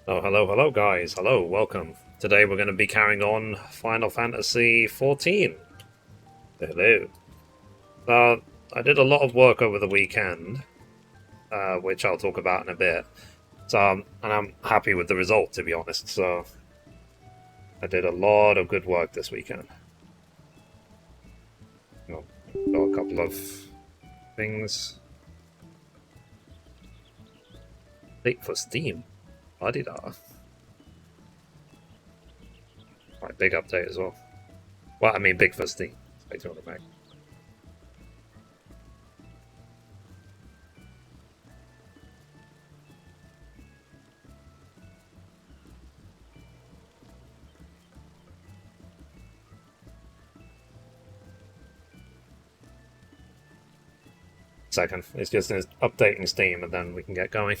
Oh, hello guys. Hello, welcome. Today we're going to be carrying on Final Fantasy XIV. Hello. I did a lot of work over the weekend, which I'll talk about in a bit. And I'm happy with the result, to be honest. So, I did a lot of good work this weekend. Got a couple of things. Late for Steam. Bloody-da. Right, big update as well. Well, I mean, big for Steam. Later on the Mac. Second. It's just updating Steam and then we can get going.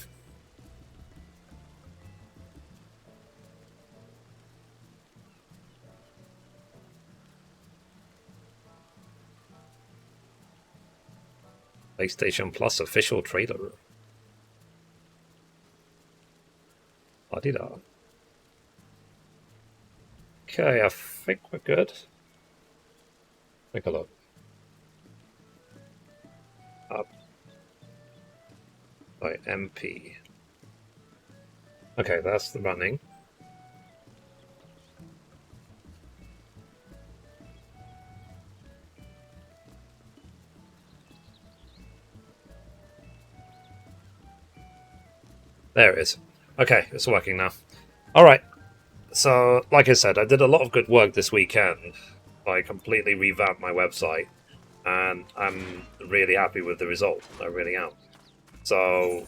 PlayStation Plus official trailer. La-di-da. Okay, I think we're good. Take a look. Up by MP. Okay, that's the running. There it is. Okay, it's working now. Alright, so like I said, I did a lot of good work this weekend. I completely revamped my website, and I'm really happy with the result. I really am. So,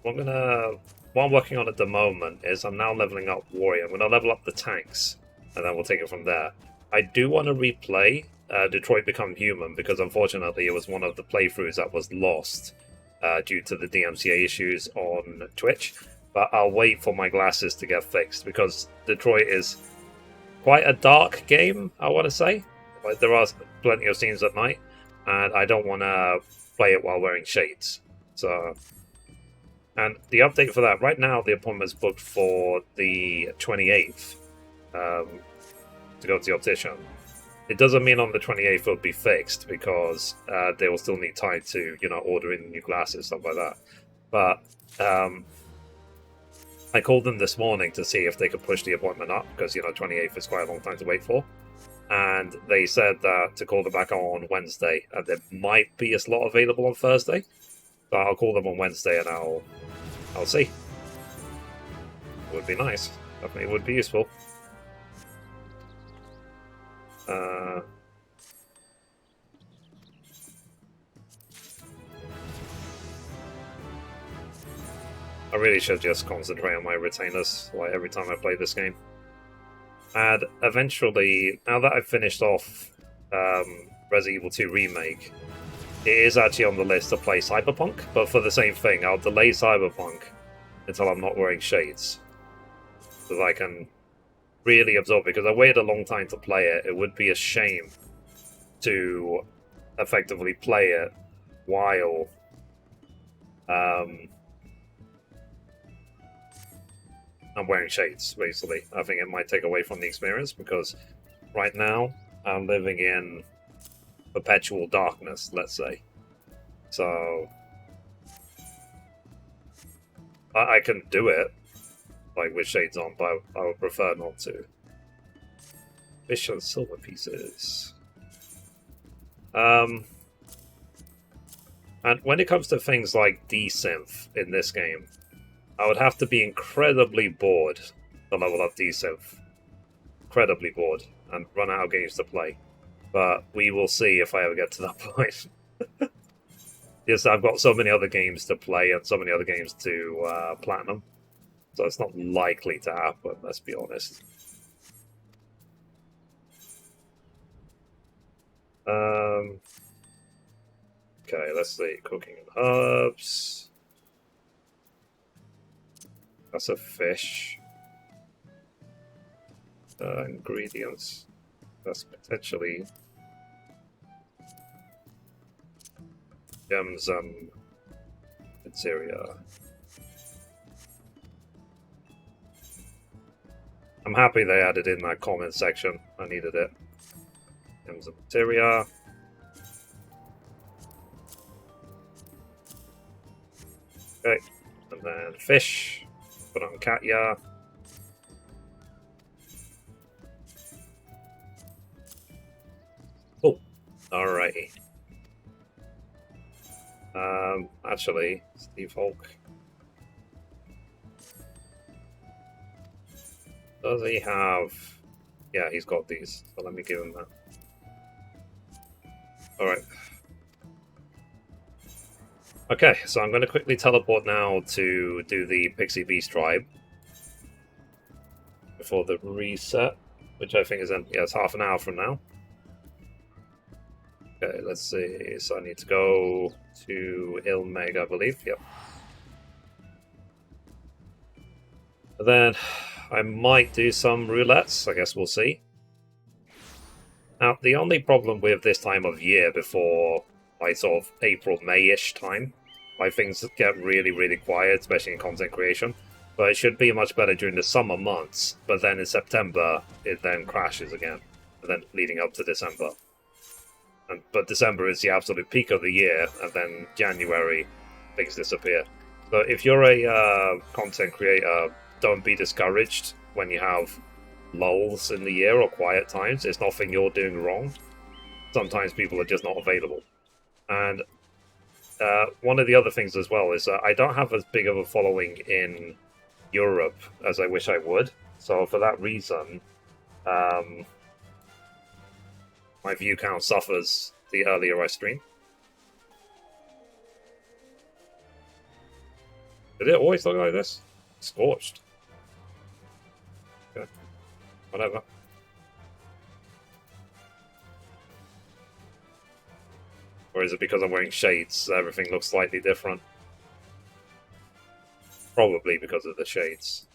what I'm working on at the moment is I'm now leveling up Warrior. I'm gonna level up the tanks, and then we'll take it from there. I do want to replay Detroit Become Human because unfortunately it was one of the playthroughs that was lost due to the DMCA issues on Twitch. But I'll wait for my glasses to get fixed because Detroit is quite a dark game, I want to say. Like, there are plenty of scenes at night, and I don't want to play it while wearing shades. So, and the update for that, right now the appointment's booked for the 28th to go to the optician. It doesn't mean on the 28th it'll be fixed because they will still need time to, order in new glasses, stuff like that. But I called them this morning to see if they could push the appointment up because, 28th is quite a long time to wait for. And they said that to call them back on Wednesday, and there might be a slot available on Thursday. So I'll call them on Wednesday and I'll see. It would be nice. Definitely would be useful. Uh, I really should just concentrate on my retainers like every time I play this game. And eventually, now that I've finished off Resident Evil 2 Remake, it is actually on the list to play Cyberpunk, but for the same thing, I'll delay Cyberpunk until I'm not wearing shades. So that I can really absorb it, because I waited a long time to play it. It would be a shame to effectively play it while I'm wearing shades, basically. I think it might take away from the experience, because right now I'm living in perpetual darkness, let's say. So I can do it, like, with shades on, but I would prefer not to. Fish and silver pieces. And when it comes to things like desynth in this game, I would have to be incredibly bored to level up desynth. Incredibly bored, and run out of games to play. But we will see if I ever get to that point. Yes, I've got so many other games to play and so many other games to platinum. So it's not likely to happen, let's be honest. Okay, let's see. Cooking and herbs. That's a fish. Ingredients. That's potentially gems and pizzeria. I'm happy they added in that comment section. I needed it. There's a materia. Okay, and then fish. Put on Katya. Oh, alrighty. Actually, Steve Hulk. Does he have... Yeah, he's got these, so let me give him that. Alright. Okay, so I'm going to quickly teleport now to do the Pixie Beast tribe. Before the reset, which I think is in... Yeah, it's half an hour from now. Okay, let's see. So I need to go to Ilmeg, I believe. Yep. And then I might do some roulettes. I guess we'll see. Now, the only problem with this time of year before, like, sort of April, May-ish time, like, things get really, really quiet, especially in content creation. But it should be much better during the summer months. But then in September, it then crashes again. And then leading up to December. But December is the absolute peak of the year, and then January, things disappear. So if you're a content creator, don't be discouraged when you have lulls in the year or quiet times. It's nothing you're doing wrong. Sometimes people are just not available. And one of the other things as well is I don't have as big of a following in Europe as I wish I would. So for that reason... my view count suffers the earlier I stream. Did it always look like this? Scorched. Okay. Whatever. Or is it because I'm wearing shades, everything looks slightly different? Probably because of the shades.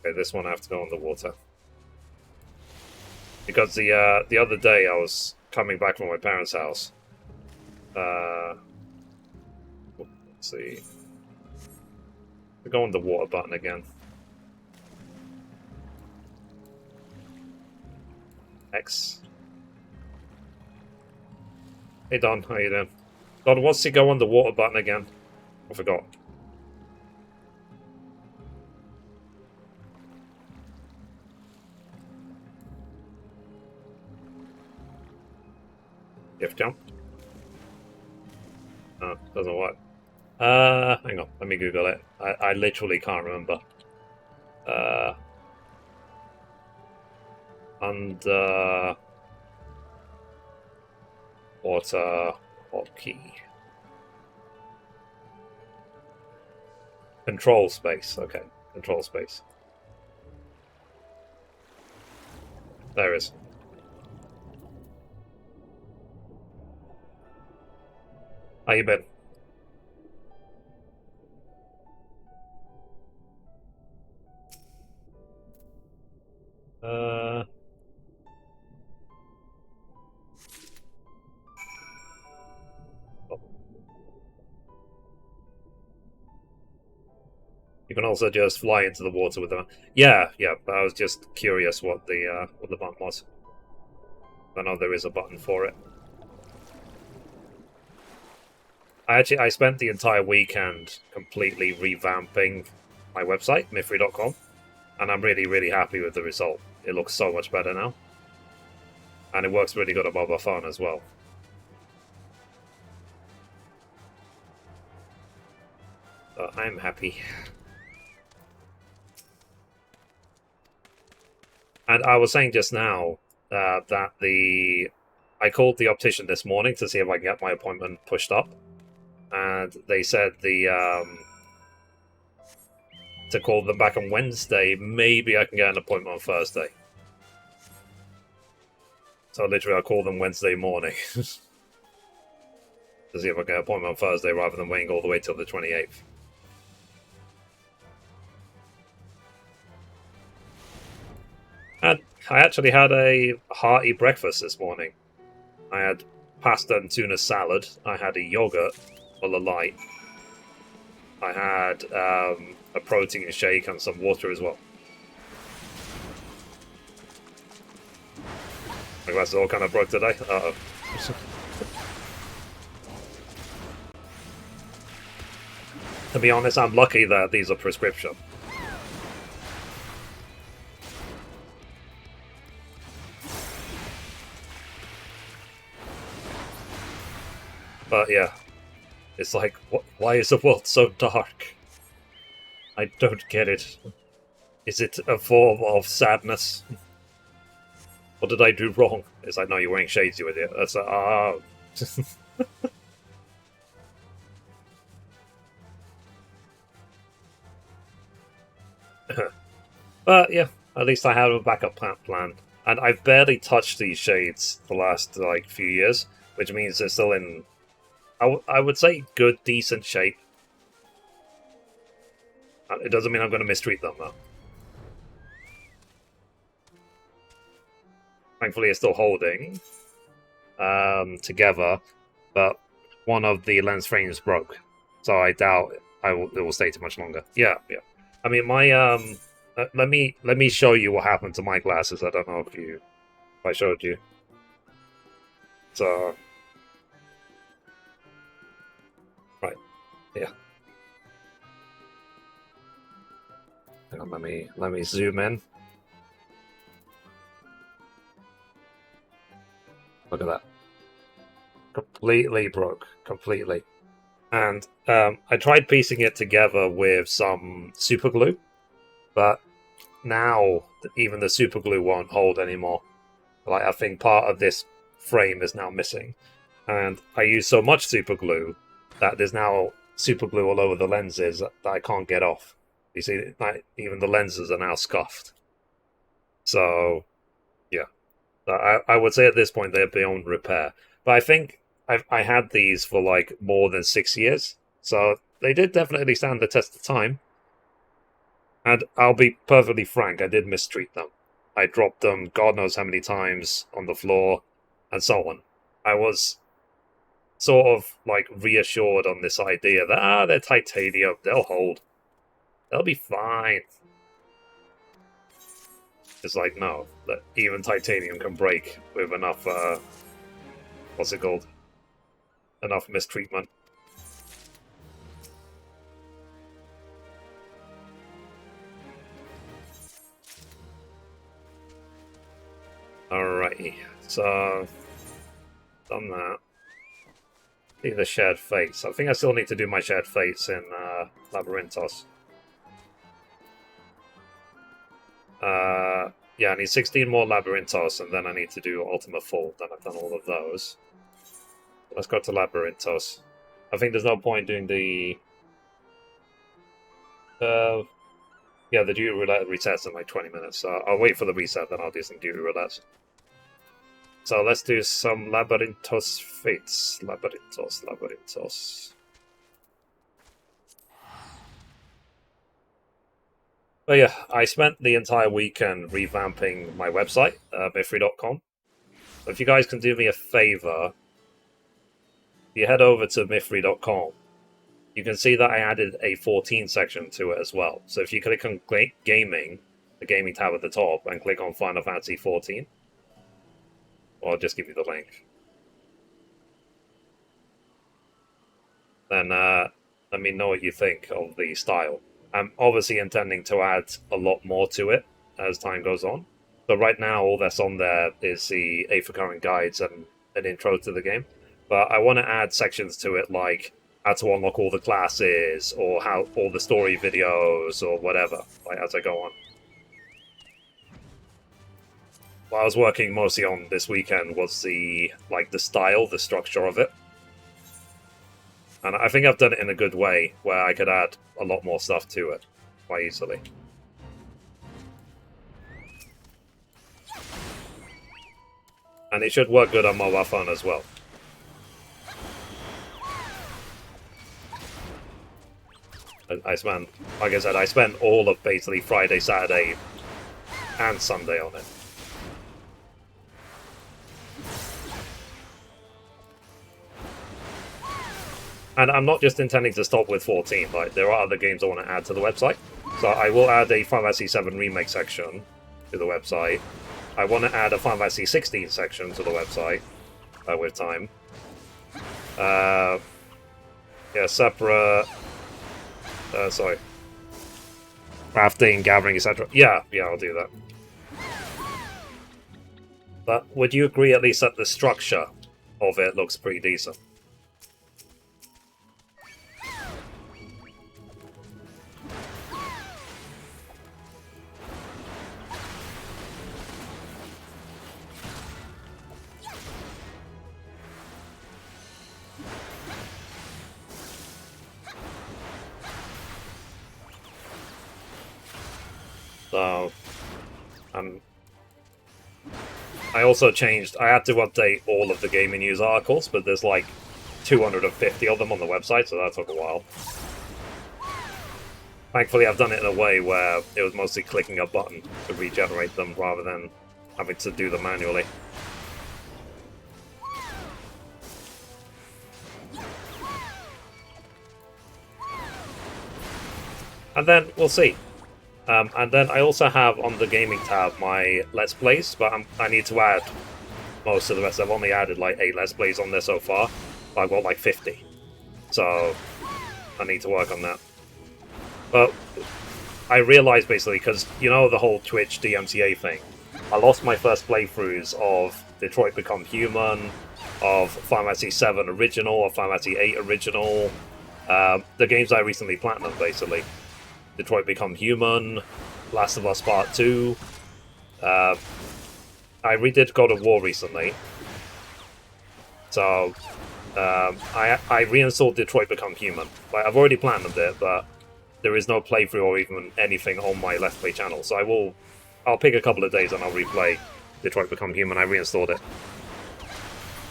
Okay, this one I have to go on the water. Because the other day I was coming back from my parents' house. Let's see. Go on the water button again. X. Hey Don, how you doing? Don, wants to go on the water button again. I forgot. Gift jump? Oh, doesn't work. Hang on, let me Google it. I literally can't remember. Under water hotkey. Control space, okay. Control space. There it is. How you been? You can also just fly into the water with them. Yeah. I was just curious what the button was. I know there is a button for it. I spent the entire weekend completely revamping my website, Mithrie.com, and I'm really, really happy with the result. It looks so much better now. And it works really good on mobile phone as well. So I'm happy. And I was saying just now that I called the optician this morning to see if I can get my appointment pushed up. And they said to call them back on Wednesday. Maybe I can get an appointment on Thursday. So literally, I'll call them Wednesday morning to see if I can get an appointment on Thursday rather than waiting all the way till the 28th. And I actually had a hearty breakfast this morning. I had pasta and tuna salad. I had a yogurt, full of light. I had a protein shake and some water as well. My glasses all kind of broke today. Uh-oh. To be honest, I'm lucky that these are prescription. But yeah, it's like, why is the world so dark? I don't get it. Is it a form of sadness? What did I do wrong? It's like, no, you're wearing shades, you idiot. That's But yeah, at least I have a backup plan. And I've barely touched these shades the last like few years, which means they're still in, I would say, good, decent shape. It doesn't mean I'm going to mistreat them though. Thankfully, it's still holding together, but one of the lens frames broke, so I doubt it will stay too much longer. Yeah. I mean, my let me show you what happened to my glasses. I don't know if I showed you. So, right, yeah. Hang on, let me zoom in. Look at that. Completely broke. Completely. And I tried piecing it together with some super glue, but now even the super glue won't hold anymore. Like, I think part of this frame is now missing. And I use so much super glue that there's now super glue all over the lenses that I can't get off. You see, like, even the lenses are now scuffed. So, yeah. I would say at this point they're beyond repair. But I think I had these for like more than 6 years, so they did definitely stand the test of time. And I'll be perfectly frank, I did mistreat them. I dropped them God knows how many times on the floor, and so on. I was sort of like reassured on this idea that they're titanium, they'll hold, they'll be fine. It's like, no, that even titanium can break with enough, what's it called? Enough mistreatment. Alrighty, so done that. See the shared fates. I think I still need to do my shared fates in Labyrinthos. Yeah, I need 16 more Labyrinthos, and then I need to do Ultima Full. Then I've done all of those. Let's go to Labyrinthos. I think there's no point doing the... yeah, the duty roulette resets in like 20 minutes, so I'll wait for the reset, then I'll do some duty roulette. So let's do some Labyrinthos fates. Labyrinthos. But yeah, I spent the entire weekend revamping my website, Mithrie.com. So if you guys can do me a favor, you head over to Mithrie.com. You can see that I added a 14 section to it as well. So if you click on gaming, the gaming tab at the top, and click on Final Fantasy XIV, or I'll just give you the link. Then let me know what you think of the style. I'm obviously intending to add a lot more to it as time goes on. But right now, all that's on there is the 8th current guides and an intro to the game. But I want to add sections to it like how to unlock all the classes, or how all the story videos, or whatever, like as I go on. What I was working mostly on this weekend was the style, the structure of it. And I think I've done it in a good way, where I could add a lot more stuff to it quite easily. And it should work good on mobile phone as well. Like I said, I spent all of basically Friday, Saturday, and Sunday on it. And I'm not just intending to stop with 14, like, there are other games I want to add to the website. So I will add a Final Fantasy XIV Remake section to the website. I want to add a Final Fantasy XIV section to the website with time. Yeah, separate. Sorry. Crafting, gathering, etc. Yeah, I'll do that. But would you agree at least that the structure of it looks pretty decent? So, I also changed. I had to update all of the gaming news articles, but there's like 250 of them on the website, so that took a while. Thankfully, I've done it in a way where it was mostly clicking a button to regenerate them rather than having to do them manually. And then we'll see. And then I also have on the gaming tab my Let's Plays, but I need to add most of the rest. I've only added like 8 Let's Plays on there so far, but I've got like 50. So I need to work on that. But I realized basically, because you know the whole Twitch DMCA thing, I lost my first playthroughs of Detroit Become Human, of Final Fantasy VII Original, of Final Fantasy VIII Original, the games I recently platinumed basically. Detroit Become Human, Last of Us Part 2. I redid God of War recently. So, I reinstalled Detroit Become Human. Like, I've already platinumed it, but there is no playthrough or even anything on my Let's Play channel. So I'll pick a couple of days and I'll replay Detroit Become Human. I reinstalled it.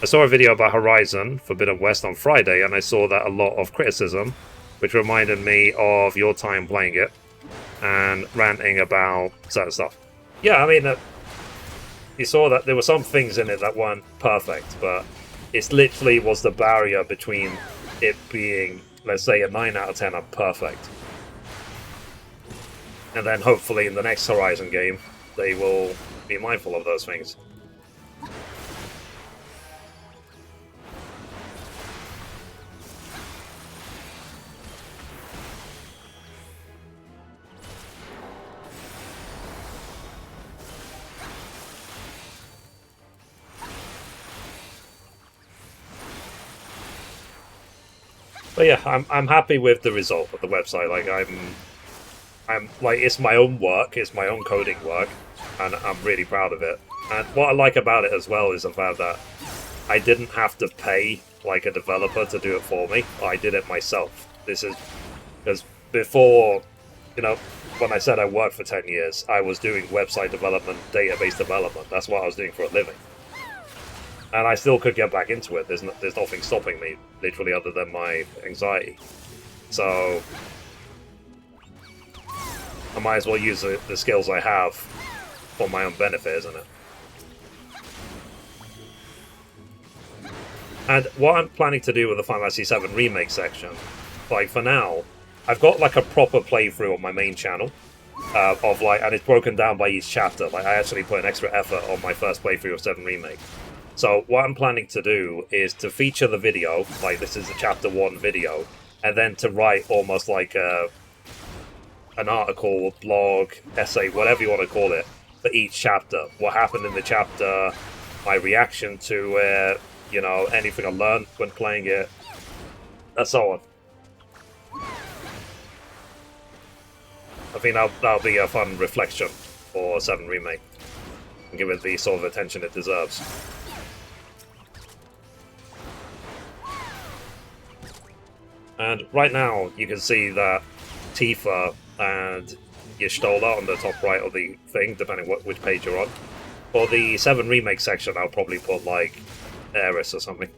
I saw a video about Horizon Forbidden West on Friday, and I saw that a lot of criticism, which reminded me of your time playing it and ranting about certain stuff. Yeah, I mean, you saw that there were some things in it that weren't perfect, but it literally was the barrier between it being, let's say, a 9 out of 10 and perfect. And then hopefully in the next Horizon game, they will be mindful of those things. But yeah, I'm happy with the result of the website. Like I'm like, it's my own work, it's my own coding work, and I'm really proud of it. And what I like about it as well is the fact that I didn't have to pay like a developer to do it for me. I did it myself. This is because before, you know, when I said I worked for 10 years, I was doing website development, database development. That's what I was doing for a living. And I still could get back into it. There's nothing stopping me, literally, other than my anxiety. So I might as well use the skills I have for my own benefit, isn't it? And what I'm planning to do with the Final Fantasy VII Remake section, like for now, I've got like a proper playthrough on my main channel, of like, and it's broken down by each chapter. Like I actually put an extra effort on my first playthrough of 7 Remake. So what I'm planning to do is to feature the video, like this is the chapter 1 video, and then to write almost like an article, blog, essay, whatever you want to call it, for each chapter. What happened in the chapter, my reaction to it, you know, anything I learned when playing it, and so on. I think that'll be a fun reflection for 7 Remake, and give it the sort of attention it deserves. And right now, you can see that Tifa and Y'shtola on the top right of the thing, depending which page you're on. For the 7 Remake section, I'll probably put, like, Aeris or something.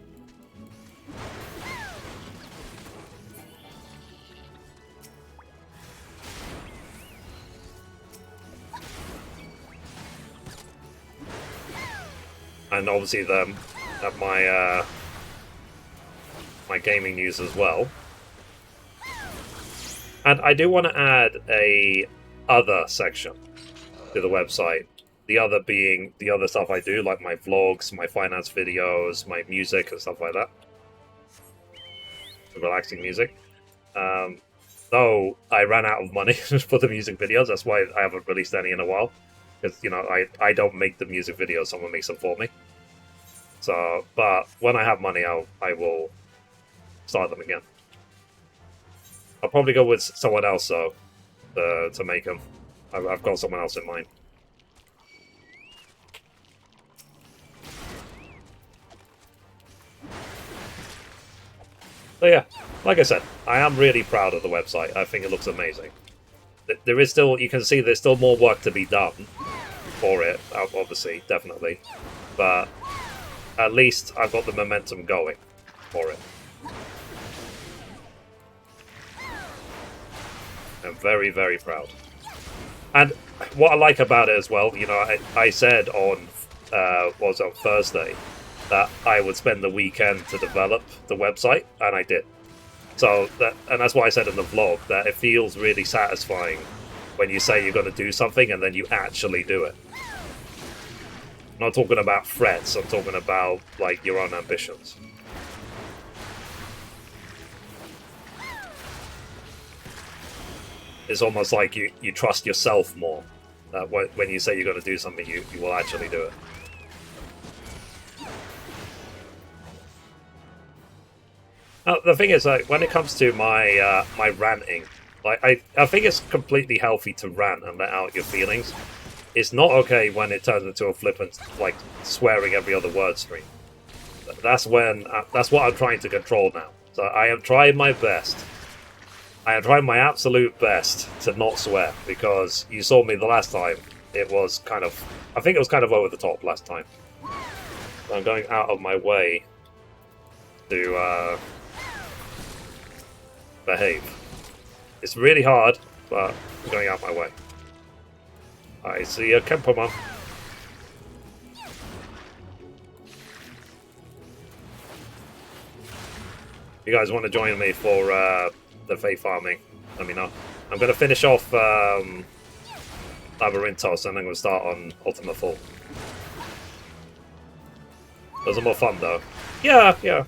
And obviously my gaming news as well. And I do want to add a other section to the website, The other being the other stuff I do, like my vlogs, my finance videos, my music and stuff like that. Relaxing music. Though I ran out of money for the music videos, that's why I haven't released any in a while. Because, you know, I don't make the music videos, someone makes them for me. So, but when I have money, I will start them again. I'll probably go with someone else, though, to make them. I've got someone else in mind. So yeah, like I said, I am really proud of the website. I think it looks amazing. There is still, you can see there's still more work to be done for it, obviously, definitely. But at least I've got the momentum going for it. I'm very, very proud. And what I like about it as well, you know, I said on Thursday that I would spend the weekend to develop the website, and I did. So that's why I said in the vlog that it feels really satisfying when you say you're going to do something and then you actually do it. I'm not talking about threats. I'm talking about like your own ambitions. It's almost like you trust yourself more. When you say you're going to do something, you will actually do it. The thing is, like, when it comes to my my ranting, like I think it's completely healthy to rant and let out your feelings. It's not okay when it turns into a flippant, like, swearing every other word stream. That's when that's what I'm trying to control now. So I am trying my best. I am trying my absolute best to not swear, because you saw me the last time. It was kind of, I think it was kind of over the top last time. So I'm going out of my way to behave. It's really hard, but I'm going out my way. I see a Kempomon. You guys want to join me for the Fae farming? Let me know. I'm going to finish off Labyrinthos, and I'm going to start on Ultima Full. Those are more fun, though. Yeah, yeah.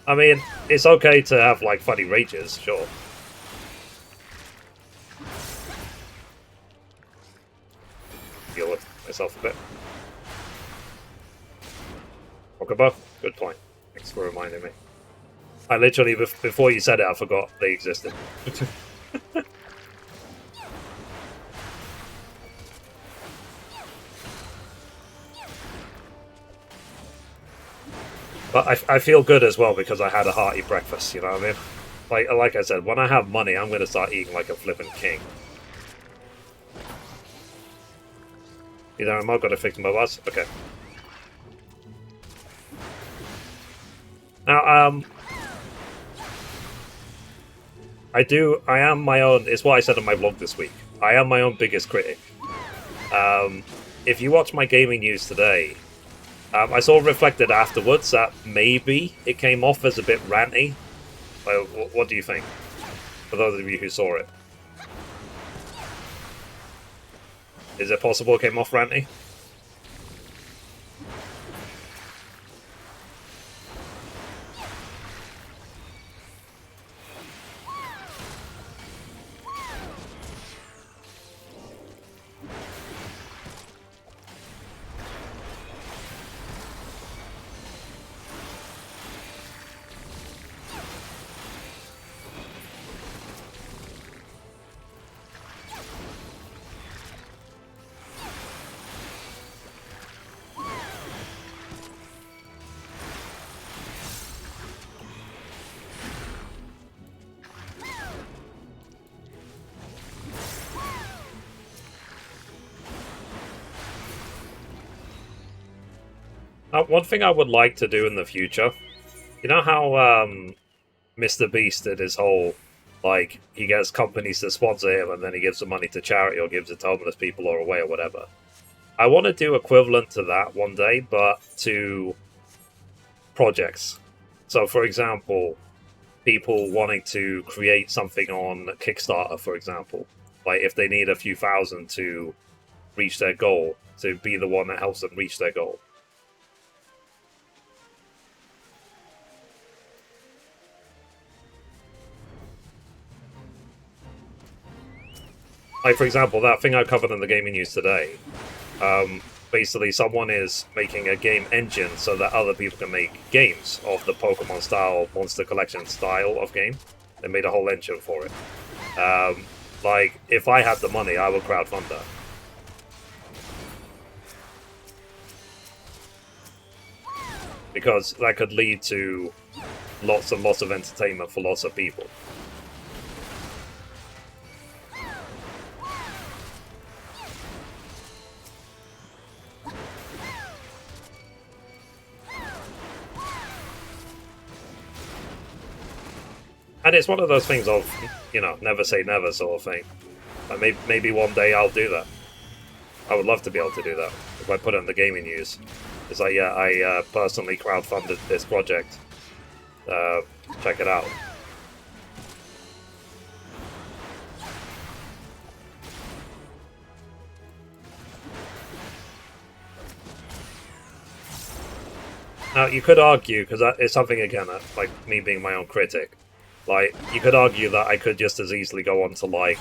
I mean, it's okay to have, like, funny rages, sure. Deal with myself a bit. Rockabo, good point. Thanks for reminding me. I literally, before you said it, I forgot they existed. But I feel good as well because I had a hearty breakfast, you know what I mean? Like I said, when I have money, I'm going to start eating like a flippin' king. You know, am I going to fix my bus? Okay. Now, I am my own, it's what I said on my vlog this week. I am my own biggest critic. If you watch my gaming news today, I saw reflected afterwards that maybe it came off as a bit ranty. What do you think? For those of you who saw it. Is it possible it came off ranty? One thing I would like to do in the future, you know how Mr. Beast did his whole, like, he gets companies to sponsor him and then he gives the money to charity or gives it to homeless people or away or whatever. I want to do equivalent to that one day, but to projects. So, for example, people wanting to create something on Kickstarter, for example. Like, if they need a few thousand to reach their goal to be the one that helps them reach their goal. Like, for example, that thing I covered in the gaming news today. Basically, someone is making a game engine so that other people can make games of the Pokemon style, Monster Collection style of game. They made a whole engine for it. Like, if I had the money, I would crowdfund that. Because that could lead to lots and lots of entertainment for lots of people. And it's one of those things of, you know, never say never sort of thing. Like maybe one day I'll do that. I would love to be able to do that if I put it in the gaming news. It's like, yeah, I personally crowdfunded this project. Check it out. Now, you could argue, because it's something, again, like me being my own critic, like, you could argue that I could just as easily go on to, like,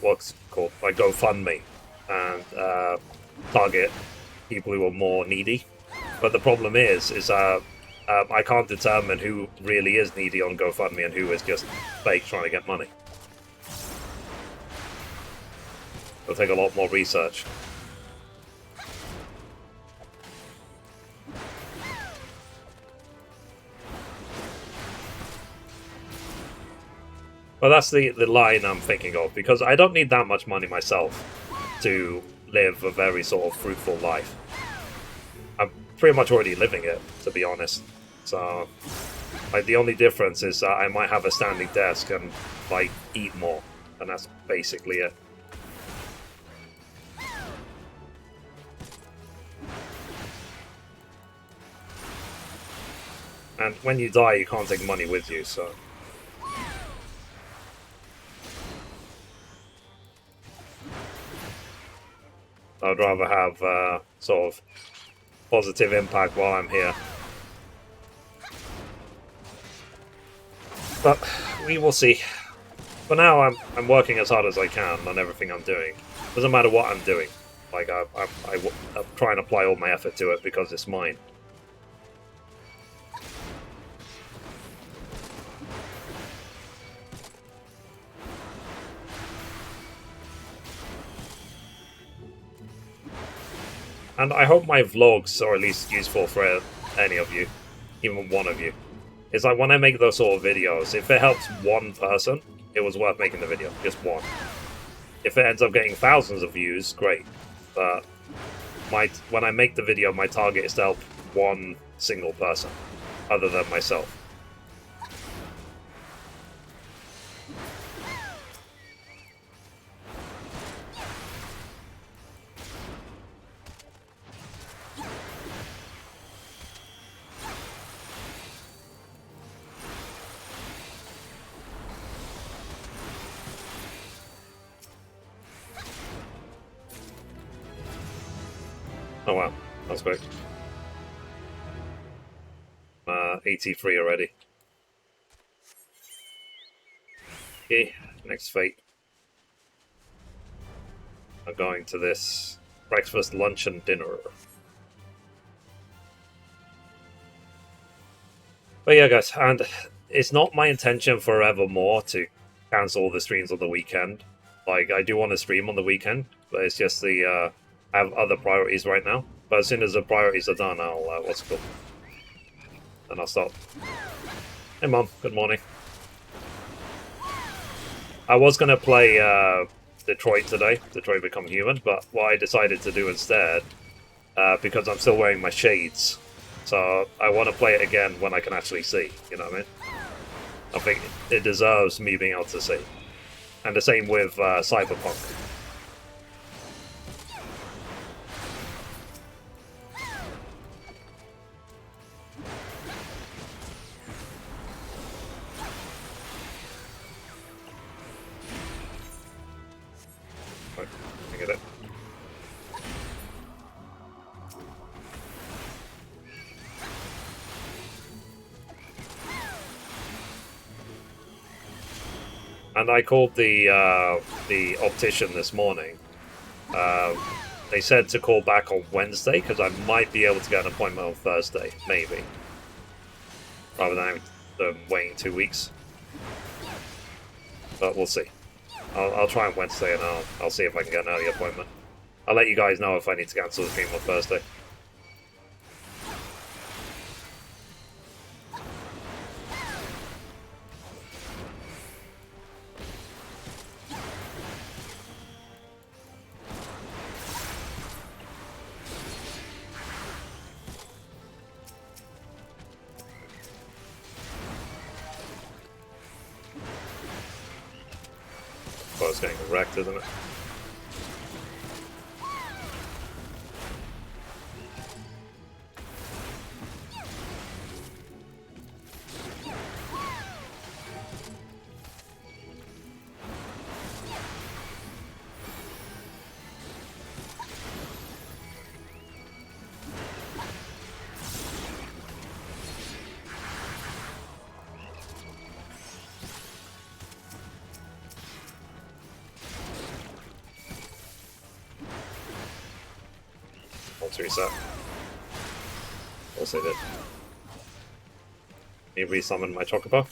what's called, like, GoFundMe, and target people who are more needy. But the problem is I can't determine who really is needy on GoFundMe and who is just fake trying to get money. It'll take a lot more research. Well, that's the line I'm thinking of, because I don't need that much money myself to live a very sort of fruitful life. I'm pretty much already living it, to be honest. So, like, the only difference is that I might have a standing desk and, like, eat more, and that's basically it. And when you die, you can't take money with you, so... I'd rather have sort of positive impact while I'm here. But we will see. For now, I'm working as hard as I can on everything I'm doing. Doesn't matter what I'm doing. Like, I try and apply all my effort to it because it's mine. And I hope my vlogs are at least useful for any of you, even one of you. It's like when I make those sort of videos, if it helps one person, it was worth making the video, just one. If it ends up getting thousands of views, great. But when I make the video, my target is to help one single person, other than myself. Oh wow, that's great. 83 already. Okay, next fate. I'm going to this breakfast, lunch, and dinner. But yeah, guys, and it's not my intention forevermore to cancel the streams on the weekend. Like, I do want to stream on the weekend, but it's just I have other priorities right now. But as soon as the priorities are done, I'll, what's it called? Then I'll stop. Hey, Mom. Good morning. I was going to play Detroit today, Detroit Become Human, but what I decided to do instead, because I'm still wearing my shades, so I want to play it again when I can actually see, you know what I mean? I think it deserves me being able to see. And the same with Cyberpunk. Right, I get it. And I called the optician this morning. They said to call back on Wednesday because I might be able to get an appointment on Thursday, maybe, rather than having waiting 2 weeks. But we'll see. I'll try on Wednesday and I'll see if I can get an early appointment. I'll let you guys know if I need to cancel the stream on Thursday. Oh, it's getting wrecked, isn't it? To reset. Of course I did. Let me resummon my Chocobo.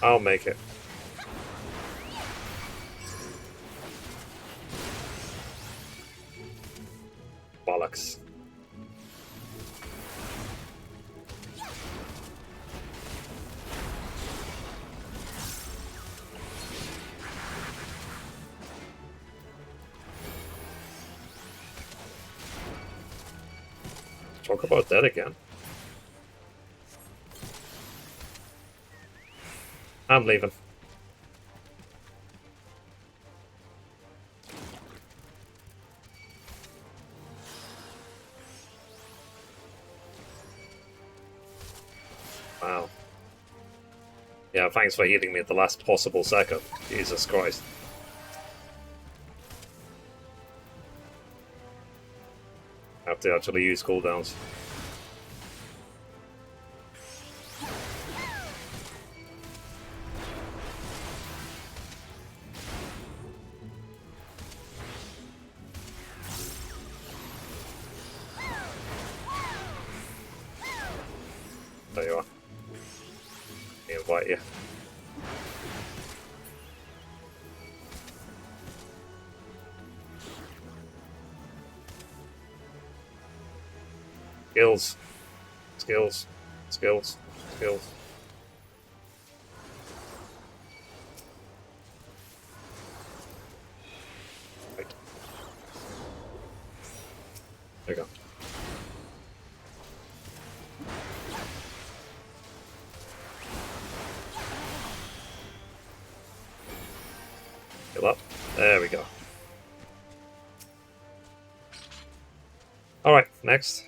I'll make it. Bollocks. Talk about that again. I'm leaving. Wow. Yeah, thanks for healing me at the last possible second. Jesus Christ. Have to actually use cooldowns. There you are. Let me invite you. Skills. Skills. Skills. Skills. Right. There you go. Heal up. There we go. Alright, next.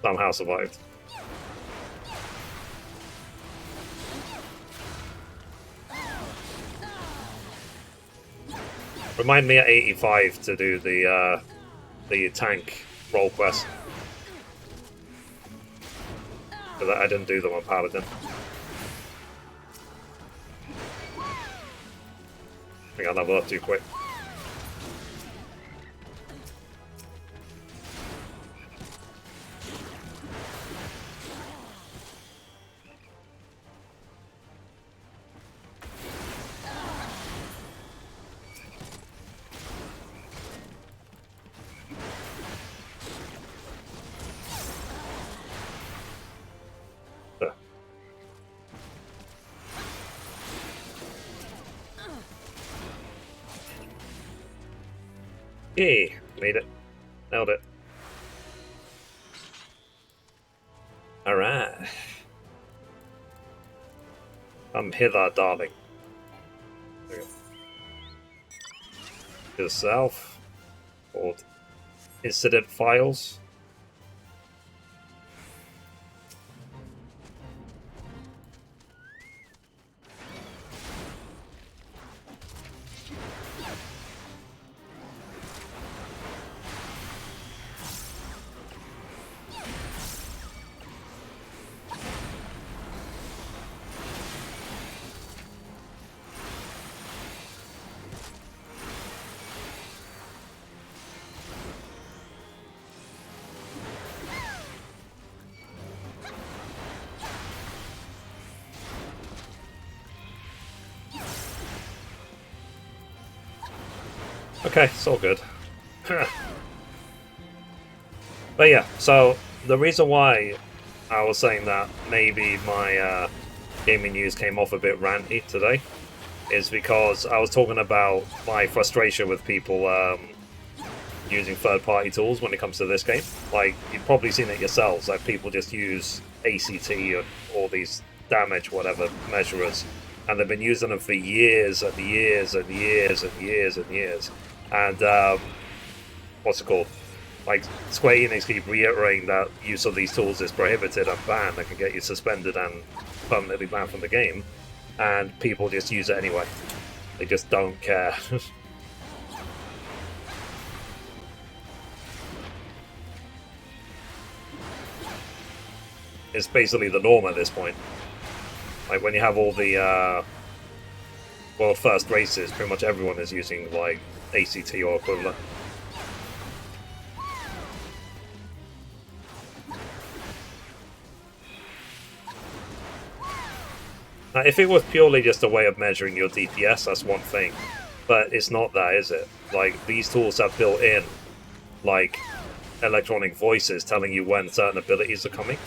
Somehow survived. Remind me at 85 to do the tank role quest. Because I didn't do them on Paladin. I think I leveled up too quick. Yay, made it. Nailed it. Alright. Come hither, darling. There we go. Yourself. Called Incident Files. Okay, it's all good. But yeah, so the reason why I was saying that maybe my gaming news came off a bit ranty today is because I was talking about my frustration with people using third-party tools when it comes to this game. Like, you've probably seen it yourselves, like people just use ACT and all these damage, whatever, measurers, and they've been using them for years and years and years and years and years. And, what's it called? Like, Square Enix keep reiterating that use of these tools is prohibited and banned and can get you suspended and permanently banned from the game. And people just use it anyway. They just don't care. It's basically the norm at this point. Like, when you have all the world first races, pretty much everyone is using, like, ACT or equivalent. Now, if it was purely just a way of measuring your DPS, that's one thing. But it's not that, is it? Like, these tools have built in, like, electronic voices telling you when certain abilities are coming.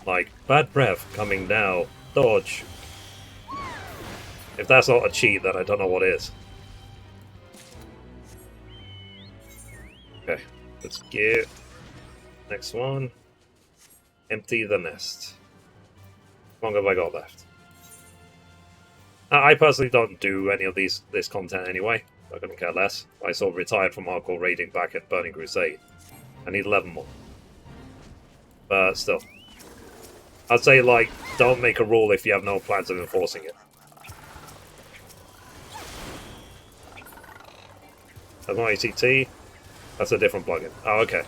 Like, bad breath coming now, dodge. If that's not a cheat, then I don't know what is. Okay, let's get next one. Empty the nest. How long have I got left? I personally don't do any of this content anyway. I couldn't care less. I sort of retired from hardcore raiding back at Burning Crusade. I need 11 more. But still. I'd say, like, don't make a rule if you have no plans of enforcing it. That's not ACT. That's a different plugin. Oh, okay.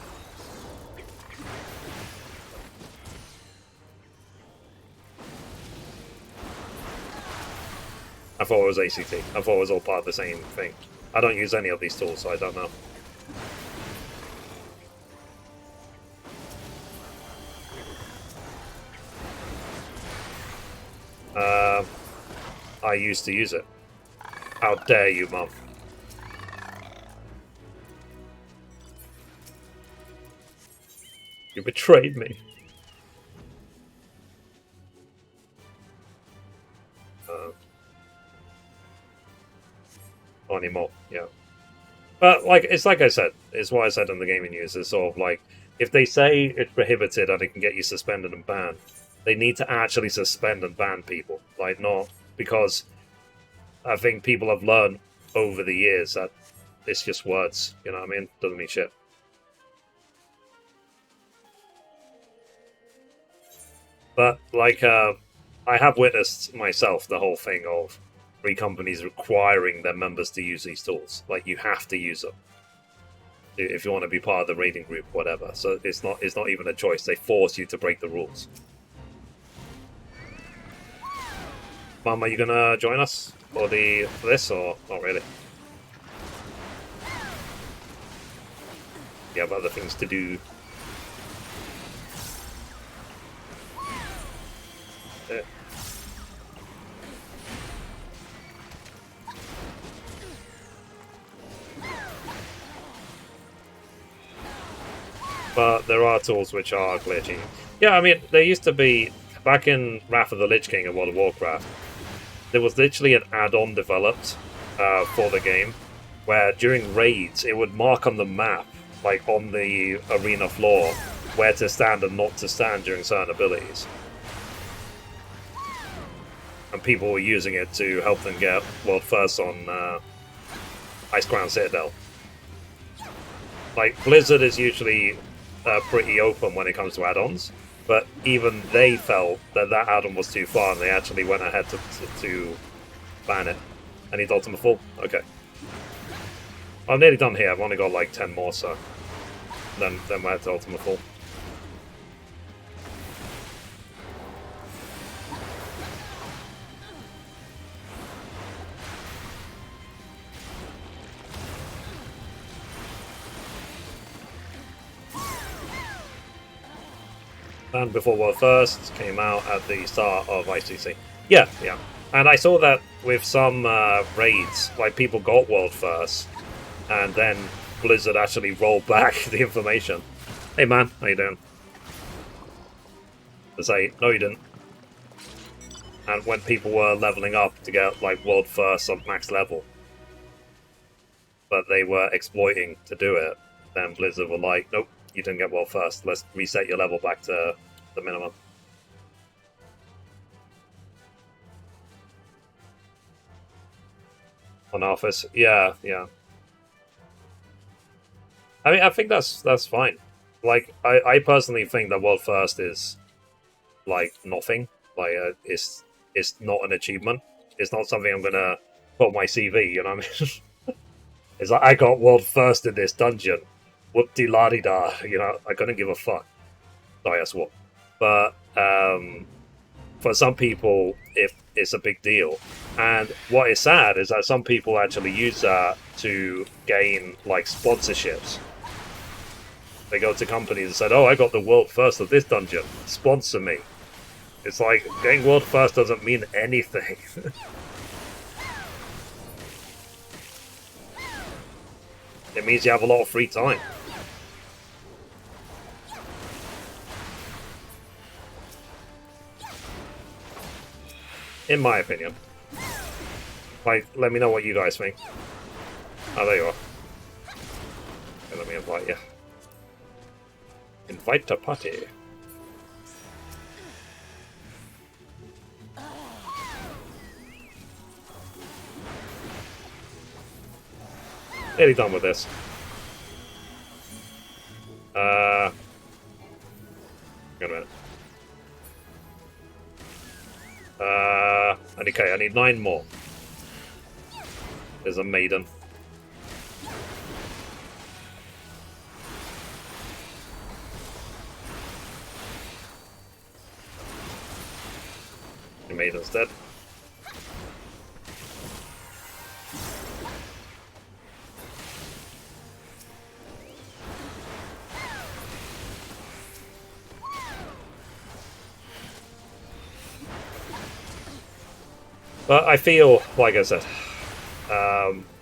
I thought it was ACT. I thought it was all part of the same thing. I don't use any of these tools, so I don't know. I used to use it. How dare you, Mum? You betrayed me. Not anymore, yeah. But, like, it's like I said, it's what I said in the gaming news, it's sort of like, if they say it's prohibited and it can get you suspended and banned, they need to actually suspend and ban people. Like, not because I think people have learned over the years that it's just words, you know what I mean? Doesn't mean shit. But, like, I have witnessed myself the whole thing of free companies requiring their members to use these tools. Like, you have to use them if you want to be part of the raiding group, whatever. So it's not even a choice. They force you to break the rules. Mum, are you gonna join us for this, or not really? You have other things to do. Yeah. But there are tools which are glitching. Yeah, I mean, there used to be, back in Wrath of the Lich King and World of Warcraft, there was literally an add-on developed for the game, where during raids, it would mark on the map, like on the arena floor, where to stand and not to stand during certain abilities. And people were using it to help them get world first on Ice Crown Citadel. Like, Blizzard is usually pretty open when it comes to add-ons, but even they felt that that add-on was too far, and they actually went ahead to ban it. I need Ultima Full? Okay. I'm nearly done here. I've only got like 10 more, so then we're at Ultima Full. And Before World First came out at the start of ICC. Yeah. And I saw that with some raids, like people got World First, and then Blizzard actually rolled back the information. Hey man, how you doing? To say, no you didn't. And when people were leveling up to get like World First on max level, but they were exploiting to do it, then Blizzard were like, nope, you didn't get World First, let's reset your level back to the minimum. On Office, yeah. I mean, I think that's fine. Like, I personally think that World First is like nothing. Like, it's not an achievement. It's not something I'm gonna put on my CV. You know what I mean? It's like, I got World First in this dungeon. Whoop-de-la-di-da. You know, I couldn't give a fuck. Sorry, I swore. But for some people, it's a big deal. And what is sad is that some people actually use that to gain like sponsorships. They go to companies and said, "Oh, I got the world first of this dungeon. Sponsor me." It's like getting world first doesn't mean anything. It means you have a lot of free time. In my opinion. Like, let me know what you guys think. Oh, there you are. Okay, let me invite you. Invite to party. Nearly done with this. Wait a minute. Okay, I need 9 more. There's a maiden. The maiden's dead. But I feel, like I said,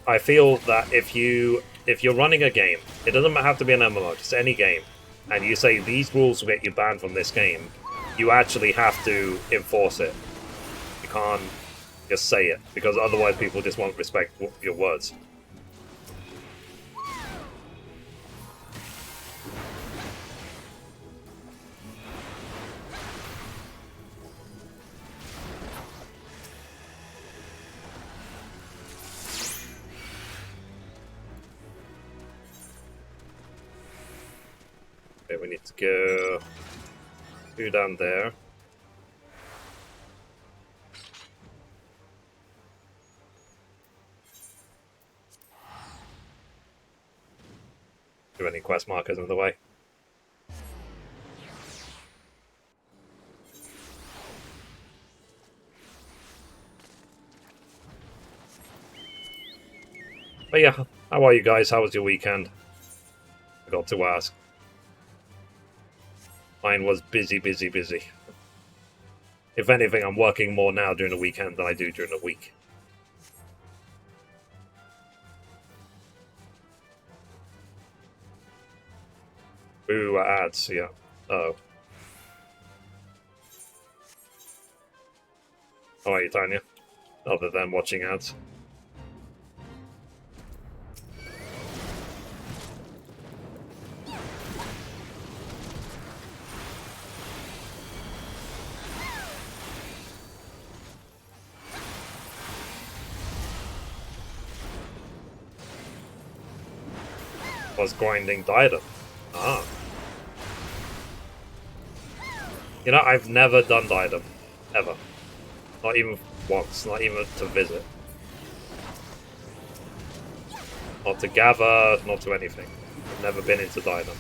I feel that if you're running a game, it doesn't have to be an MMO, just any game, and you say these rules will get you banned from this game, you actually have to enforce it. You can't just say it, because otherwise people just won't respect your words. Okay, we need to go 2 down there. Do any quest markers in the way? But yeah, how are you guys? How was your weekend? I forgot to ask. Mine was busy. If anything, I'm working more now during the weekend than I do during the week. Ooh, ads, yeah. Uh-oh. How are you, Tanya? Other than watching ads. Was grinding Diadem. Ah. You know, I've never done Diadem. Ever. Not even once. Not even to visit. Not to gather, not to anything. I've never been into Diadem.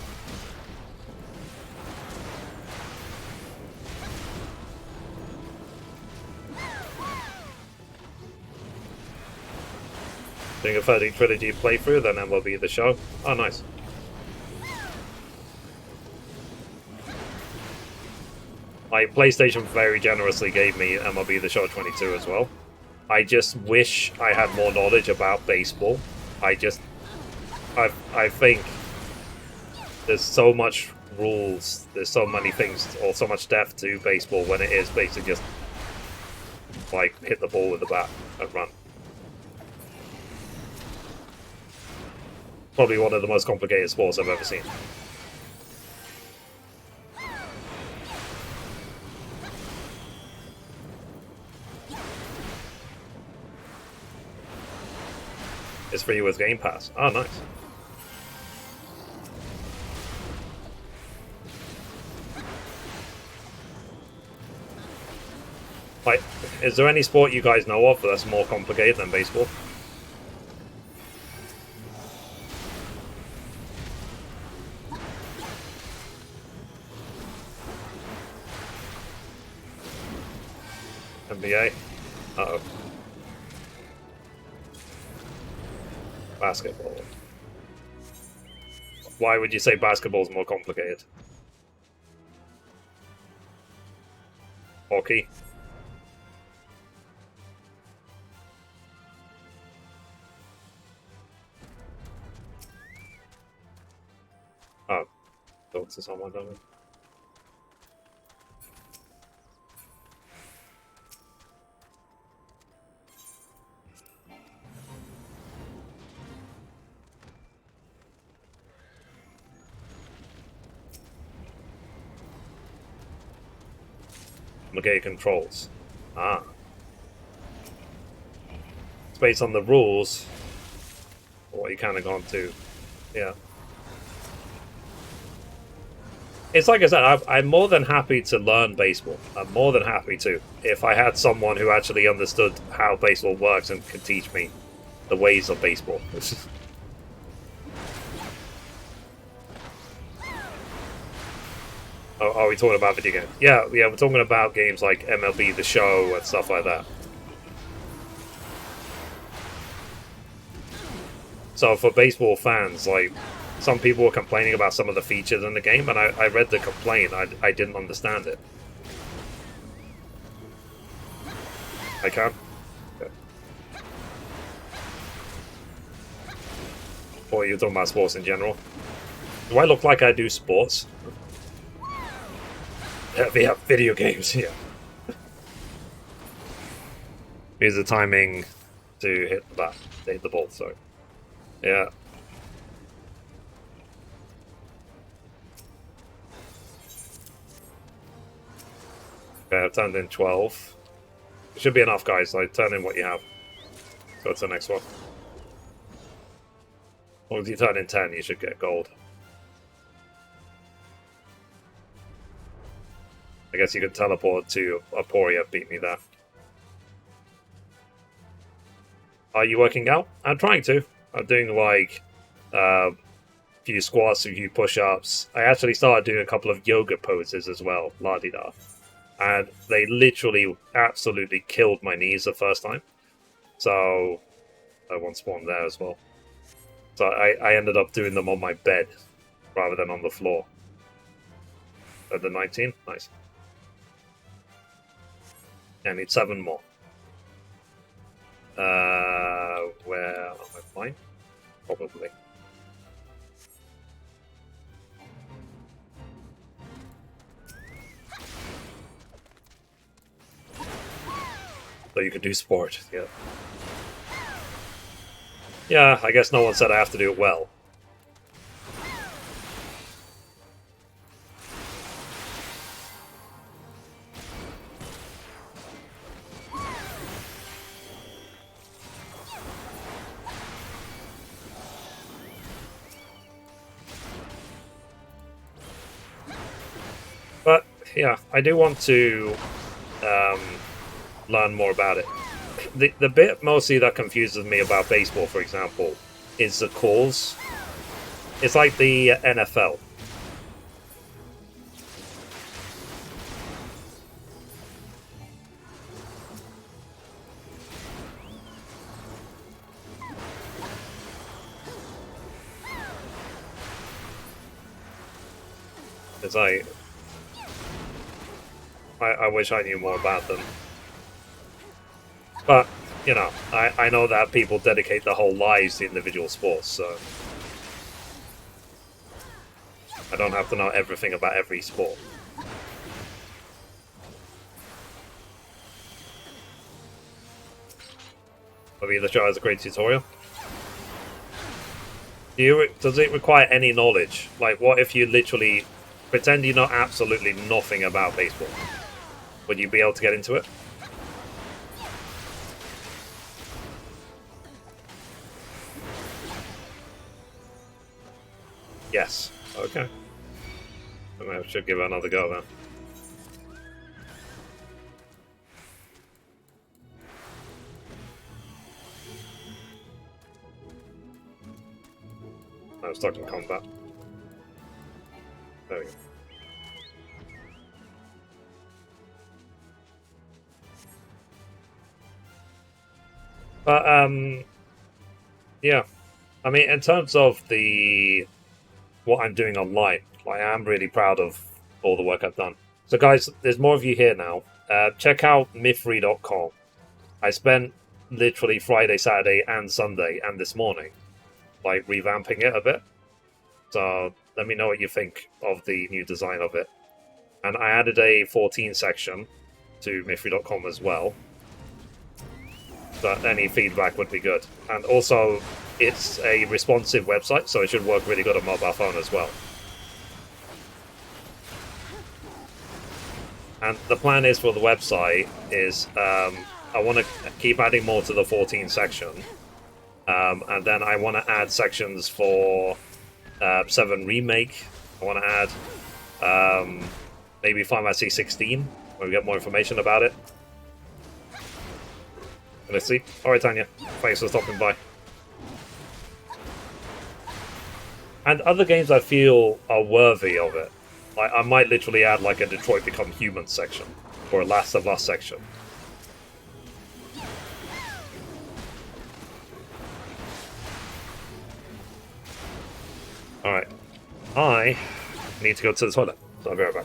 Doing a 30 trilogy playthrough, then MLB the show. Oh, nice. My PlayStation very generously gave me MLB the Show 22 as well. I just wish I had more knowledge about baseball. I think there's so much rules, there's so many things, or so much depth to baseball when it is basically just like hit the ball with the bat and run. Probably one of the most complicated sports I've ever seen. It's free with Game Pass. Oh, nice. Like, is there any sport you guys know of that's more complicated than baseball? NBA? Uh-oh. Basketball. Why would you say basketball is more complicated? Hockey? Oh, talk to someone, don't we? Complicated controls. Ah. It's based on the rules. What you kind of gone to. Yeah. It's like I said, I'm more than happy to learn baseball. I'm more than happy to. If I had someone who actually understood how baseball works and could teach me the ways of baseball. Oh, are we talking about video games? Yeah, we're talking about games like MLB The Show and stuff like that. So for baseball fans, like, some people were complaining about some of the features in the game, and I read the complaint. I didn't understand it. I can? Okay. Or you're talking about sports in general? Do I look like I do sports? Yeah, video games, yeah. Here's the timing to hit the bat, to hit the ball, sorry. Yeah. Okay, I've turned in 12. It should be enough, guys, so turn in what you have. Go to the next one. As long as you turn in 10, you should get gold. I guess you could teleport to Aporia, beat me there. Are you working out? I'm trying to. I'm doing like a few squats, a few push-ups. I actually started doing a couple of yoga poses as well, la-di-da. And they literally absolutely killed my knees the first time. So I want spawn there as well. So I ended up doing them on my bed rather than on the floor. At the 19? Nice. I need 7 more. Where am I flying? Probably. So you can do sport, yeah. Yeah, I guess no one said I have to do it well. yeah, I do want to um, learn more about it. The bit mostly that confuses me about baseball, for example, is the calls. It's like the NFL. It's like I wish I knew more about them. But, you know, I know that people dedicate their whole lives to individual sports, so I don't have to know everything about every sport. Maybe the show has a great tutorial. Does it require any knowledge? Like, what if you literally pretend you know absolutely nothing about baseball? Would you be able to get into it? Yes. Okay. I should give it another go then. I'm stuck in combat. There we go. But yeah. I mean, in terms of what I'm doing online, like, I am really proud of all the work I've done. So, guys, there's more of you here now. Check out Mithrie.com. I spent literally Friday, Saturday, and Sunday, and this morning, like, revamping it a bit. So let me know what you think of the new design of it. And I added a 14 section to Mithrie.com as well. But any feedback would be good. And also, it's a responsive website, so it should work really good on mobile phone as well. And the plan is for the website is I want to keep adding more to the 14 section. And then I want to add sections for 7 Remake. I want to add maybe Final Fantasy XVI, where we get more information about it. Let's see. Alright, Tanya. Thanks for stopping by. And other games I feel are worthy of it. Like, I might literally add like a Detroit Become Human section, or a Last of Us section. Alright. I need to go to the toilet, so I'll be right back.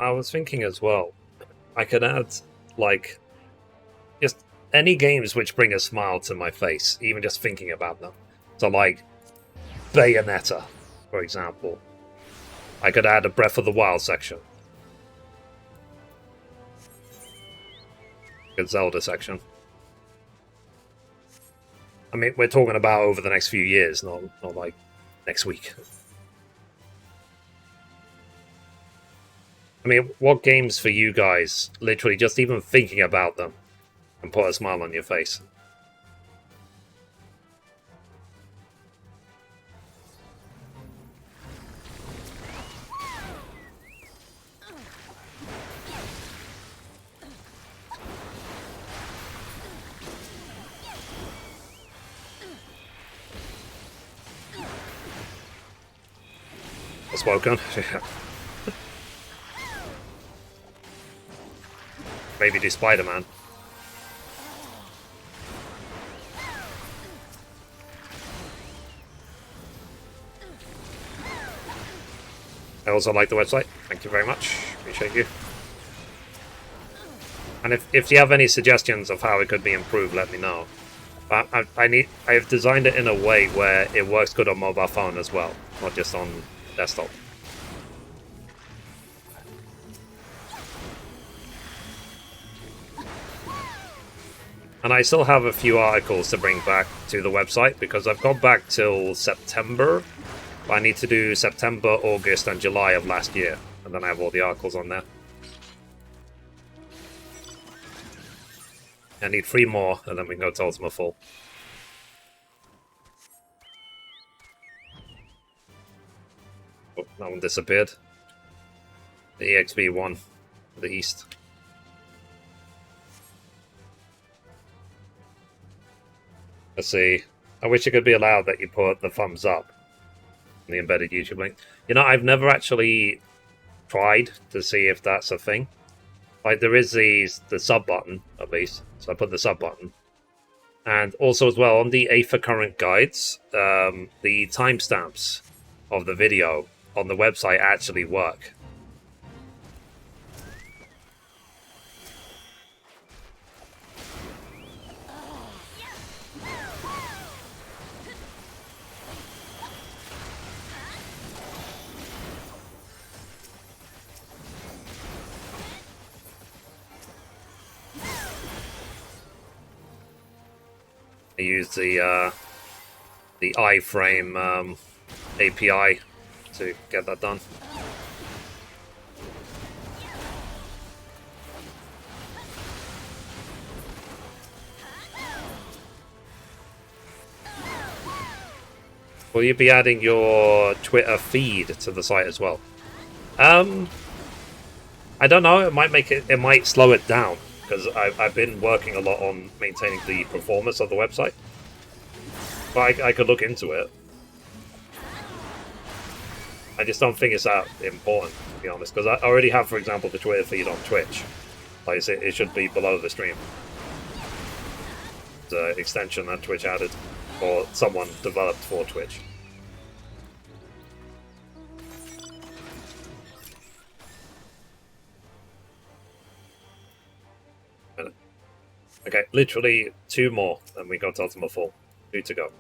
I was thinking as well, I could add, like, just any games which bring a smile to my face, even just thinking about them. So, like, Bayonetta, for example. I could add a Breath of the Wild section. A Zelda section. I mean, we're talking about over the next few years, not like next week. I mean, what games for you guys, literally just even thinking about them, and put a smile on your face? Spoken. Maybe do Spider-Man. I also like the website. Thank you very much. Appreciate you. And if you have any suggestions of how it could be improved, let me know. I've designed it in a way where it works good on mobile phone as well, not just on desktop. And I still have a few articles to bring back to the website because I've gone back till September. But I need to do September, August, and July of last year, and then I have all the articles on there. I need 3 more, and then we can go to Ultima Full. Oh, that one disappeared. The EXP one, the east. Let's see. I wish it could be allowed that you put the thumbs up in the embedded YouTube link. You know, I've never actually tried to see if that's a thing. Like, there is the sub button, at least. So I put the sub button. And also as well, on the Aether Current guides, the timestamps of the video on the website actually work. I use the iframe API to get that done. Will you be adding your Twitter feed to the site as well? I don't know. It might slow it down. Because I've been working a lot on maintaining the performance of the website. But I could look into it. I just don't think it's that important, to be honest. Because I already have, for example, the Twitter feed on Twitch. Like it should be below the stream. It's an extension that Twitch added, or someone developed for Twitch. Okay, literally 2 more, and we got to Ultima Full. 2 to go.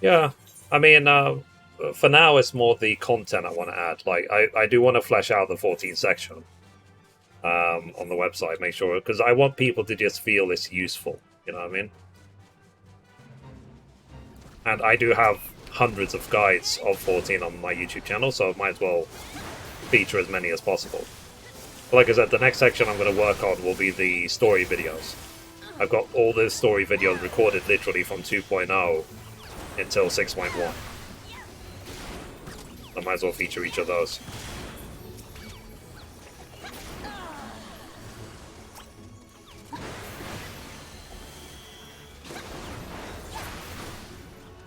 Yeah, I mean, for now it's more the content I want to add. Like, I do want to flesh out the 14 section on the website, make sure, because I want people to just feel it's useful. You know what I mean? And I do have hundreds of guides of 14 on my YouTube channel, so I might as well feature as many as possible. But like I said, the next section I'm going to work on will be the story videos. I've got all the story videos recorded literally from 2.0 until 6.1. I might as well feature each of those.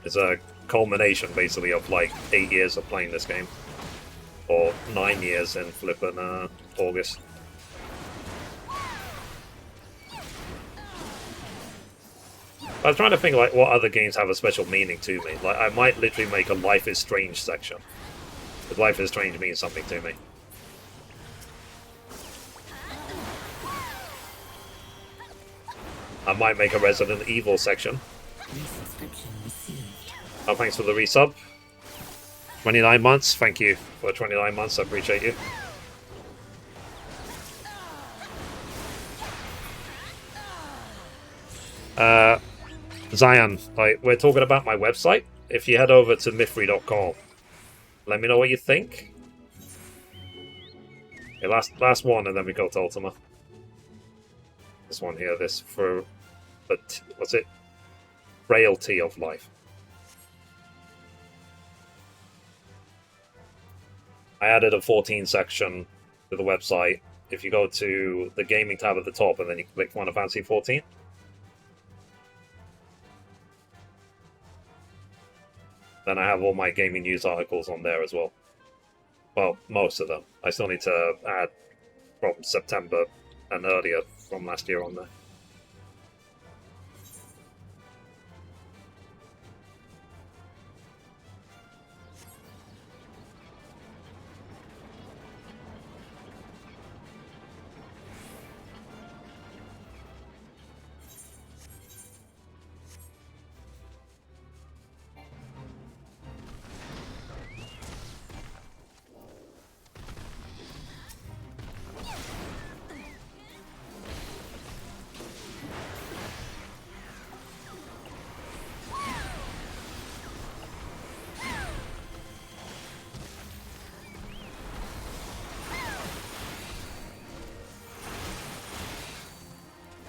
It's a culmination, basically, of like 8 years of playing this game. Or 9 years in flippin' August. I was trying to think like what other games have a special meaning to me. Like I might literally make a Life is Strange section. Because Life is Strange means something to me. I might make a Resident Evil section. Oh, thanks for the resub. 29 months, thank you for 29 months, I appreciate you. Zion, like, we're talking about my website. If you head over to mithrie.com, let me know what you think. Okay, last one, and then we go to Ultima. This one here, this for, but what's it? Frailty of Life. I added a 14 section to the website. If you go to the gaming tab at the top and then you click Final Fantasy XIV, then I have all my gaming news articles on there as well. Well, most of them. I still need to add from September and earlier from last year on there.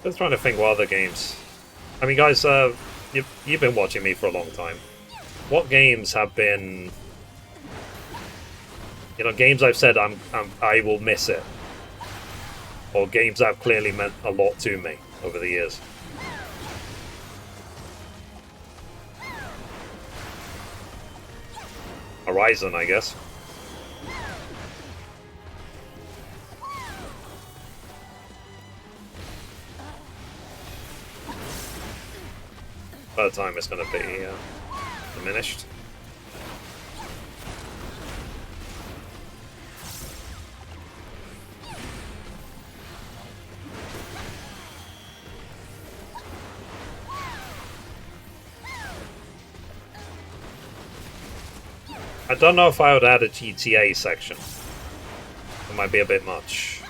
Just trying to think what other games. I mean, guys, you've been watching me for a long time. What games have been, games I've said I will miss it, or games that have clearly meant a lot to me over the years? Horizon, I guess. By the time it's going to be diminished. I don't know if I would add a GTA section. It might be a bit much.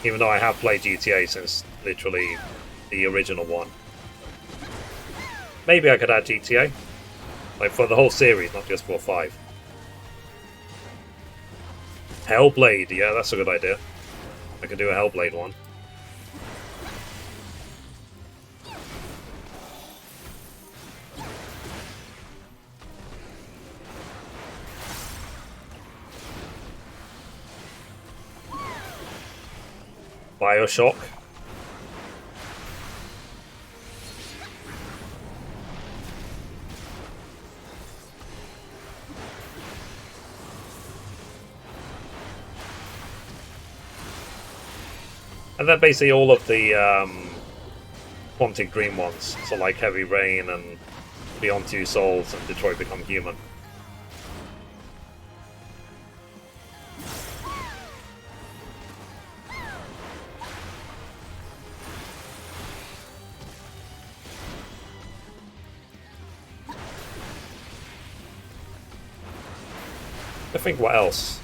Even though I have played GTA since literally the original one. Maybe I could add GTA. Like for the whole series, not just for 5. Hellblade, yeah, that's a good idea. I could do a Hellblade one. Bioshock. And then basically all of the Quantic Dream ones, so like Heavy Rain and Beyond Two Souls and Detroit Become Human. I think what else?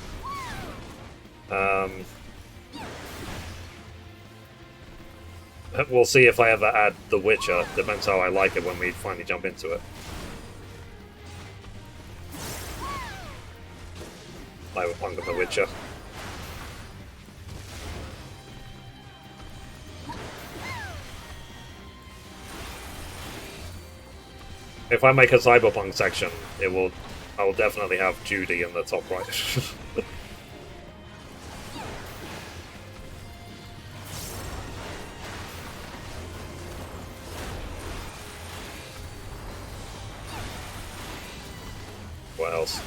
We'll see if I ever add The Witcher. Depends how I like it when we finally jump into it. Cyberpunk and The Witcher. If I make a Cyberpunk section, I will definitely have Judy in the top right. What else?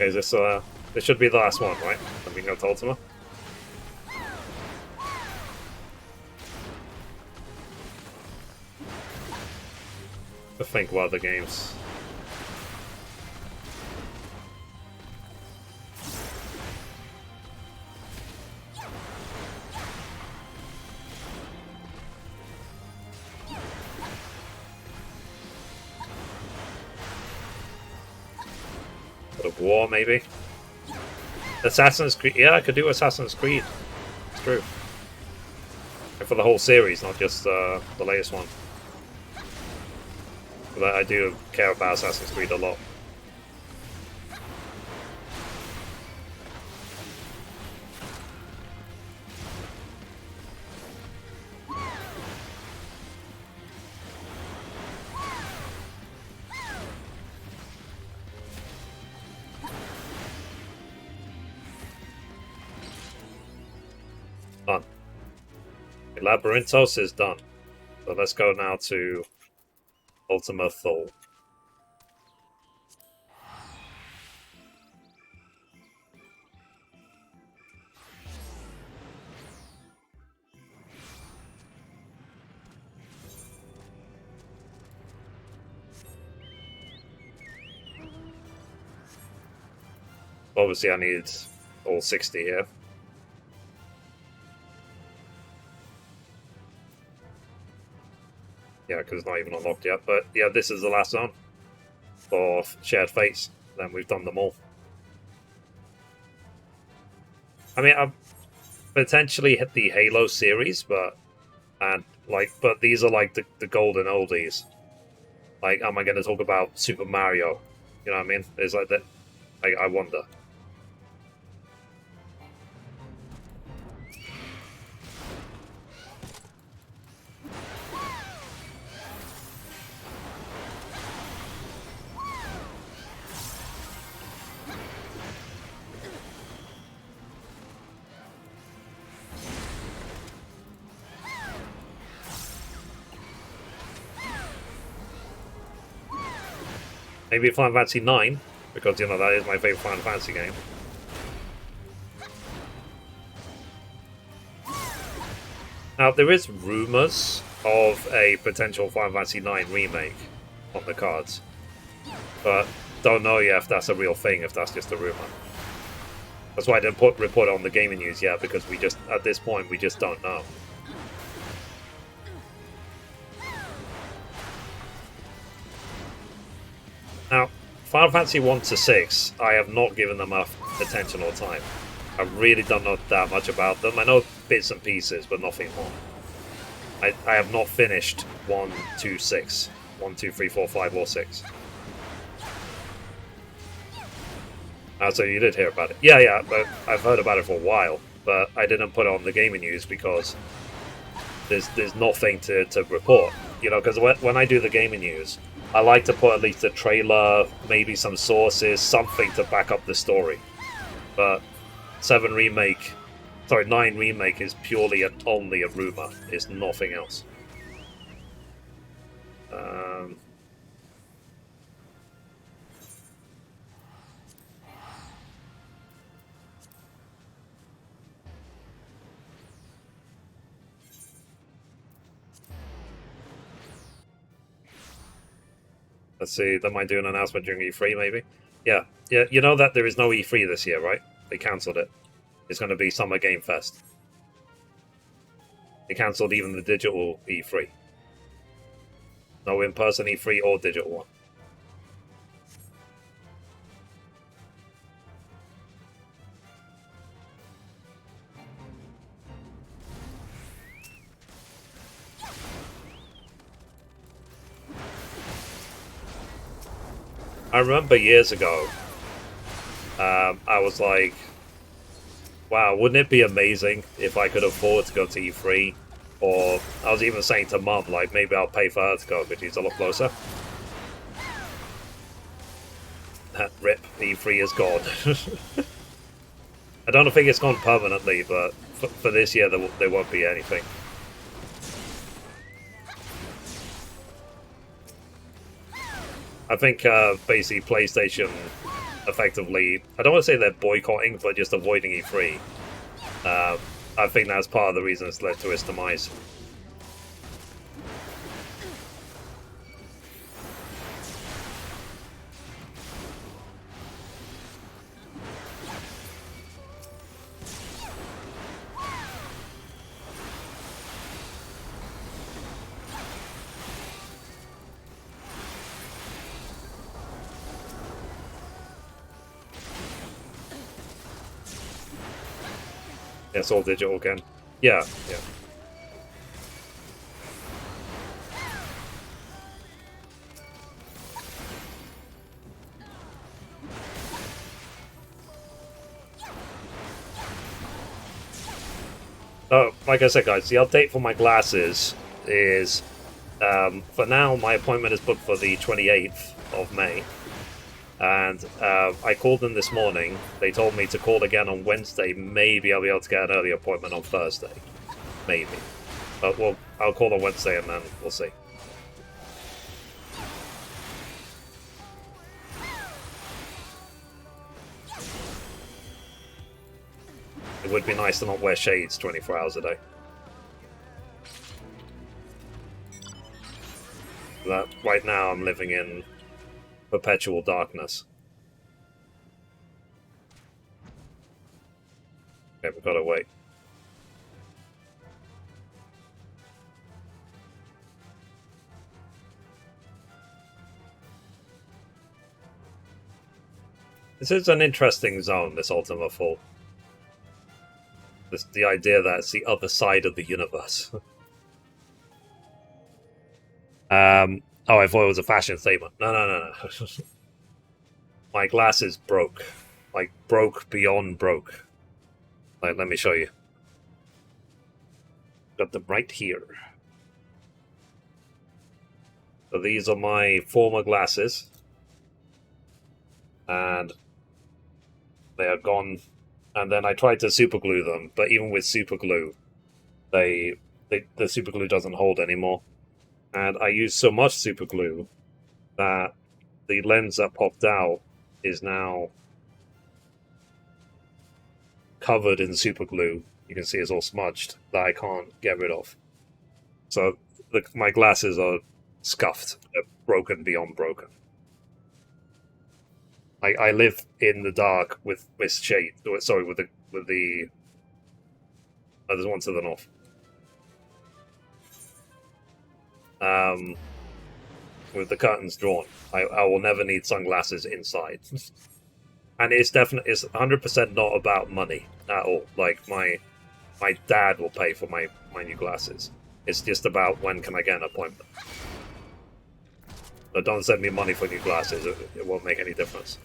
Okay, this should be the last one, right? Then we can go to Ultima. To think what other games. God of War, maybe. Assassin's Creed. Yeah, I could do Assassin's Creed. It's true. And for the whole series, not just the latest one. But I do care about Assassin's Creed a lot. Done. Labyrinthos is done. So let's go now to Ultima Thule. Obviously I need all 60 here. Yeah, because it's not even unlocked yet. But yeah, this is the last zone for Shared Fates. Then we've done them all. I mean, I've potentially hit the Halo series, but these are like the golden oldies. Like, am I going to talk about Super Mario? You know what I mean? It's like that. I wonder. Maybe Final Fantasy IX, because, you know, that is my favorite Final Fantasy game. Now, there is rumors of a potential Final Fantasy IX remake on the cards, but don't know yet if that's a real thing, if that's just a rumor. That's why I didn't report it on the gaming news yet, because we just, at this point, we just don't know. Now, Final Fantasy 1 to 6, I have not given them enough attention or time. I really don't know that much about them. I know bits and pieces, but nothing more. I have not finished 1 to 6. 1, 2, 3, 4, 5, or 6. So you did hear about it. Yeah, but I've heard about it for a while, but I didn't put it on the gaming news because there's nothing to report. You know, because when I do the gaming news, I like to put at least a trailer, maybe some sources, something to back up the story. But 9 Remake is purely and only a rumor. It's nothing else. Let's see, they might do an announcement during E3, maybe? Yeah, you know that there is no E3 this year, right? They cancelled it. It's going to be Summer Game Fest. They cancelled even the digital E3. No in-person E3 or digital one. I remember years ago, I was like, wow, wouldn't it be amazing if I could afford to go to E3? Or I was even saying to Mum, like, maybe I'll pay for her to go, but she's a lot closer. That rip, E3 is gone. I don't think it's gone permanently, but for this year there won't be anything. I think basically PlayStation effectively, I don't want to say they're boycotting, but just avoiding E3. I think that's part of the reason it's led to its demise. It's all digital again. Yeah, yeah. Oh, like I said, guys, the update for my glasses is, for now, my appointment is booked for the 28th of May. And I called them this morning. They told me to call again on Wednesday. Maybe I'll be able to get an early appointment on Thursday. Maybe. But I'll call on Wednesday and then we'll see. It would be nice to not wear shades 24 hours a day. That right now I'm living in perpetual darkness. Okay, we've got to wait. This is an interesting zone, this Ultima Full. The idea that it's the other side of the universe. Oh, I thought it was a fashion statement. No. My glasses broke. Like, broke beyond broke. Like, let me show you. Got them right here. So these are my former glasses. And they are gone. And then I tried to super glue them, but even with super glue, the super glue doesn't hold anymore. And I used so much super glue that the lens that popped out is now covered in super glue. You can see it's all smudged that I can't get rid of. So my glasses are scuffed. They're broken beyond broken. I live in the dark with shade. Sorry, with the oh, there's one to the north. With the curtains drawn. I will never need sunglasses inside. And it's 100% not about money at all. Like, my dad will pay for my new glasses. It's just about when can I get an appointment. So don't send me money for new glasses. It won't make any difference.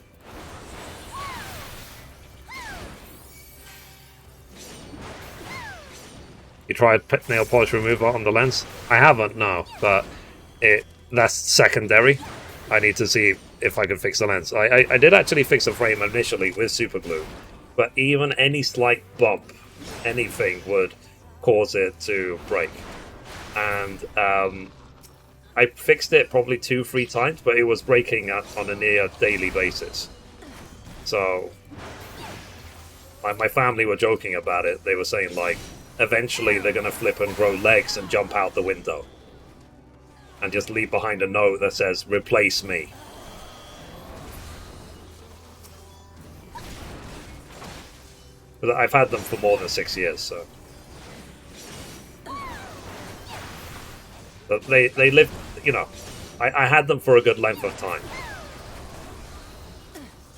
You tried nail polish remover on the lens? I haven't, no, but that's secondary. I need to see if I can fix the lens. I did actually fix the frame initially with super glue, but even any slight bump, anything would cause it to break. And I fixed it probably 2-3 times, but it was breaking on a near daily basis. So my family were joking about it. They were saying, like, eventually they're going to flip and grow legs and jump out the window. And just leave behind a note that says, "Replace me." But I've had them for more than 6 years, so. But they lived, you know, I had them for a good length of time.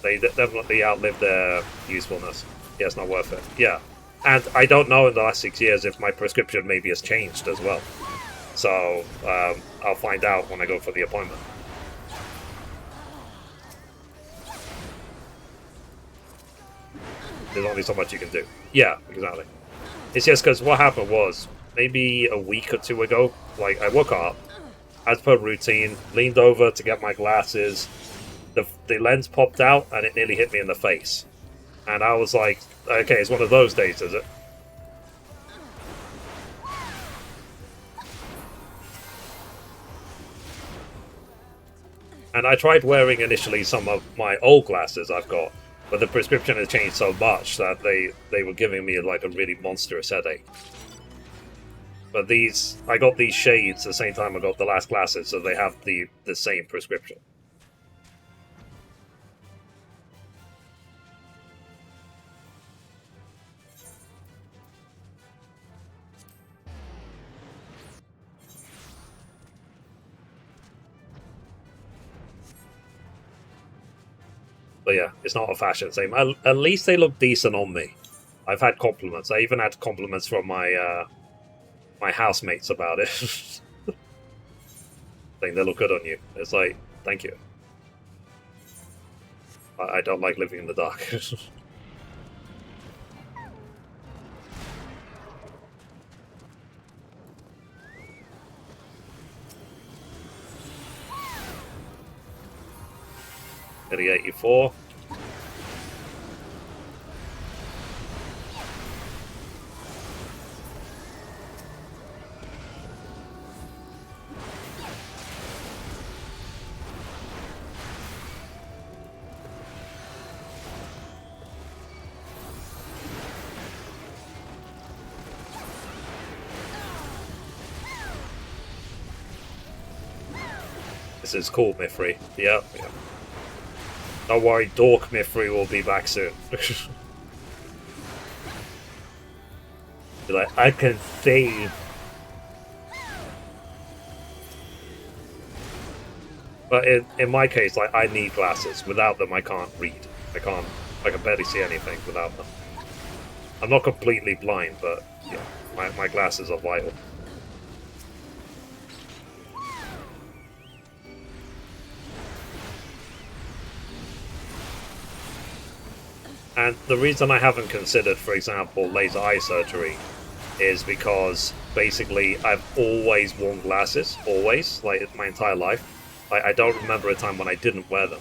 They definitely outlived their usefulness. Yeah, it's not worth it. Yeah. And I don't know in the last 6 years if my prescription maybe has changed as well. So I'll find out when I go for the appointment. There's only so much you can do. Yeah, exactly. It's just because what happened was, maybe a week or two ago, like, I woke up, as per routine, leaned over to get my glasses, the lens popped out and it nearly hit me in the face. And I was like, okay, it's one of those days, is it? And I tried wearing initially some of my old glasses I've got, but the prescription has changed so much that they were giving me like a really monstrous headache. But I got these shades the same time I got the last glasses, so they have the same prescription. But yeah, it's not a fashion thing. At least they look decent on me. I've had compliments. I even had compliments from my my housemates about it. Saying they look good on you. It's like, thank you. I don't like living in the dark. 84. This is cool, Mithrie. Yeah. Don't worry, Dork Mithrie will be back soon. You're like, I can see. But in my case, like, I need glasses. Without them, I can't read. I can barely see anything without them. I'm not completely blind, but yeah, my glasses are vital. And the reason I haven't considered, for example, laser eye surgery is because basically I've always worn glasses, always, like my entire life. I don't remember a time when I didn't wear them.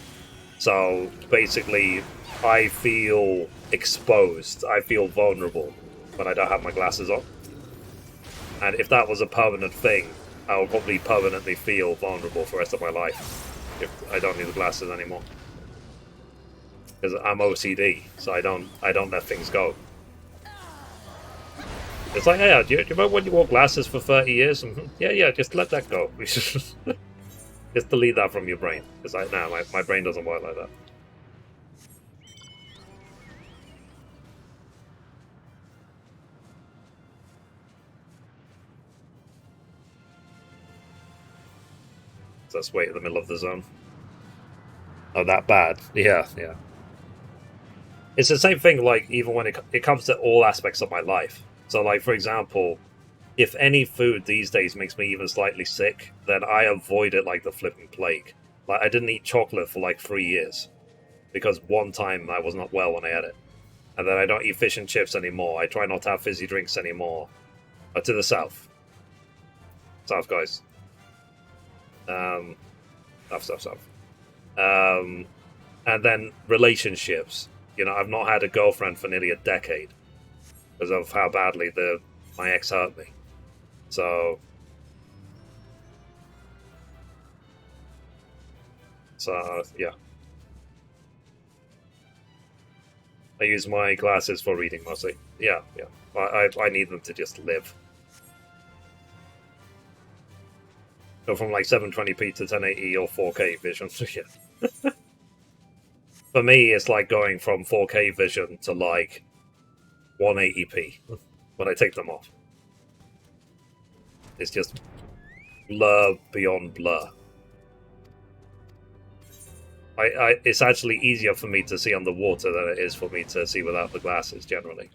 So basically, I feel exposed, I feel vulnerable when I don't have my glasses on. And if that was a permanent thing, I would probably permanently feel vulnerable for the rest of my life if I don't need the glasses anymore. Because I'm OCD, so I don't let things go. It's like, yeah, do you remember when you wore glasses for 30 years? Yeah, just let that go. Just delete that from your brain. It's like, nah, my brain doesn't work like that. So let's wait in the middle of the zone. Oh, that bad? Yeah. It's the same thing, like, even when it comes to all aspects of my life. So, like, for example, if any food these days makes me even slightly sick, then I avoid it like the flipping plague. Like, I didn't eat chocolate for like 3 years. Because one time I was not well when I had it. And then I don't eat fish and chips anymore. I try not to have fizzy drinks anymore. But to the south. South, guys. South. And then relationships. You know, I've not had a girlfriend for nearly a decade because of how badly my ex hurt me. So yeah. I use my glasses for reading mostly. Yeah. I need them to just live. Go from like 720p to 1080 or 4K vision. Yeah. For me, it's like going from 4K vision to like 180p when I take them off. It's just blur beyond blur. It's actually easier for me to see underwater than it is for me to see without the glasses, generally.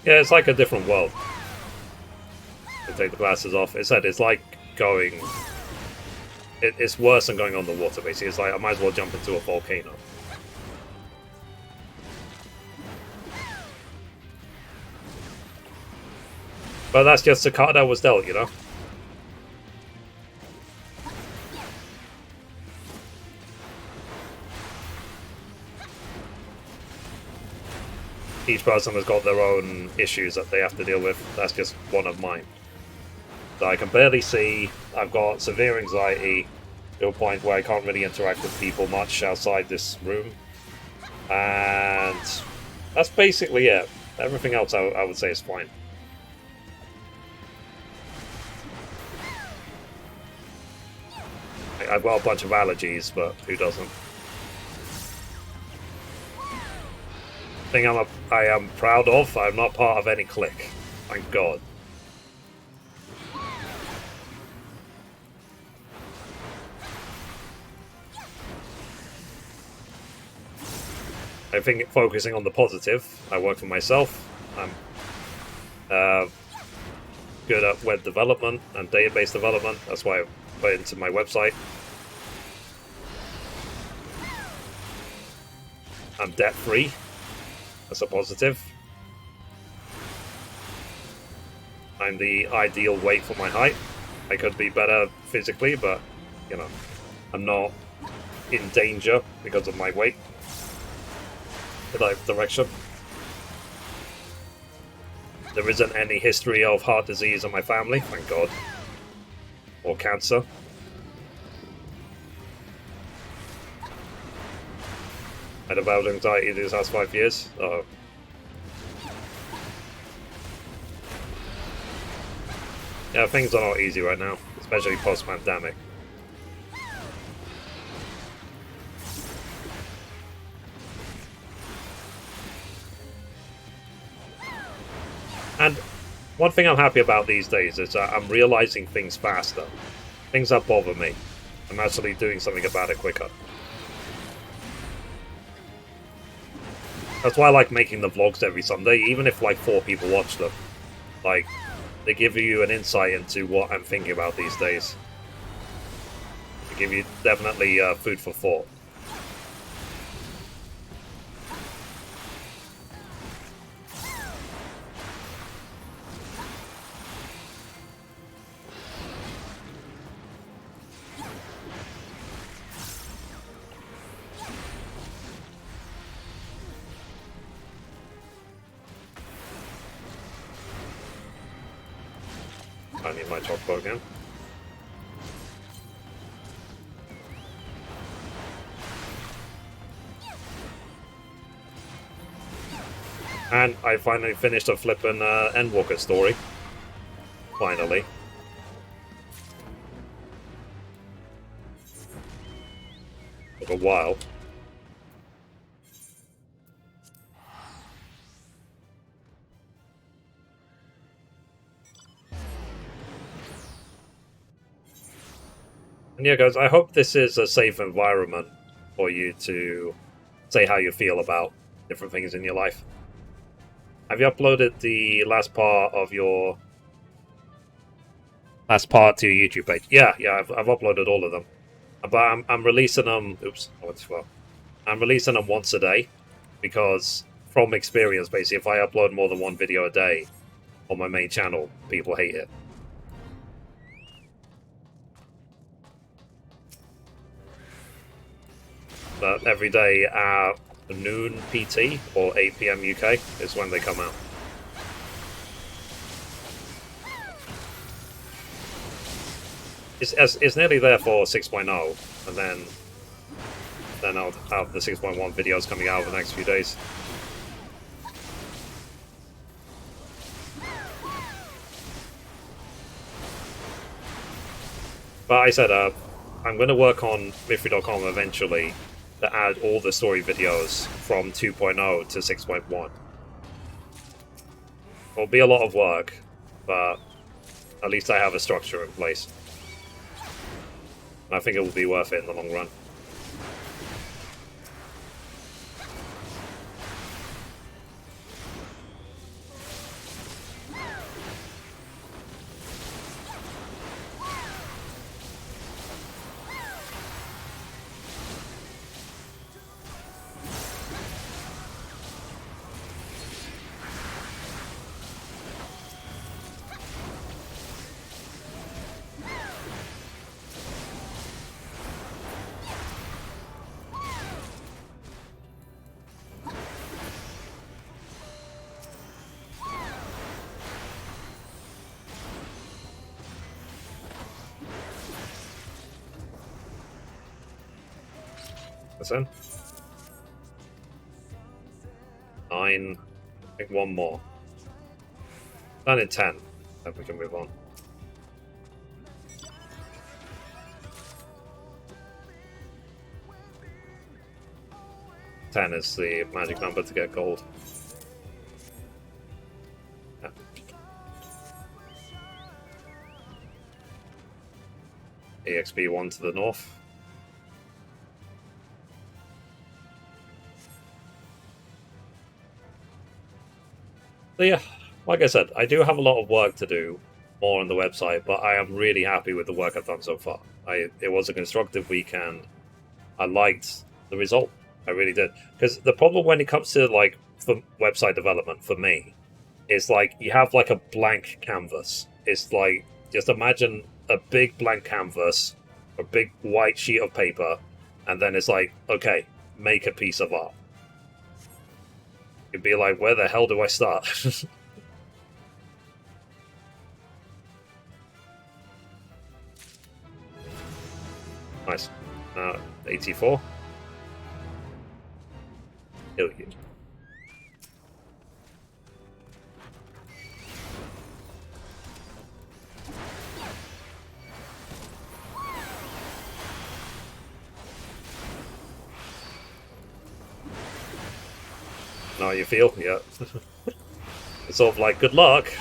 Yeah, it's like a different world. take the glasses off. It said it's like going... It's worse than going on the water, basically. It's like I might as well jump into a volcano. But that's just the card I was dealt, you know? Each person has got their own issues that they have to deal with. That's just one of mine. So I can barely see. I've got severe anxiety to a point where I can't really interact with people much outside this room. And that's basically it. Everything else I would say is fine. I've got a bunch of allergies, but who doesn't? Thing I am proud of, I'm not part of any clique. Thank God. I think focusing on the positive, I work for myself. I'm good at web development and database development. That's why I put it into my website. I'm debt-free. That's a positive. I'm the ideal weight for my height. I could be better physically, but, you know, I'm not in danger because of my weight. In that direction. There isn't any history of heart disease in my family, thank God. Or cancer. I developed anxiety these last 5 years. Yeah, things are not easy right now, especially post-pandemic. And one thing I'm happy about these days is I'm realizing things faster. Things that bother me. I'm actually doing something about it quicker. That's why I like making the vlogs every Sunday, even if like 4 people watch them. Like, they give you an insight into what I'm thinking about these days. They give you definitely food for thought. I need my chocobo again. And I finally finished a flippin' Endwalker story. Finally. Took a while. And yeah, guys, I hope this is a safe environment for you to say how you feel about different things in your life. Have you uploaded the last part to your YouTube page? Yeah, I've uploaded all of them. But I'm releasing them... Oops, I went too far. I'm releasing them once a day because, from experience, basically, if I upload more than one video a day on my main channel, people hate it. But every day at noon PT or 8 PM UK is when they come out. It's nearly there for 6.0, and then I'll have the 6.1 videos coming out over the next few days. But I said, I'm going to work on Mithrie.com eventually to add all the story videos from 2.0 to 6.1. It'll be a lot of work, but at least I have a structure in place. And I think it will be worth it in the long run. this in. 9. I think one more. Done in 10. Then we can move on. Ten is the magic number to get gold. Yeah. EXP 1 to the north. So yeah, like I said, I do have a lot of work to do more on the website, but I am really happy with the work I've done so far. It was a constructive weekend. I liked the result. I really did. Because the problem when it comes to like for website development for me is like you have like a blank canvas. It's like just imagine a big blank canvas, a big white sheet of paper, and then it's like, okay, make a piece of art. You'd be like, where the hell do I start? Nice. 84. Kill you. Know how you feel? Yeah. It's sort of like, good luck.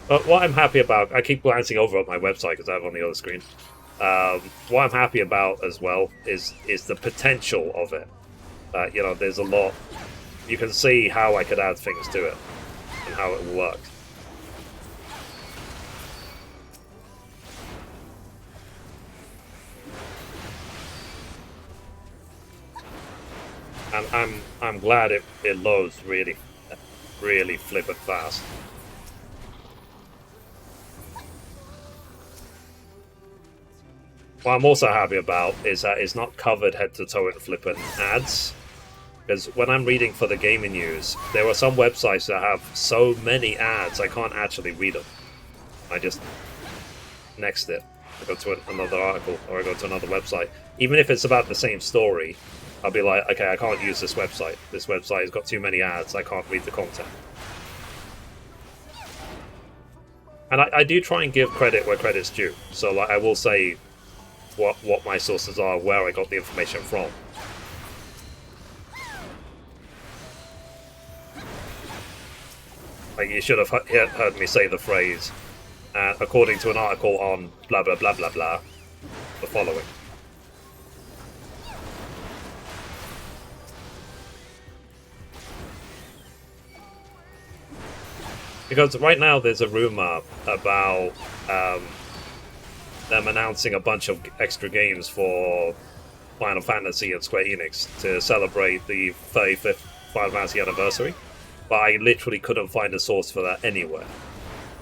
But what I'm happy about, I keep glancing over at my website because I have it on the other screen. What I'm happy about as well is the potential of it. You know, there's a lot. You can see how I could add things to it and how it will work. And I'm glad it loads really flippin' fast. What I'm also happy about is that it's not covered head to toe in flippin' ads. Because when I'm reading for the gaming news, there are some websites that have so many ads I can't actually read them. I just next it. I go to another article or I go to another website. Even if it's about the same story, I'll be like, okay, I can't use this website. This website has got too many ads. I can't read the content. And I do try and give credit where credit's due. So like, I will say what my sources are, where I got the information from. Like, you should have heard me say the phrase, according to an article on blah blah blah blah blah, the following. Because right now there's a rumor about them announcing a bunch of extra games for Final Fantasy and Square Enix to celebrate the 35th Final Fantasy anniversary, but I literally couldn't find a source for that anywhere.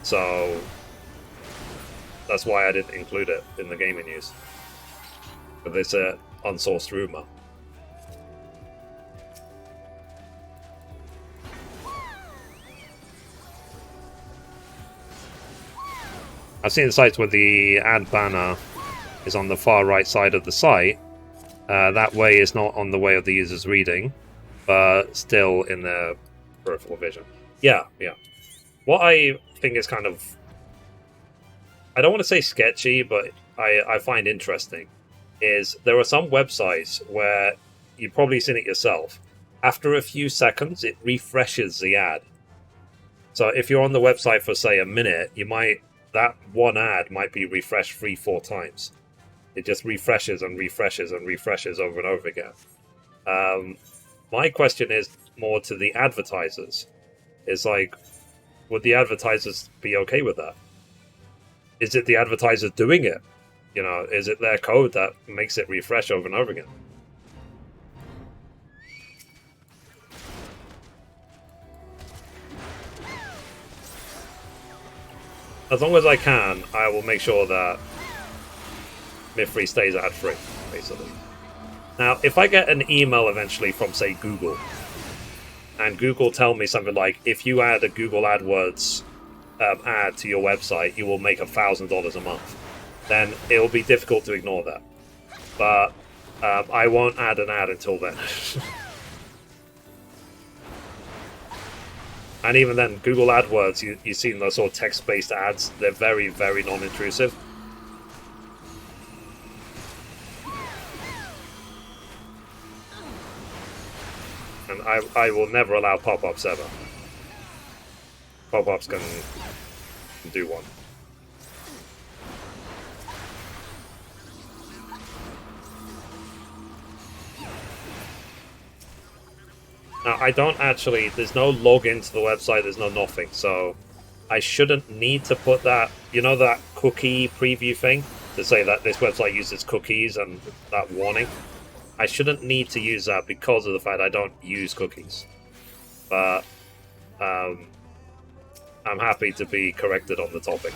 So that's why I didn't include it in the gaming news. But it's an unsourced rumor. I've seen sites where the ad banner is on the far right side of the site. That way it's not on the way of the user's reading, but still in their peripheral vision. Yeah. What I think is kind of... I don't want to say sketchy, but I find interesting, is there are some websites where, you've probably seen it yourself, after a few seconds it refreshes the ad. So if you're on the website for, say, a minute, that one ad might be refreshed 3-4 times. It just refreshes and refreshes and refreshes over and over again. My question is more to the advertisers. It's like, would the advertisers be okay with that? Is it the advertisers doing it? You know, is it their code that makes it refresh over and over again? As long as I can, I will make sure that Mithrie stays ad-free, basically. Now, if I get an email eventually from, say, Google, and Google tell me something like, if you add a Google AdWords ad to your website, you will make $1,000 a month, then it'll be difficult to ignore that. But I won't add an ad until then. And even then, Google AdWords, you've seen those sort of text-based ads, they're very, very non-intrusive. And I will never allow pop-ups ever. Pop-ups can do one. Now, I don't actually... There's no login to the website, there's no nothing, so I shouldn't need to put that... You know that cookie preview thing? To say that this website uses cookies and that warning? I shouldn't need to use that because of the fact I don't use cookies. But I'm happy to be corrected on the topic.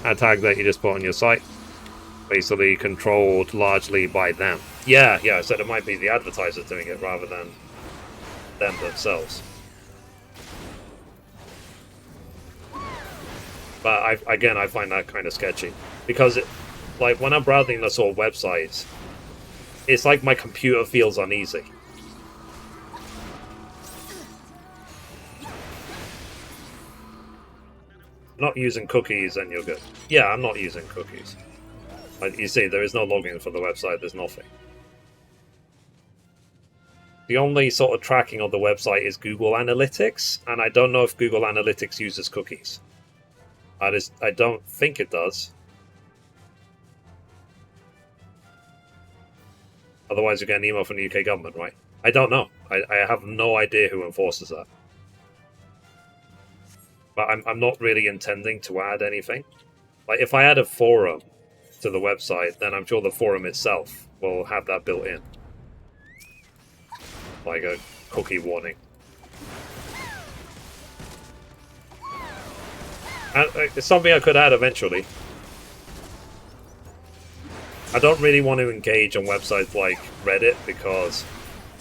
A tag that you just put on your site, basically controlled largely by them. Yeah, I said it might be the advertisers doing it rather than them themselves. But I find that kind of sketchy. Because, like, when I'm browsing the sort of websites, it's like my computer feels uneasy. Not using cookies, and you're good. Yeah, I'm not using cookies. Like you see, there is no login for the website, there's nothing. The only sort of tracking on the website is Google Analytics, and I don't know if Google Analytics uses cookies. I don't think it does. Otherwise you get an email from the UK government, right? I don't know. I have no idea who enforces that. But I'm not really intending to add anything. Like, if I add a forum to the website, then I'm sure the forum itself will have that built in. Like a cookie warning. And it's something I could add eventually. I don't really want to engage on websites like Reddit because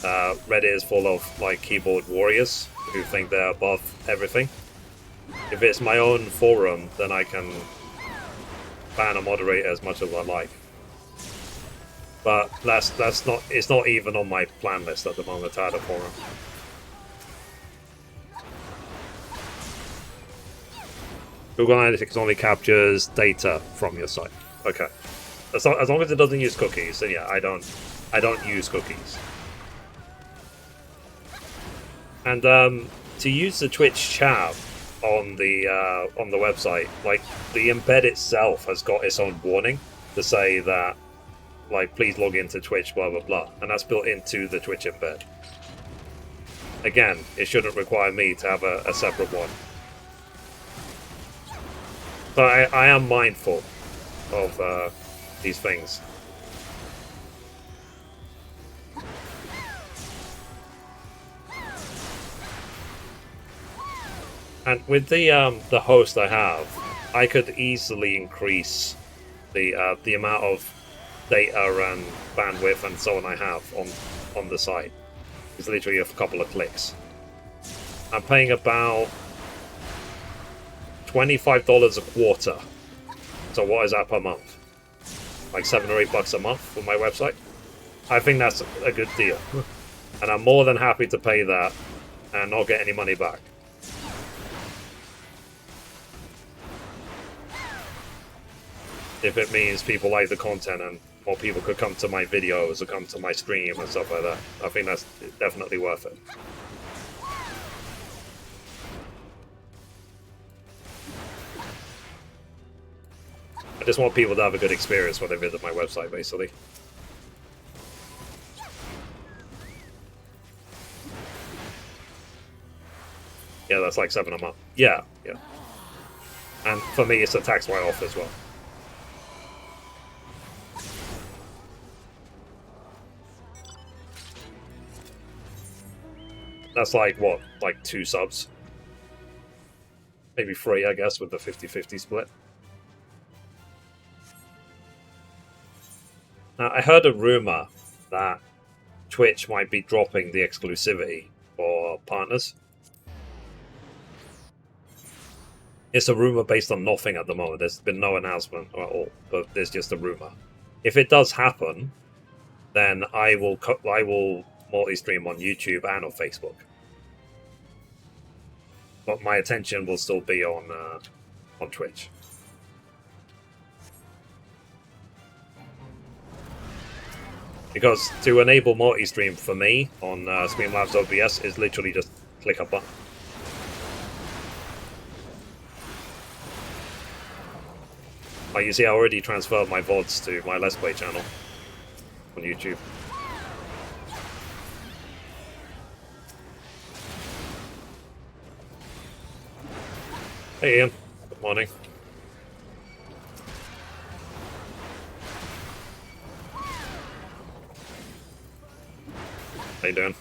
Reddit is full of like keyboard warriors who think they're above everything. If it's my own forum, then I can ban a moderator as much as I like. But that's not. It's not even on my plan list at the moment to add a forum. Google Analytics only captures data from your site. Okay. As long as it doesn't use cookies, then yeah, I don't use cookies. And to use the Twitch chat on the website, like the embed itself has got its own warning to say that, like, please log into Twitch, blah blah blah, and that's built into the Twitch embed. Again, it shouldn't require me to have a separate one. So I am mindful of these things. And with the host I have, I could easily increase the amount of data and bandwidth and so on I have on the site. It's literally a couple of clicks. I'm paying about $25 a quarter. So what is that per month? Like $7 or $8 a month for my website? I think that's a good deal. And I'm more than happy to pay that and not get any money back. If it means people like the content and more people could come to my videos or come to my stream and stuff like that, I think that's definitely worth it. I just want people to have a good experience when they visit my website, basically. Yeah, that's like $7 a month. Yeah. And for me, it's a tax write-off as well. That's like, what? Like 2 subs? Maybe 3, I guess, with the 50-50 split. Now, I heard a rumor that Twitch might be dropping the exclusivity for partners. It's a rumor based on nothing at the moment. There's been no announcement at all, but there's just a rumor. If it does happen, then I will multi-stream on YouTube and on Facebook. But my attention will still be on Twitch. Because to enable multi-stream for me on Streamlabs OBS is literally just click a button. Like you see, I already transferred my VODs to my Let's Play channel on YouTube. Hey Ian, good morning. How you doing?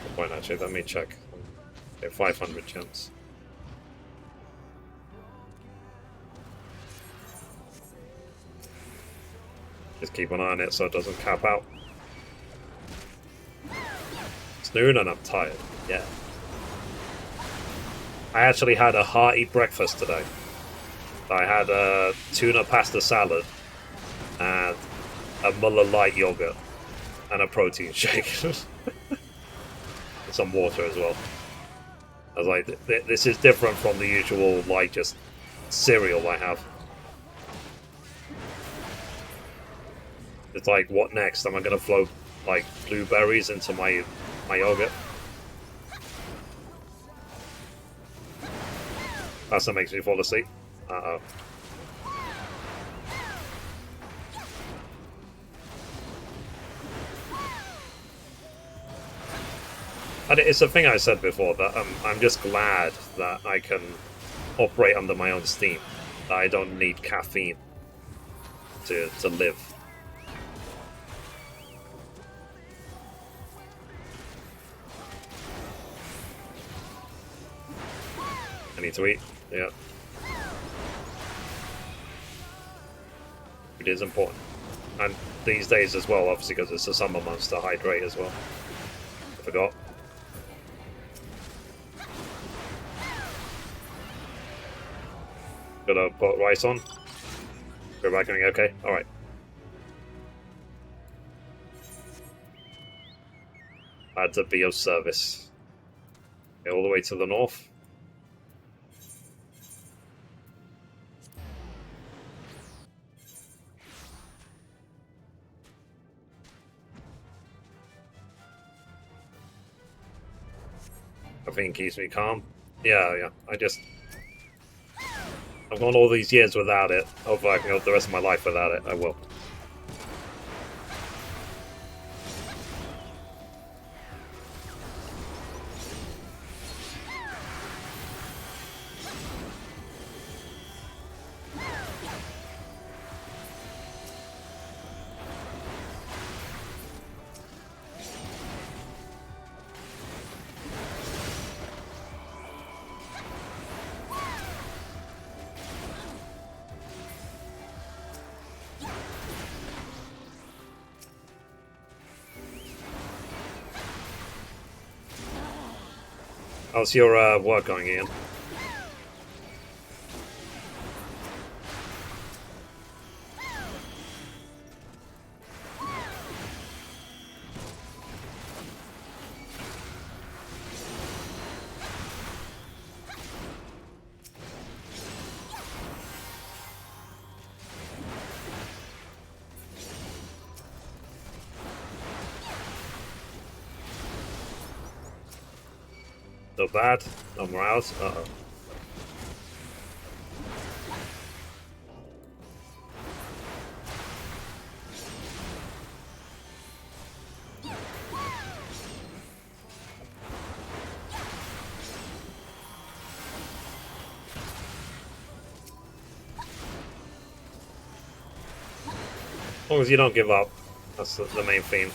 Good point actually, let me check. Okay, 500 gems. Just keep an eye on it so it doesn't cap out. It's noon and I'm tired, yeah. I actually had a hearty breakfast today. I had a tuna pasta salad and a Muller Light yogurt and a protein shake. Some water as well. I was like, this is different from the usual, like, just cereal I have. It's like, what next? Am I going to float, like, blueberries into my yogurt? Pasta makes me fall asleep. Uh-oh. And it's a thing I said before, that I'm just glad that I can operate under my own steam. That I don't need caffeine to live. I need to eat, yeah. It is important. And these days as well, obviously, because it's the summer months, to hydrate as well. I forgot. Gotta put rice on. We're back going okay? Alright. Had to be of service. Okay, all the way to the north. I think it keeps me calm. Yeah. I've gone all these years without it. Hopefully I can go the rest of my life without it. I will. How's your work going, Ian? So bad. No morales. Uh-oh. As long as you don't give up. That's the main theme.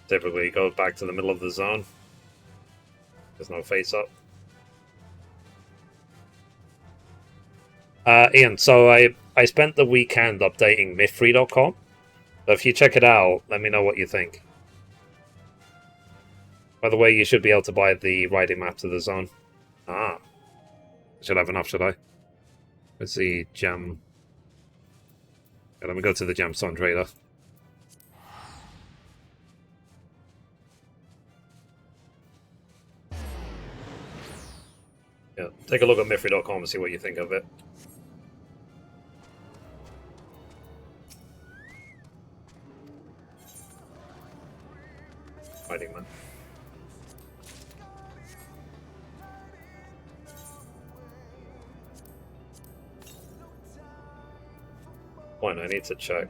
Typically goes back to the middle of the zone. There's no face up. Ian, so I spent the weekend updating Mithrie.com. So if you check it out, let me know what you think. By the way, you should be able to buy the riding map to the zone. Ah. Should have enough, should I? Let's see, gem. Yeah, let me go to the gemstone trader. Yeah, take a look at Mithrie.com and see what you think of it. Riding map. Point, I need to check.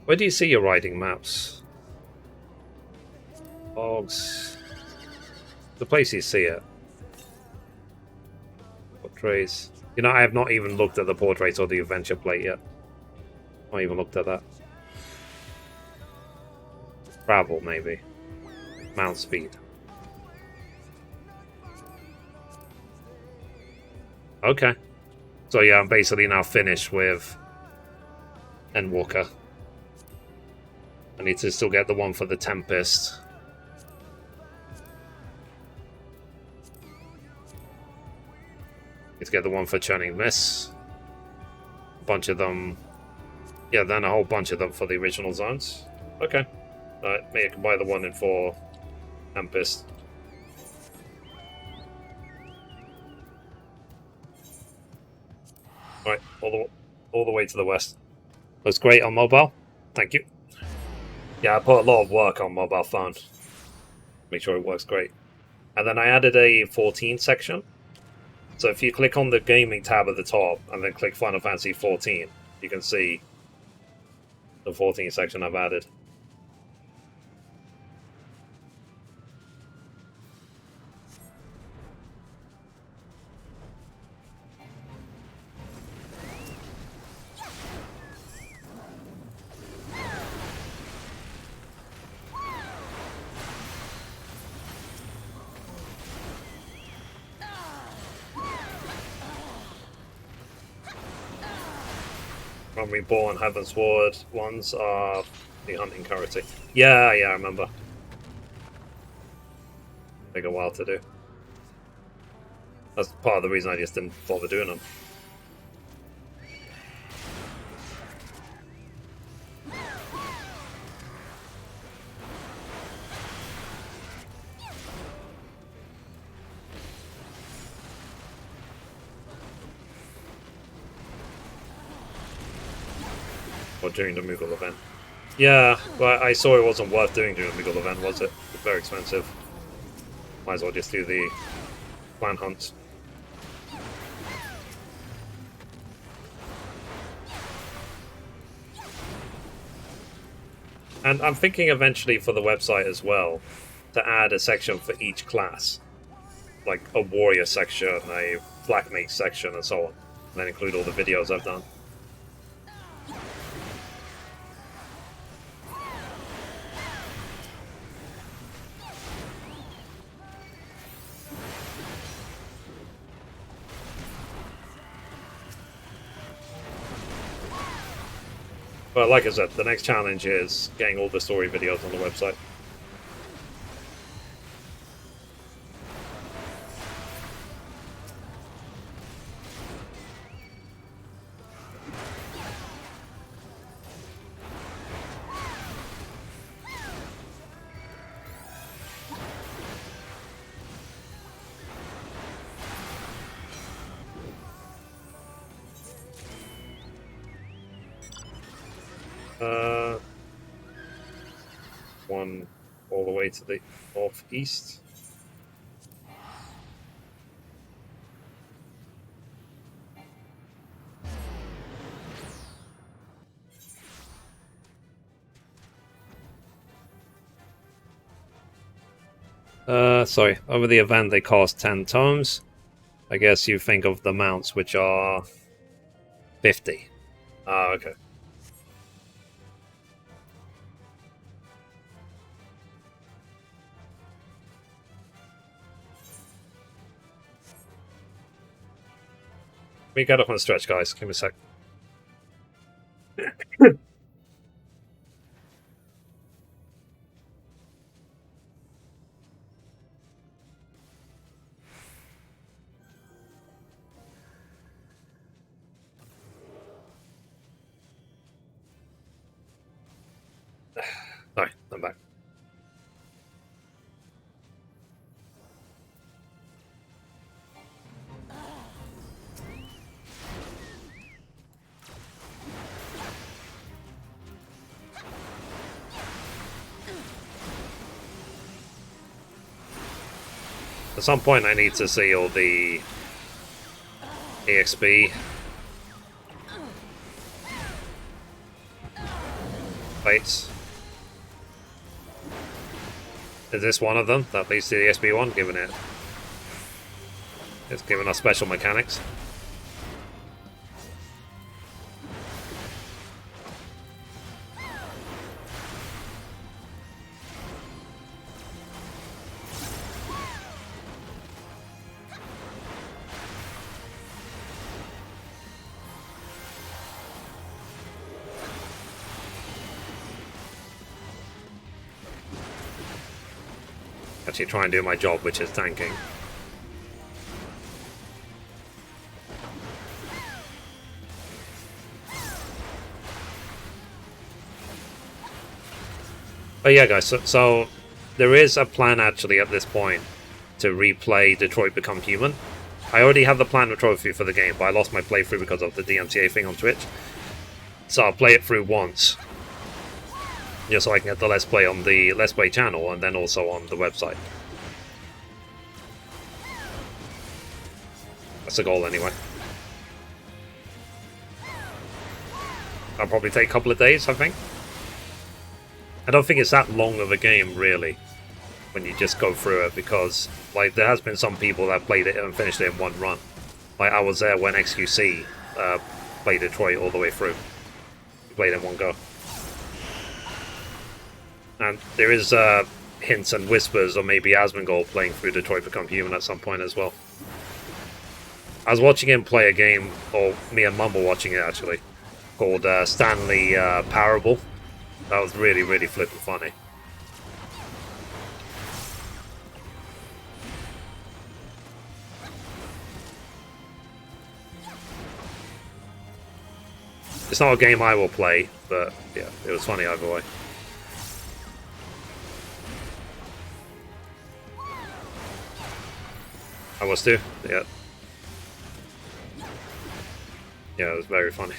Where do you see your riding maps? Logs. The place you see it. Portraits. You know, I have not even looked at the portraits or the adventure plate yet. Not even looked at that. Travel, maybe. Mount speed. Okay. So yeah, I'm basically now finished with Endwalker. I need to still get the one for the Tempest. Need to get the one for Churning Mist. A bunch of them. Yeah, then a whole bunch of them for the original zones. Okay. Alright, maybe I can buy the one in for Tempest. Alright, all the way to the west. Looks great on mobile. Thank you. Yeah, I put a lot of work on mobile phone. Make sure it works great. And then I added a 14 section. So if you click on the gaming tab at the top and then click Final Fantasy XIV, you can see the 14 section I've added. When we born Heavensward ones are the hunting character. Yeah, I remember. Take a while to do. That's part of the reason I just didn't bother doing them. Or during the Moogle event. Yeah, but I saw it wasn't worth doing during the Moogle event, was it? It's very expensive. Might as well just do the clan hunts. And I'm thinking eventually for the website as well to add a section for each class. Like a warrior section, a black mage section, and so on. And then include all the videos I've done. But like I said, the next challenge is getting all the story videos on the website. One all the way to the northeast. Sorry, over the event they cost 10 tomes. I guess you think of the mounts, which are 50. Ah, okay. me get up on the stretch, guys. Give me a sec. Alright, I'm back. At some point I need to see all the EXP plates. Is this one of them that leads to the EXP one? It's giving us special mechanics. Actually try and do my job, which is tanking. But yeah, guys, so there is a plan actually at this point to replay Detroit Become Human. I already have the platinum trophy for the game, but I lost my playthrough because of the DMCA thing on Twitch. So I'll play it through once, just so I can get the Let's Play on the Let's Play channel and then also on the website. That's the goal anyway. That'll probably take a couple of days, I think. I don't think it's that long of a game, really, when you just go through it, because like there has been some people that played it and finished it in one run. Like I was there when XQC played Detroit all the way through. He played it in one go. And there is hints and whispers of maybe Asmongold playing through Detroit Become Human at some point as well. I was watching him play a game, or me and Mum were watching it actually, called Stanley Parable. That was really, really flippin' funny. It's not a game I will play, but yeah, it was funny either way. I was too, yeah. Yeah, it was very funny.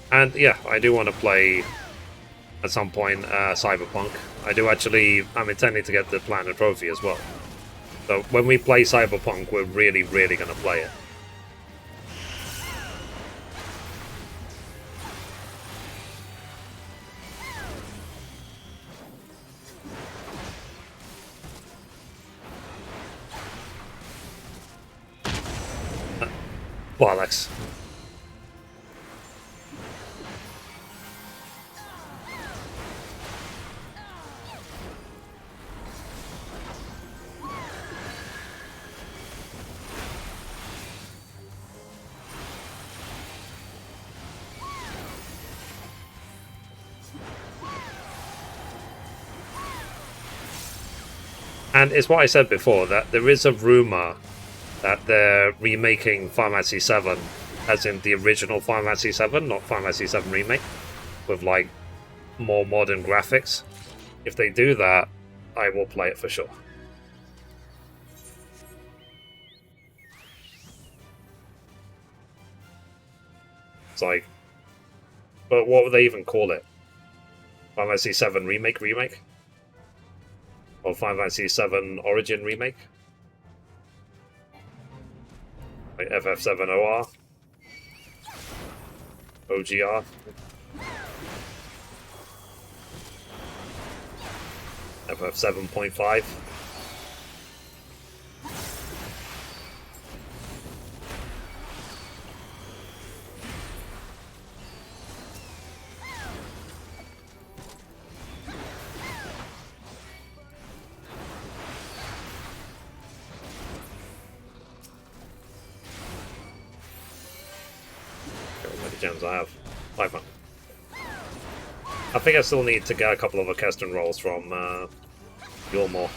And yeah, I do want to play at some point Cyberpunk. I'm intending to get the Platinum Trophy as well. So when we play Cyberpunk, we're really, really going to play it. Bollocks. And it's what I said before, that there is a rumour that they're remaking Final Fantasy VII, as in the original Final Fantasy VII, not Final Fantasy VII Remake, with like more modern graphics. If they do that, I will play it for sure. It's like, but what would they even call it? Final Fantasy VII Remake? Or Final Fantasy VII Origin Remake? Like FF7 OR? OGR? FF7.5. How many gems I have? 500. I think I still need to get a couple of orchestral rolls from Gilmore.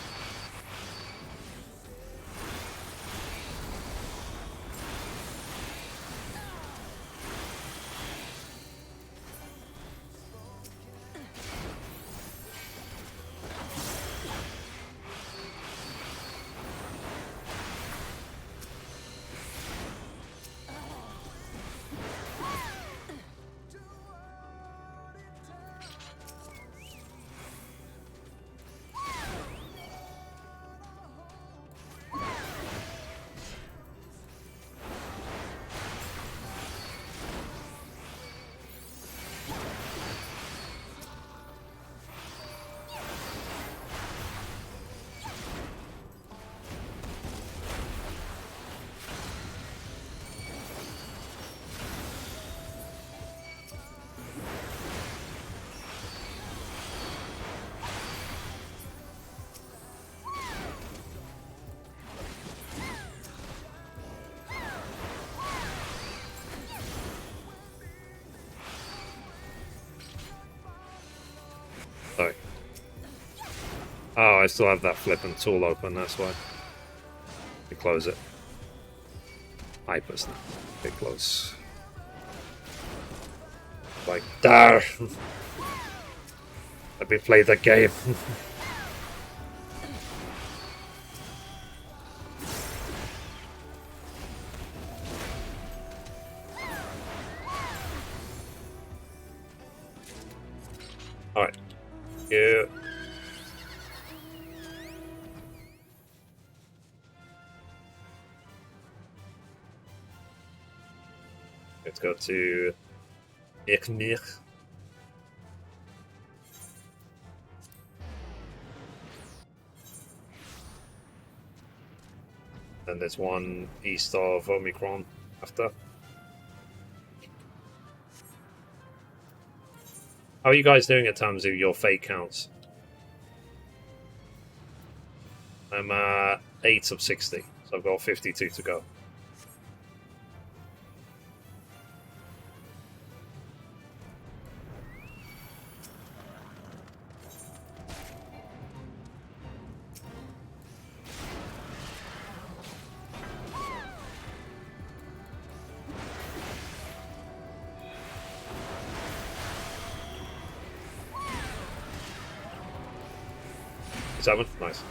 Sorry. Oh, I still have that flippin' tool open, that's why. We close it. Hypers now. Bit close. Like, dar! Let me play the game. Alright. Yeah. Let's go to Mithrie. And there's one east of Omicron after. How are you guys doing in terms of your fate counts? I'm 8 of 60, so I've got 52 to go. Seven? Nice.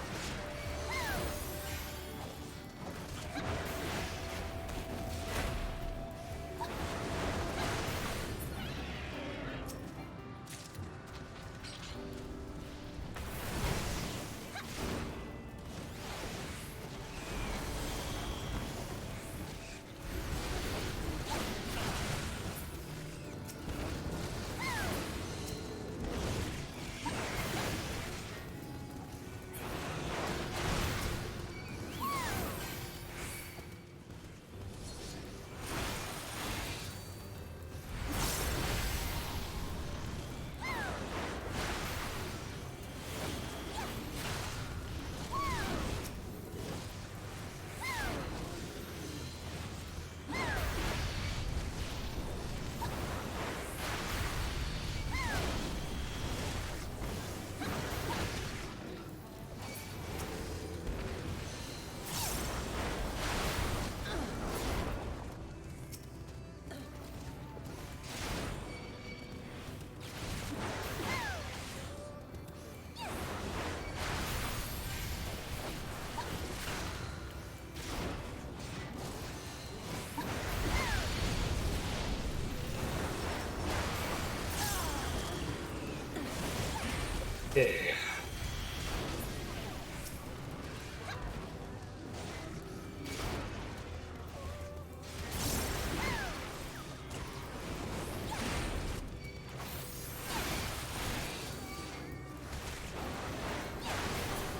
Yeah.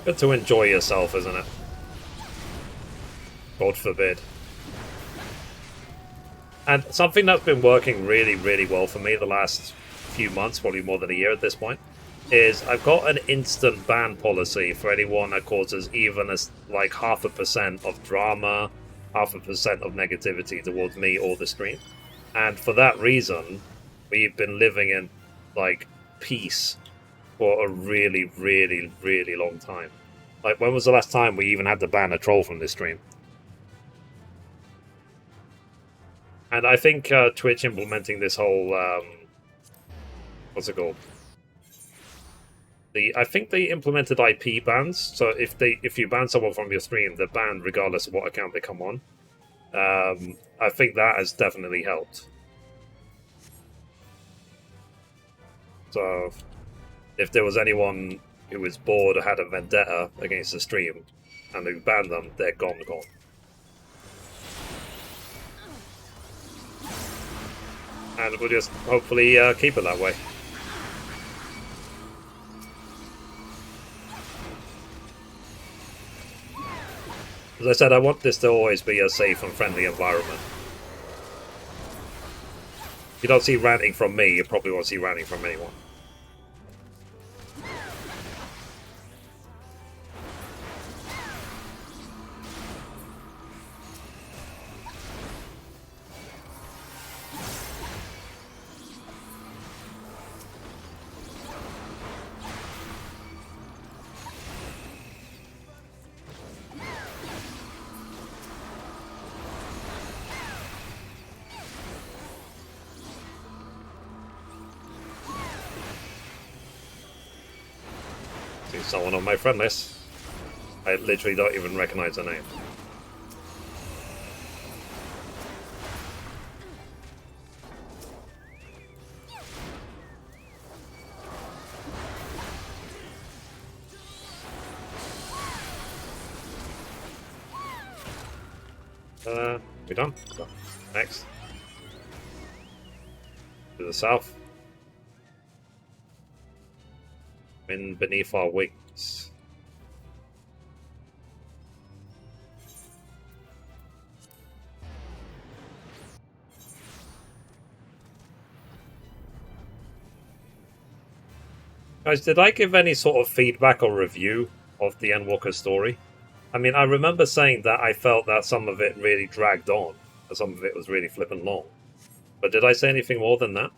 Good to enjoy yourself, isn't it? God forbid. And something that's been working really, really well for me the last few months, probably more than a year at this point, is I've got an instant ban policy for anyone that causes even as like 0.5% of drama, 0.5% of negativity towards me or the stream. And for that reason, we've been living in like peace for a really, really, really long time. Like, when was the last time we even had to ban a troll from this stream? And I think Twitch implementing this whole what's it called? I think they implemented IP bans, so if you ban someone from your stream, they're banned regardless of what account they come on. I think that has definitely helped. So, if there was anyone who was bored or had a vendetta against the stream, and they banned them, they're gone. And we'll just hopefully keep it that way. As I said, I want this to always be a safe and friendly environment. If you don't see ranting from me, you probably won't see ranting from anyone. See someone on my friend list. I literally don't even recognize the name. We done? So, next. To the south. Wind beneath our wings. Guys, did I give any sort of feedback or review of the Endwalker story? I mean, I remember saying that I felt that some of it really dragged on, and some of it was really flippin' long. But did I say anything more than that?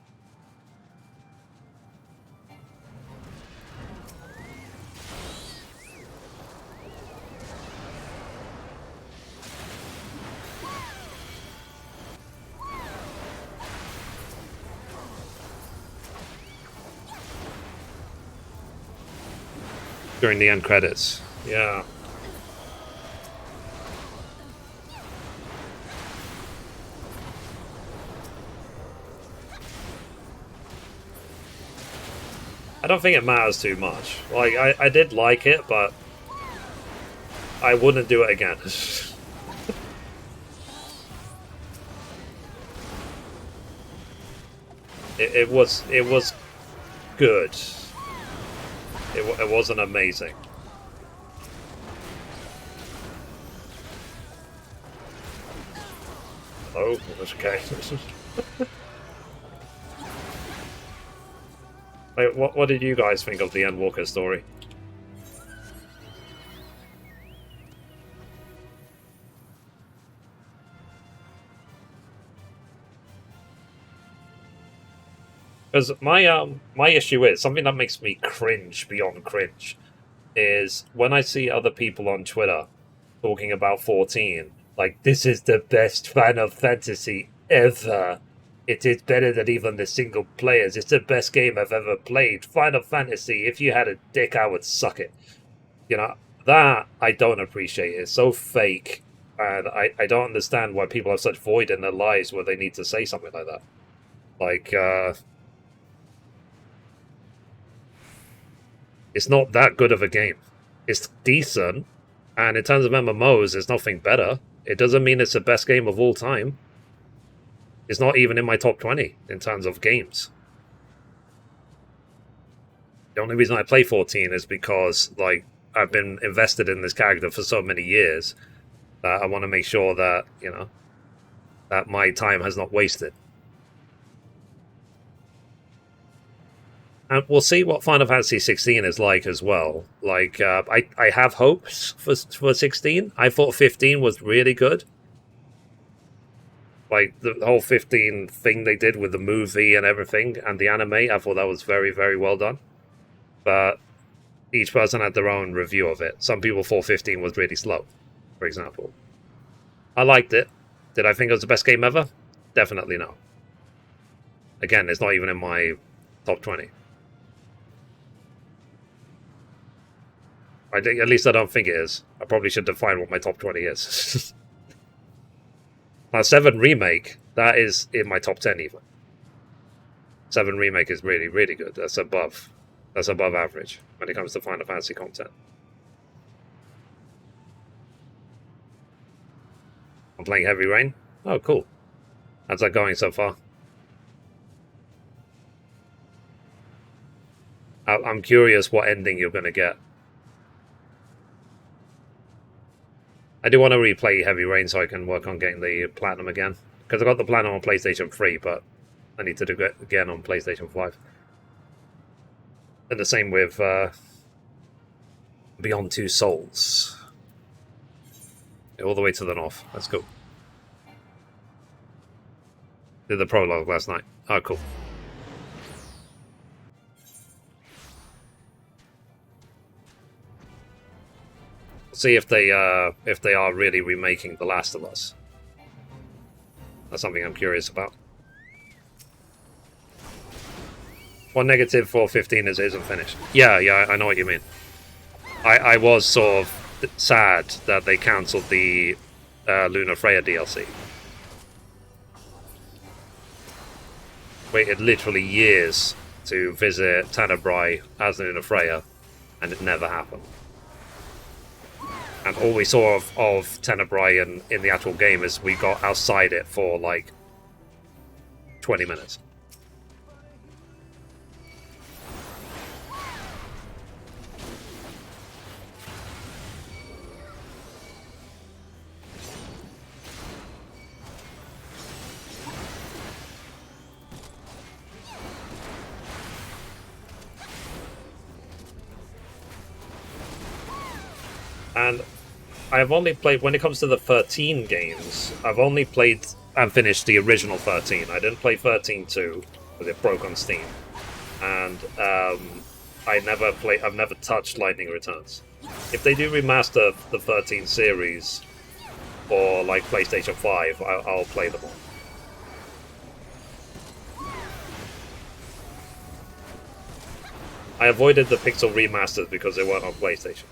During the end credits. Yeah. I don't think it matters too much. Like, I did like it, but I wouldn't do it again. it was good. It wasn't amazing. Oh, okay. Wait, what did you guys think of the Endwalker story? Because my issue is something that makes me cringe beyond cringe is when I see other people on Twitter talking about 14, like, this is the best Final Fantasy ever. It is better than even the single players. It's the best game I've ever played. Final Fantasy, if you had a dick, I would suck it. You know, that I don't appreciate. It's so fake. And I don't understand why people have such void in their lives where they need to say something like that. Like, it's not that good of a game. It's decent, and in terms of MMOs, there's nothing better. It doesn't mean it's the best game of all time. It's not even in my top 20 in terms of games. The only reason I play 14 is because, like, I've been invested in this character for so many years that I want to make sure that, you know, that my time has not wasted. And we'll see what Final Fantasy XVI is like as well. Like, I have hopes for 16. I thought 15 was really good. Like, the whole 15 thing they did with the movie and everything, and the anime, I thought that was very, very well done. But each person had their own review of it. Some people thought 15 was really slow, for example. I liked it. Did I think it was the best game ever? Definitely no. Again, it's not even in my top 20. At least I don't think it is. I probably should define what my top 20 is. Now, 7 Remake, that is in my top 10 even. 7 Remake is really, really good. That's above average when it comes to Final Fantasy content. I'm playing Heavy Rain. Oh, cool. How's that going so far? I'm curious what ending you're going to get. I do want to replay Heavy Rain so I can work on getting the Platinum again. Because I got the Platinum on PlayStation 3, but I need to do it again on PlayStation 5. And the same with Beyond Two Souls. All the way to the north. That's cool. Did the prologue last night. Oh, cool. See if they are really remaking The Last of Us. That's something I'm curious about. One negative for 15 is it isn't finished. Yeah, I know what you mean. I was sort of sad that they cancelled the Luna Freya DLC. Waited literally years to visit Tenebrae as Luna Freya, and it never happened. And all we saw of Tenebrae in the actual game is we got outside it for like 20 minutes. And I've only played, when it comes to the 13 games, I've only played and finished the original 13. I didn't play 13-2 because it broke on Steam. And I've never touched Lightning Returns. If they do remaster the 13 series for like PlayStation 5, I'll play them all. I avoided the Pixel remasters because they weren't on PlayStation.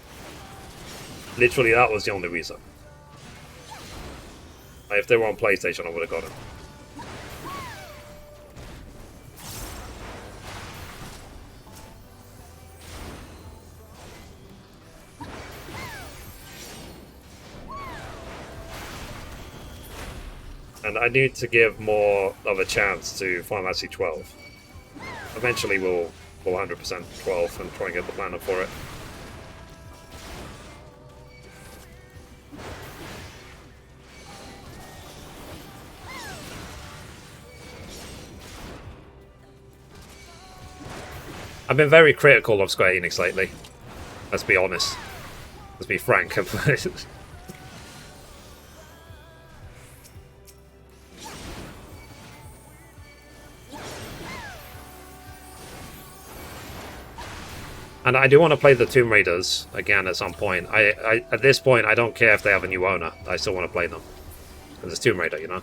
Literally, that was the only reason. If they were on PlayStation, I would have got them. And I need to give more of a chance to Final Fantasy XII. Eventually, we'll 100% 12 and try and get the platinum for it. I've been very critical of Square Enix lately. Let's be honest. Let's be frank. And I do want to play the Tomb Raiders again at some point. I at this point, I don't care if they have a new owner. I still want to play them. Because it's Tomb Raider, you know?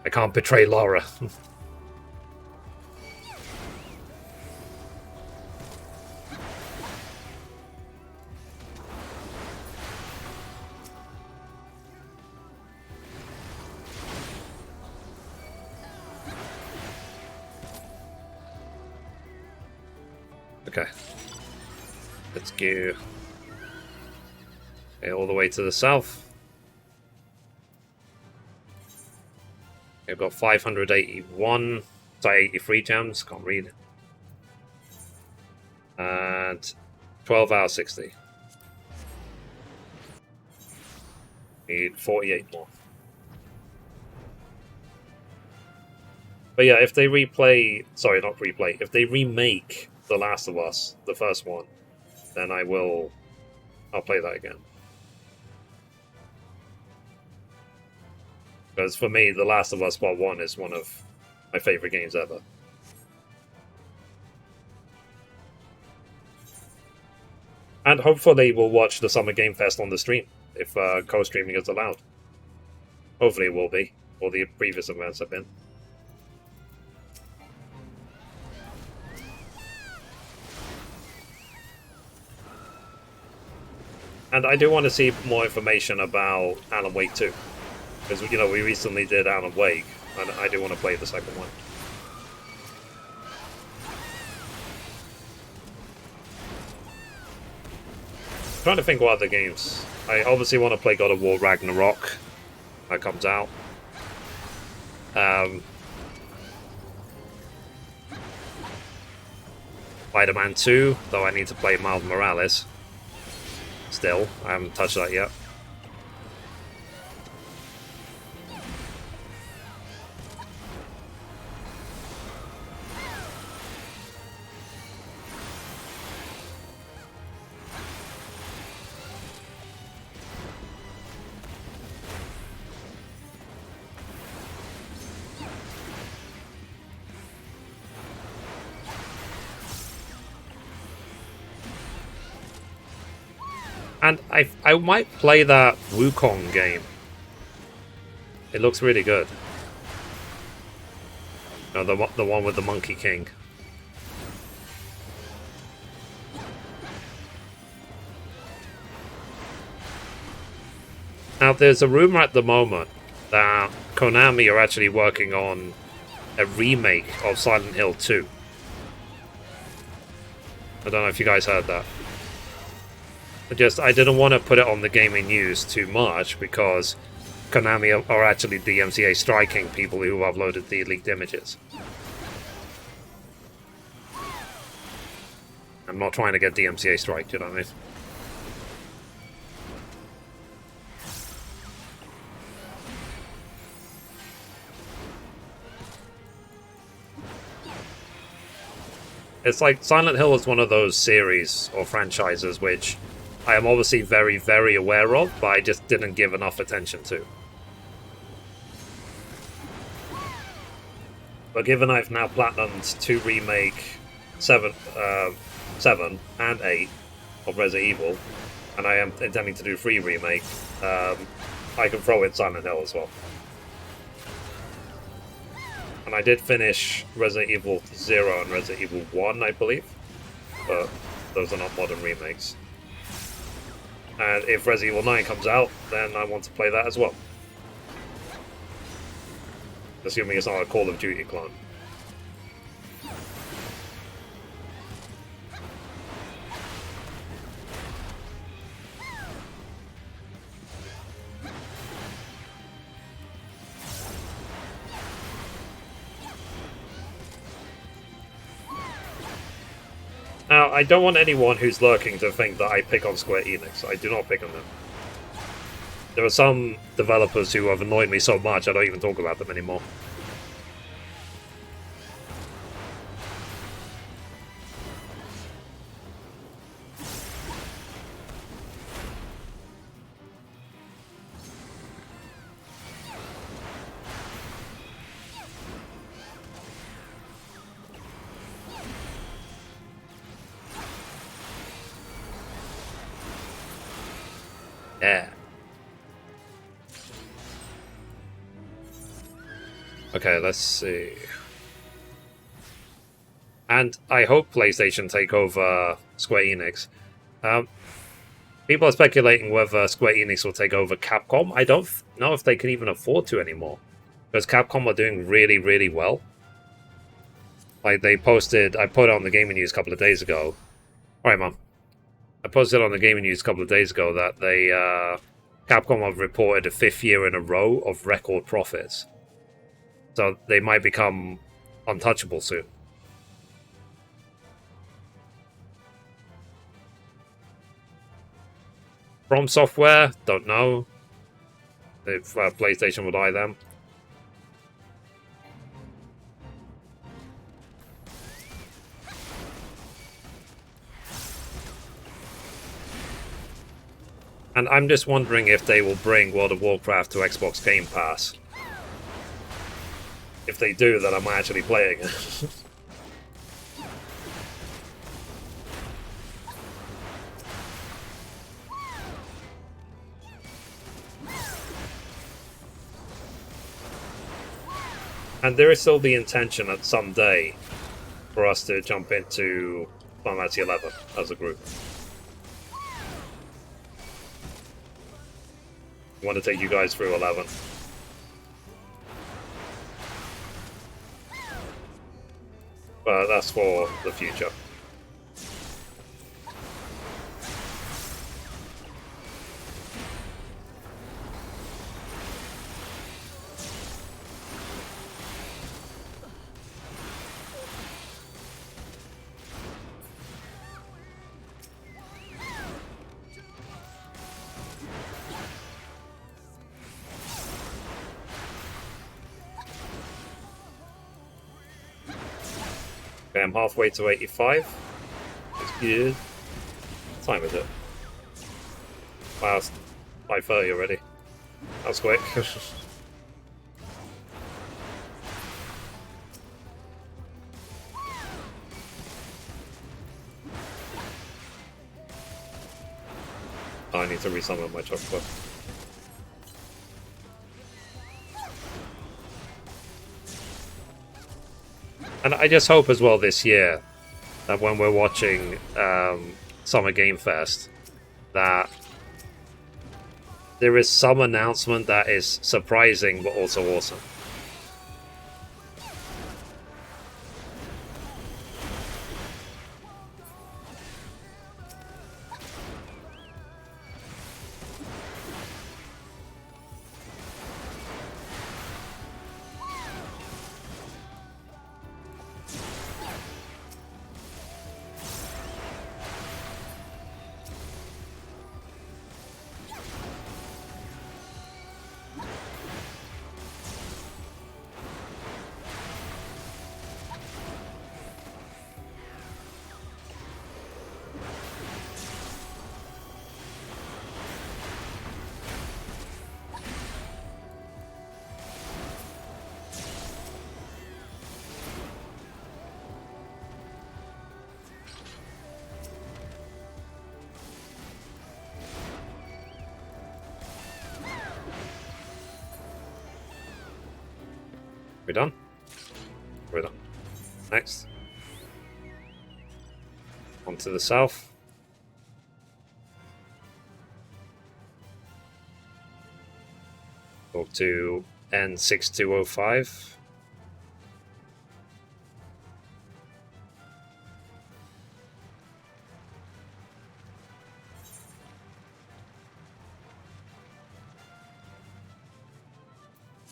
I can't betray Lara. Okay. Let's go all the way to the south. We've got 581, sorry, 83 gems, can't read. And 12 out of 60. Need 48 more. But yeah, if they replay... Sorry, not replay. If they remake The Last of Us, the first one, then I'll play that again. Because for me, The Last of Us Part 1 is one of my favorite games ever. And hopefully we'll watch the Summer Game Fest on the stream, if co-streaming is allowed. Hopefully it will be. All the previous events have been. And I do want to see more information about Alan Wake 2. Because, you know, we recently did Alan Wake, and I do want to play the second one. I'm trying to think what other games. I obviously want to play God of War Ragnarok. That comes out. Spider-Man 2, though I need to play Miles Morales. Still, I haven't touched that yet. And I might play that Wukong game. It looks really good. No, the one with the Monkey King. Now, there's a rumor at the moment that Konami are actually working on a remake of Silent Hill 2. I don't know if you guys heard that. I didn't want to put it on the gaming news too much because Konami are actually DMCA striking people who uploaded the leaked images. I'm not trying to get DMCA striked, you know what I mean? It's like Silent Hill is one of those series or franchises which I am obviously very, very aware of, but I just didn't give enough attention to. But given I've now platinumed to remake 7 and 8 of Resident Evil, and I am intending to do 3 remake, I can throw in Silent Hill as well. And I did finish Resident Evil 0 and Resident Evil 1, I believe, but those are not modern remakes. And if Resident Evil 9 comes out, then I want to play that as well. Assuming it's not a Call of Duty clone. Now, I don't want anyone who's lurking to think that I pick on Square Enix. I do not pick on them. There are some developers who have annoyed me so much I don't even talk about them anymore. Yeah. Okay, let's see. And I hope PlayStation take over Square Enix. People are speculating whether Square Enix will take over Capcom. I don't know if they can even afford to anymore. Because Capcom are doing really, really well. Like, I put it on the gaming news a couple of days ago. Alright, Mom. I posted on the gaming news a couple of days ago that Capcom have reported a 5th year in a row of record profits. So they might become untouchable soon. From Software, don't know if PlayStation would buy them. And I'm just wondering if they will bring World of Warcraft to Xbox Game Pass. If they do, then I'm actually playing it. And there is still the intention at some day for us to jump into Final Fantasy XI as a group. I want to take you guys through 11. But that's for the future. Okay, I'm halfway to 85. That's good. What time is it? Wow, it's 5:30 already. That was quick. I need to resummon my chocolate. And I just hope as well this year that when we're watching Summer Game Fest, that there is some announcement that is surprising but also awesome. We're done? We're done. Next. On to the south. Go to N6205.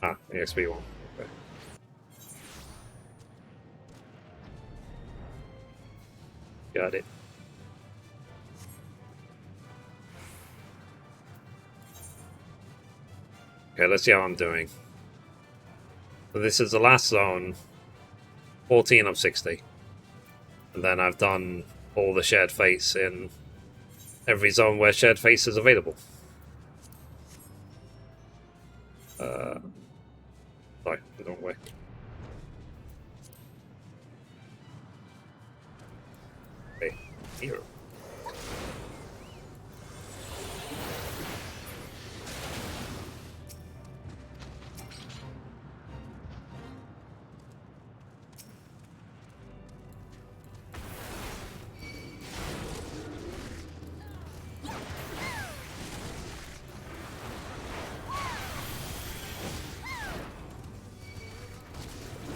Ah, EXP1. Okay. Got it. Okay, let's see how I'm doing. So this is the last zone, 14 of 60. And then I've done all the shared fates in every zone where shared face is available. Sorry, the wrong way. Okay, here.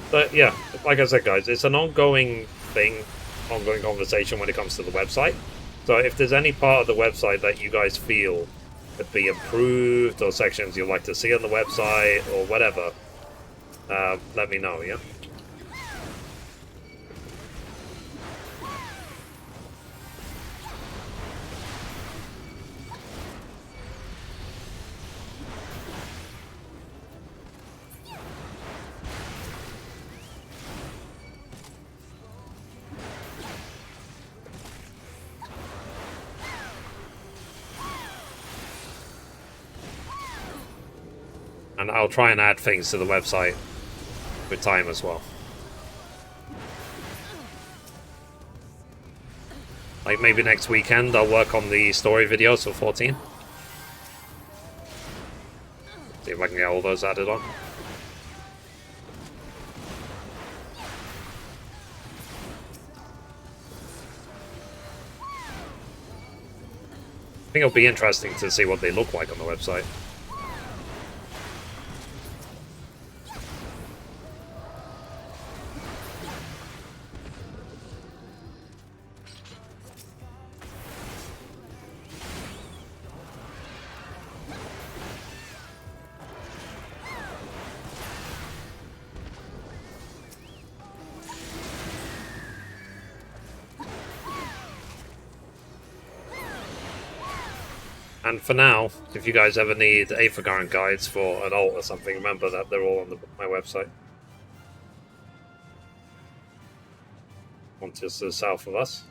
But yeah, like I said, guys, it's an ongoing thing, ongoing conversation when it comes to the website. So if there's any part of the website that you guys feel could be improved, or sections you'd like to see on the website, or whatever, let me know, yeah? And I'll try and add things to the website with time as well. Like maybe next weekend I'll work on the story videos for 14. See if I can get all those added on. I think it'll be interesting to see what they look like on the website. And for now, if you guys ever need FFXIV guides for an alt or something, remember that they're all on my website. One just to the south of us.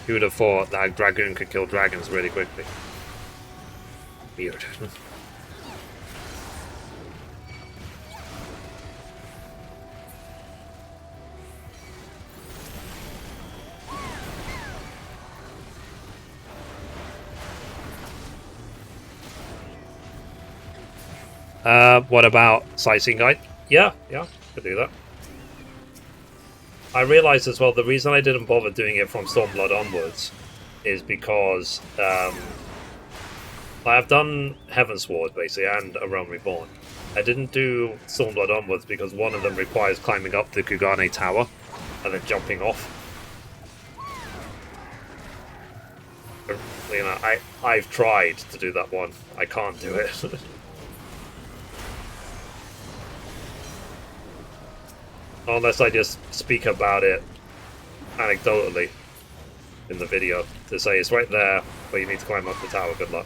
Who would have thought that a dragoon could kill dragons really quickly? Weird. What about sightseeing guide? Yeah, could do that. I realised as well the reason I didn't bother doing it from Stormblood onwards is because I've done Heavensward basically and A Realm Reborn. I didn't do Stormblood onwards because one of them requires climbing up the Kugane Tower and then jumping off. You know, I've tried to do that one. I can't do it. Unless I just speak about it anecdotally in the video to say it's right there, but you need to climb up the tower. Good luck.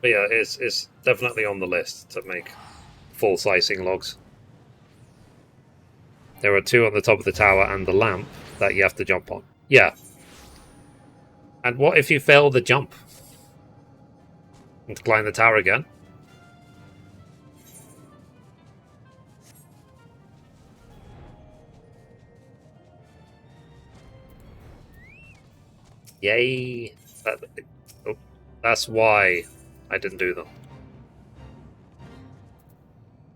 But yeah, it's definitely on the list to make full slicing logs. There are 2 on the top of the tower and the lamp that you have to jump on. Yeah. And what if you fail the jump? And to climb the tower again? Yay. That's why I didn't do them.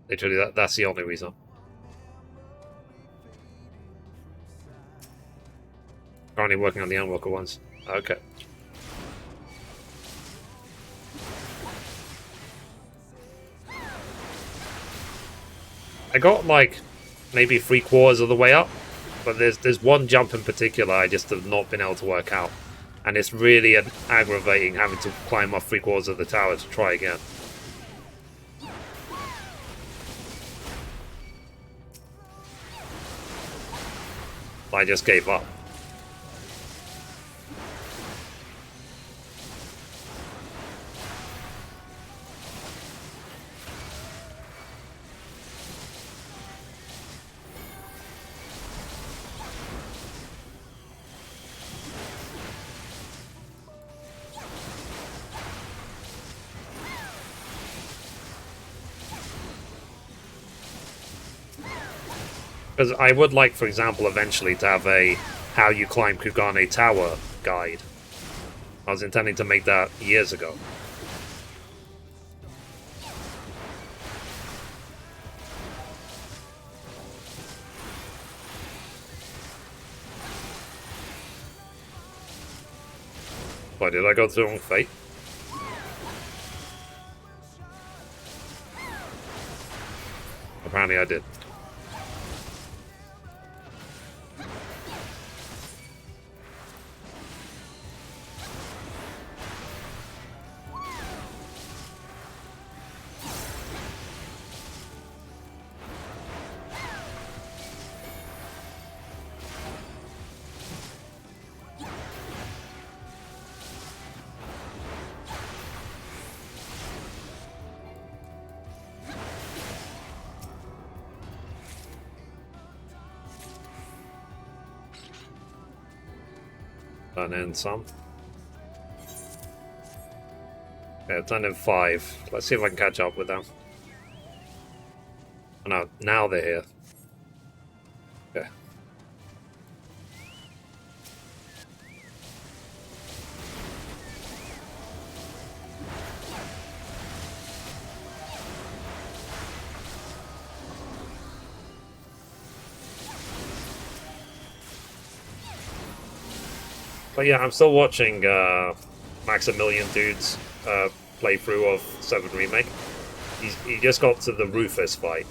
Literally, that's the only reason. Currently working on the Endwalker ones. Okay. I got like maybe 3/4 of the way up, but there's one jump in particular I just have not been able to work out, and it's really aggravating having to climb up 3/4 of the tower to try again. I just gave up. Because I would like, for example, eventually to have a how you climb Kugane Tower guide. I was intending to make that years ago. Why did I go to the wrong fate? Apparently I did. Done in some. Okay, I've done in 5. Let's see if I can catch up with them. Oh no, now they're here. Okay. But yeah, I'm still watching Maximilian Dude's playthrough of 7 Remake. He just got to the Rufus fight.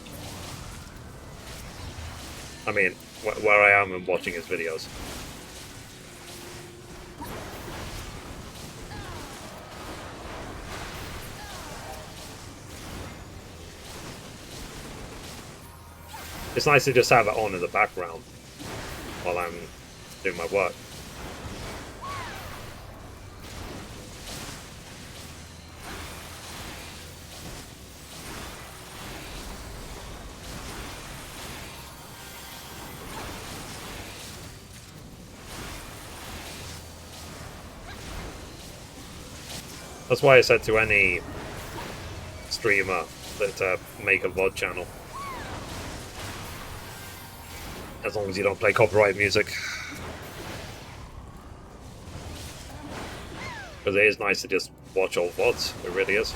I mean, where I am and watching his videos. It's nice to just have it on in the background while I'm doing my work. That's why I said to any streamer that make a VOD channel, as long as you don't play copyright music. Because it is nice to just watch old VODs, it really is.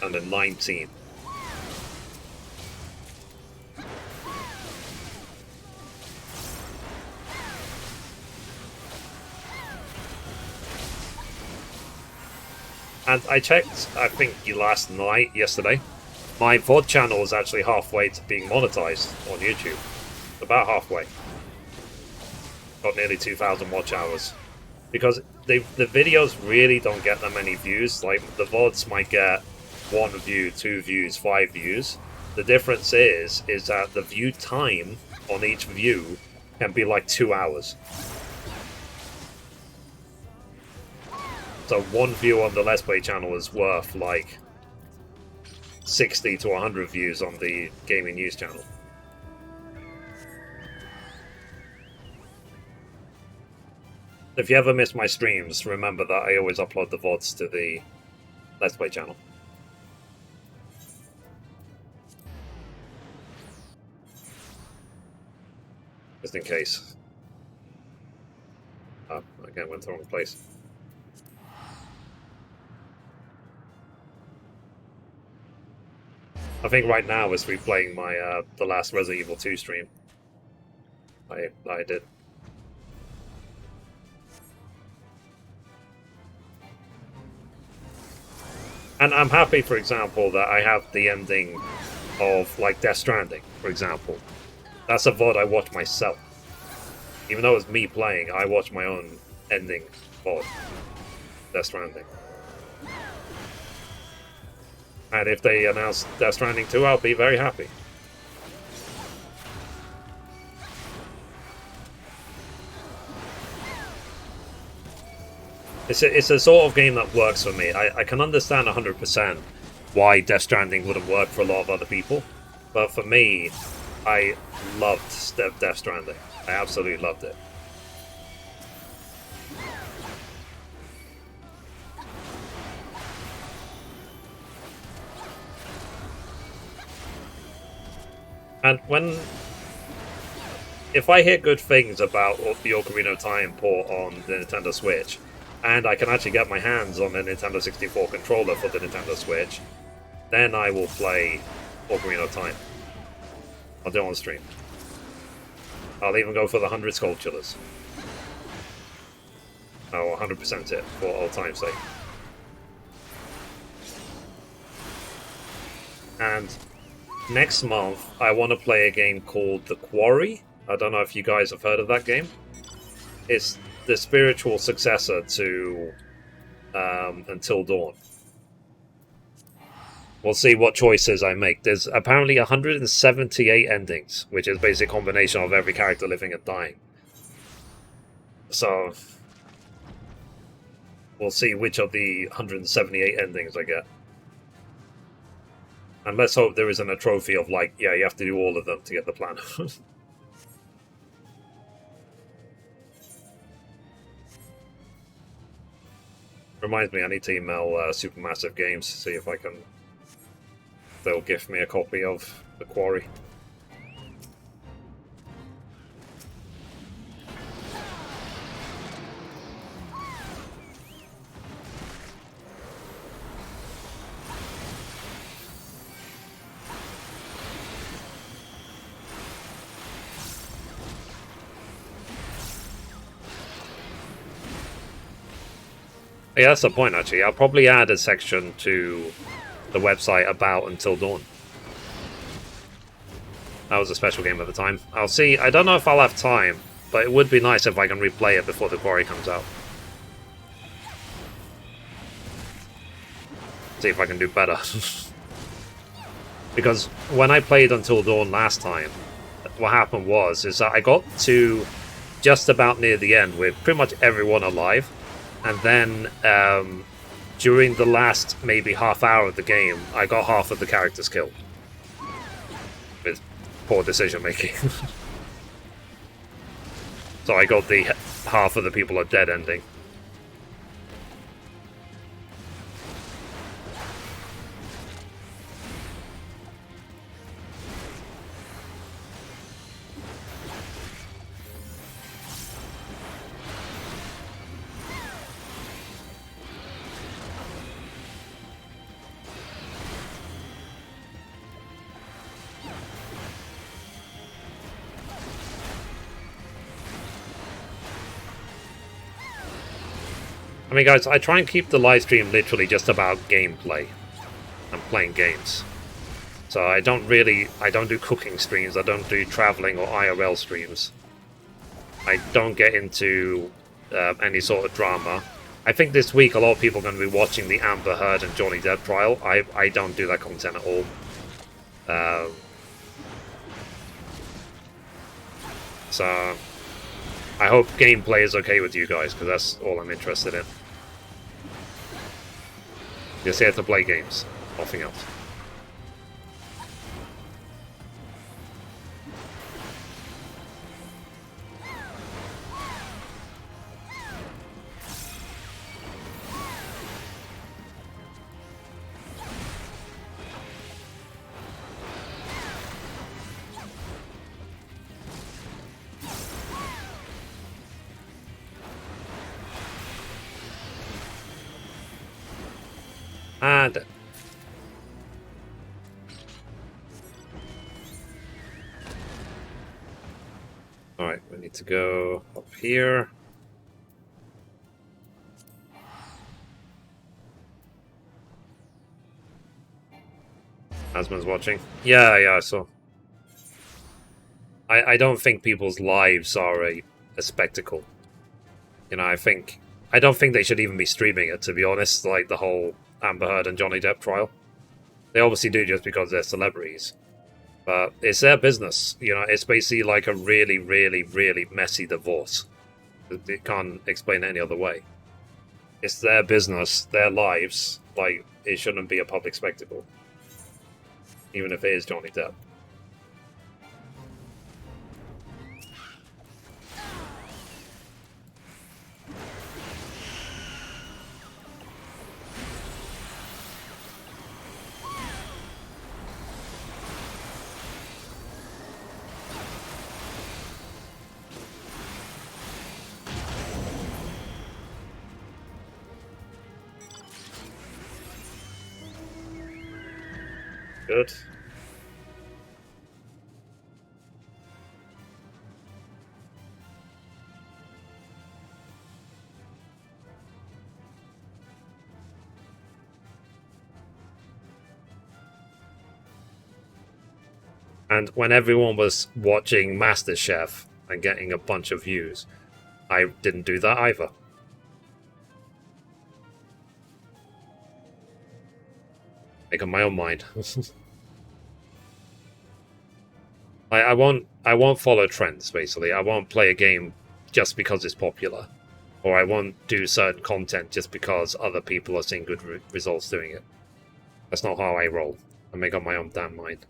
And then 19. And I checked, I think yesterday, my VOD channel is actually halfway to being monetized on YouTube. About halfway. Got nearly 2,000 watch hours. Because the videos really don't get that many views. Like, the VODs might get 1 view, 2 views, 5 views. The difference is that the view time on each view can be like 2 hours. So 1 view on the Let's Play channel is worth like 60 to 100 views on the gaming news channel. If you ever miss my streams, remember that I always upload the VODs to the Let's Play channel. Just in case. Oh, again, went to the wrong place. I think right now is replaying my the last Resident Evil 2 stream. I did. And I'm happy, for example, that I have the ending of like Death Stranding, for example. That's a VOD I watch myself. Even though it's me playing, I watch my own ending VOD. Death Stranding. And if they announce Death Stranding 2, I'll be very happy. It's a sort of game that works for me. I can understand 100% why Death Stranding wouldn't work for a lot of other people. But for me, I loved Death Stranding. I absolutely loved it. And if I hear good things about the Ocarina of Time port on the Nintendo Switch, and I can actually get my hands on a Nintendo 64 controller for the Nintendo Switch, then I will play Ocarina of Time. I'll do it on stream. I'll even go for the 100 Sculptures. I'll 100% it for old time's sake. And next month, I want to play a game called The Quarry. I don't know if you guys have heard of that game. It's the spiritual successor to Until Dawn. We'll see what choices I make. There's apparently 178 endings, which is basically a combination of every character living and dying. So, we'll see which of the 178 endings I get. And let's hope there isn't a trophy of like, yeah, you have to do all of them to get the platinum. Reminds me, I need to email Supermassive Games, see if I can... They'll gift me a copy of The Quarry. Yeah, that's the point, actually. I'll probably add a section to the website about Until Dawn. That was a special game at the time. I'll see. I don't know if I'll have time, but it would be nice if I can replay it before The Quarry comes out. See if I can do better. Because when I played Until Dawn last time, what happened is that I got to just about near the end with pretty much everyone alive. And then, during the last maybe half hour of the game, I got half of the characters killed. With poor decision making. So I got the half of the people are dead ending. I mean, guys, I try and keep the live stream literally just about gameplay and playing games. So I don't do cooking streams, I don't do traveling or IRL streams. I don't get into any sort of drama. I think this week a lot of people are going to be watching the Amber Heard and Johnny Depp trial. I don't do that content at all. So I hope gameplay is okay with you guys, because that's all I'm interested in. Just here to play games, nothing else. And alright, we need to go up here. Asman's watching. Yeah, I saw. I don't think people's lives are a spectacle. You know, I don't think they should even be streaming it, to be honest, like the whole Amber Heard and Johnny Depp trial. They obviously do just because they're celebrities. But it's their business. You know, it's basically like a really, really, really messy divorce. It can't explain it any other way. It's their business, their lives. Like, it shouldn't be a public spectacle. Even if it is Johnny Depp. good. And when everyone was watching MasterChef and getting a bunch of views, I didn't do that either. Make up my own mind. I won't follow trends, basically. I won't play a game just because it's popular. Or I won't do certain content just because other people are seeing good results doing it. That's not how I roll. I make up my own damn mind.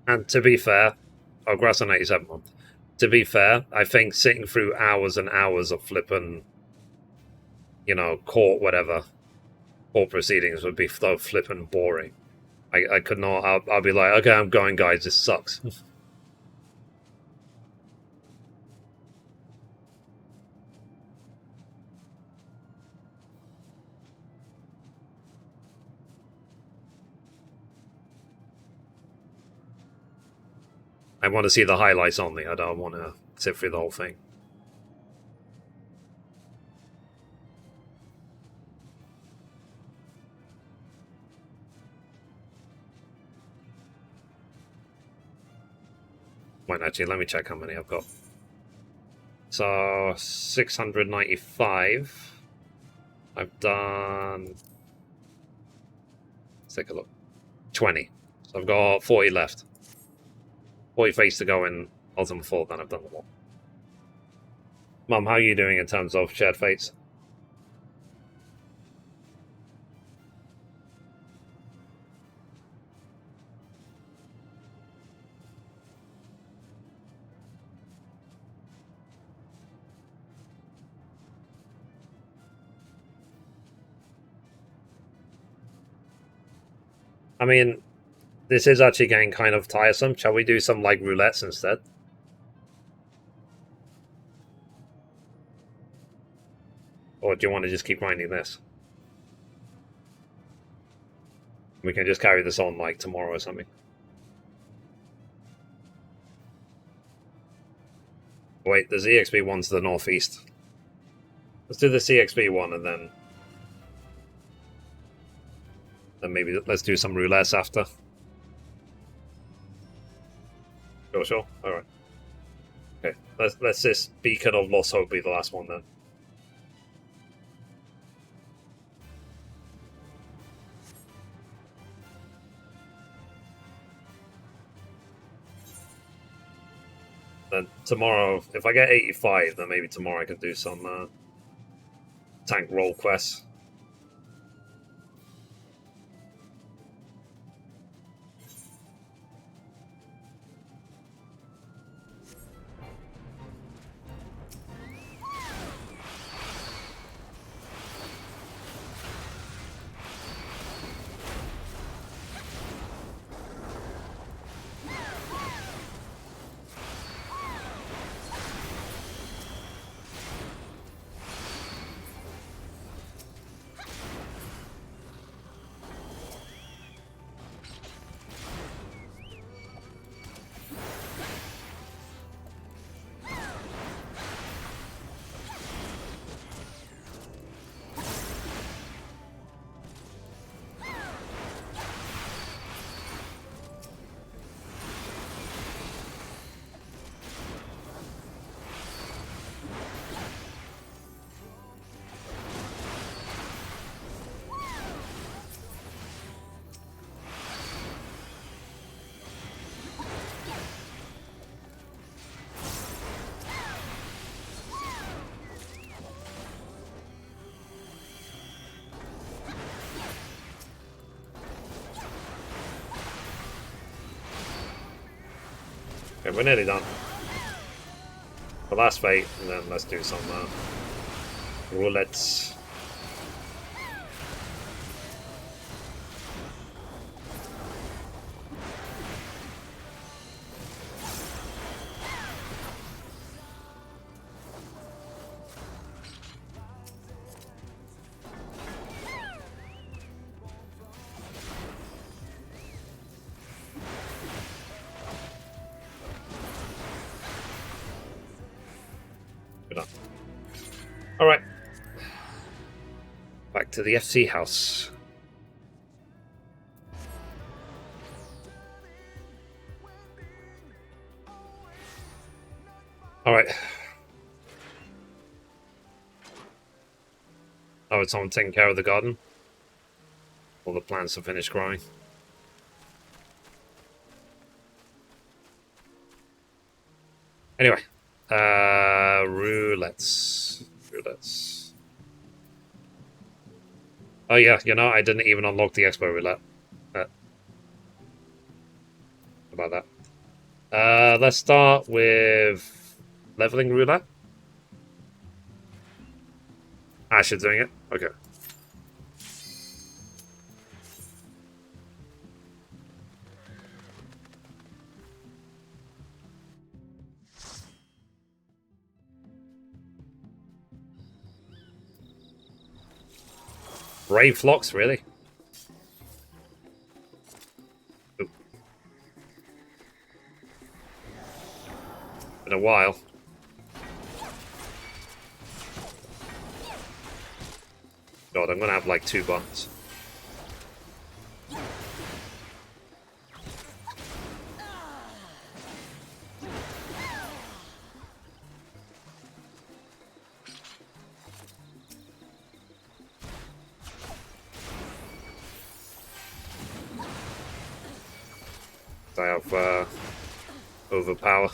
And to be fair, oh, Grass on 87 month. To be fair, I think sitting through hours and hours of flipping, court proceedings would be so flipping boring. I could not. I'll be like, okay, I'm going, guys. This sucks. I want to see the highlights only. I don't want to sit through the whole thing. Wait, actually, let me check how many I've got. So, 695. I've done... Let's take a look. 20. So I've got 40 left. 40 fates to go in Ultimate Fall, then I've done them all. Mum, how are you doing in terms of shared fates? I mean, this is actually getting kind of tiresome. Shall we do some, like, roulettes instead? Or do you want to just keep grinding this? We can just carry this on, like, tomorrow or something. Wait, the ZXB one's to the northeast. Let's do the CXB one and then maybe let's do some roulettes after. Sure. Alright. Okay. Let's this Beacon of Lost Hope be the last one then. Then tomorrow, if I get 85, then maybe tomorrow I can do some tank roll quests. Okay, we're nearly done. The last fate, and then let's do some roulettes. Alright. Back to the FC house. Alright. Oh, it's someone taking care of the garden? All the plants have finished growing. Anyway. Roulettes. Oh yeah, you know, I didn't even unlock the Expo Roulette. About that. Let's start with leveling Roulette. Ash is doing it? Okay. Brave flocks, really? Ooh. Been a while. God, I'm gonna have like 2 buttons. I have overpower.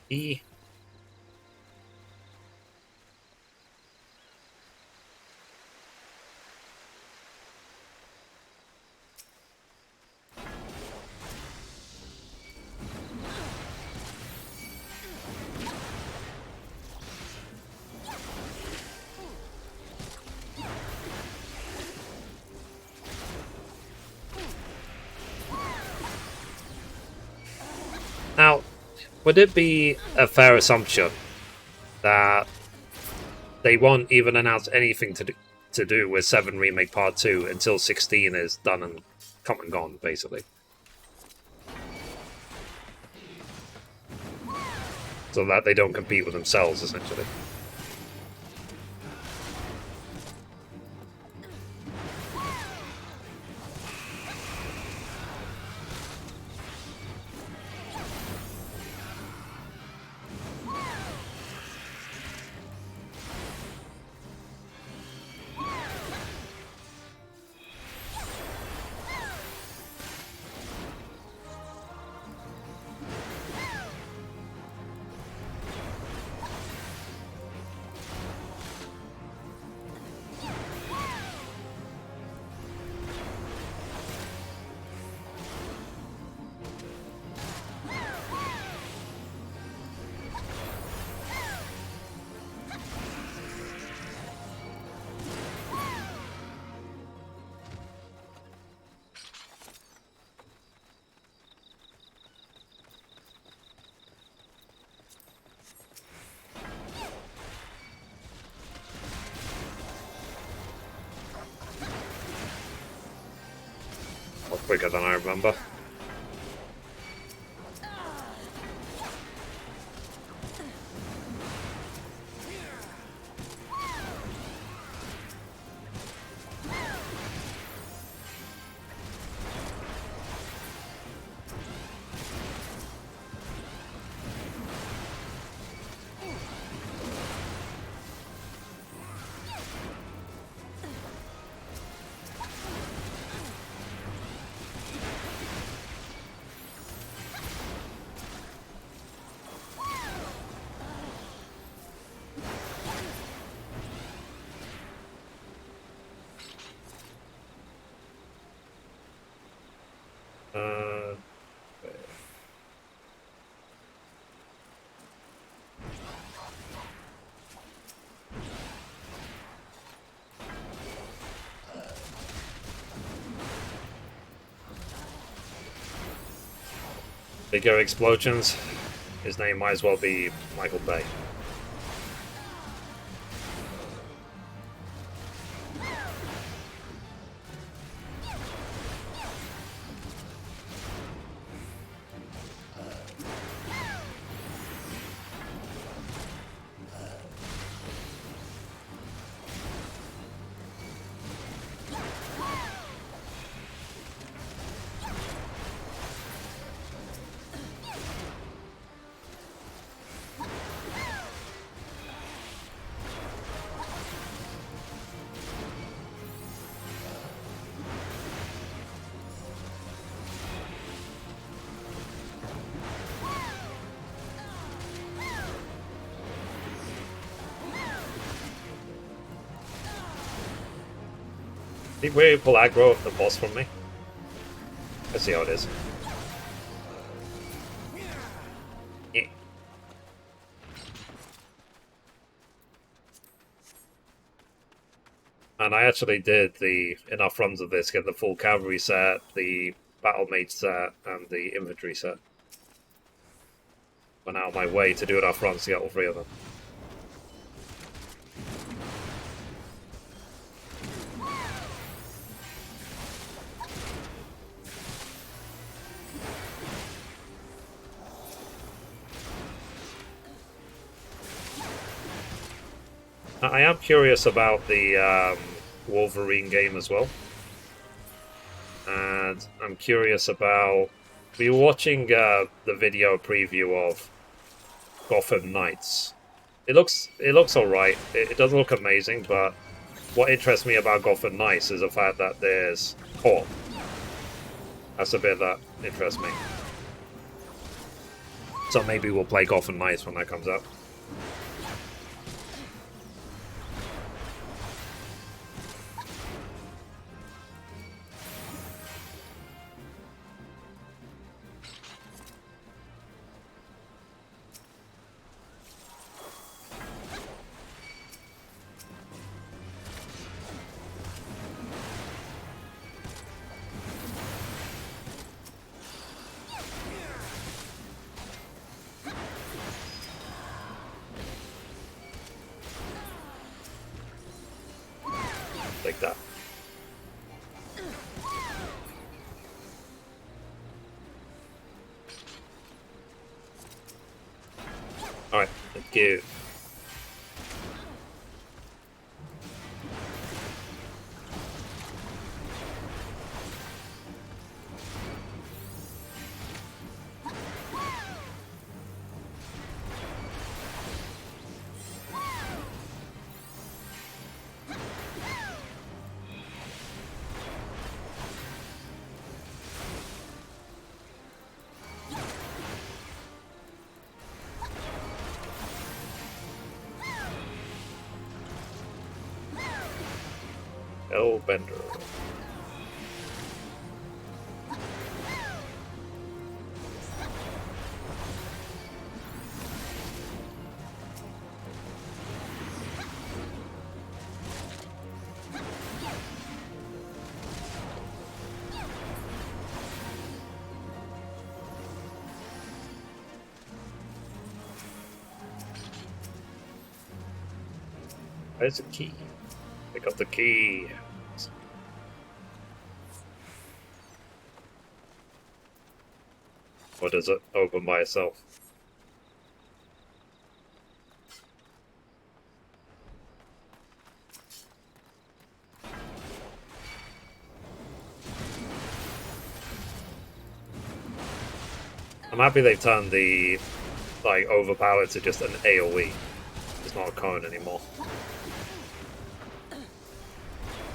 E. Now, would it be a fair assumption that they won't even announce anything to do with 7 Remake Part 2 until 16 is done and come and gone, basically? So that they don't compete with themselves, essentially. Quicker than I remember. Bigger explosions. His name might as well be Michael Bay. Did we pull aggro of the boss from me? Let's see how it is. Yeah. And I actually did enough runs of this, get the full cavalry set, the battle mage set, and the infantry set. Went out of my way to do enough runs to get all 3 of them. I am curious about the Wolverine game as well. And I'm curious about... We were watching the video preview of Gotham Knights. It looks alright. It doesn't look amazing, but what interests me about Gotham Knights is the fact that there's co-op. That's a bit that interests me. So maybe we'll play Gotham Knights when that comes out. Like that. Alright, thank you. Bender. Where's the key? Pick up the key. Or does it open by itself? I'm happy they've turned the overpowered to just an AoE. It's not a cone anymore.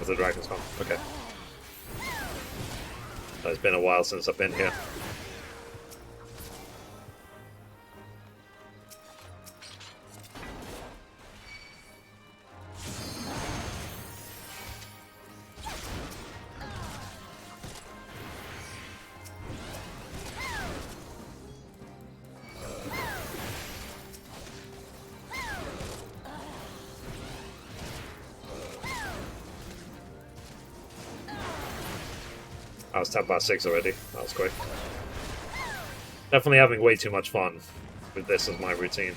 As the dragon's gone. Okay. It's been a while since I've been here. I was tapped by 6 already. That was quick. Definitely having way too much fun with this as my routine.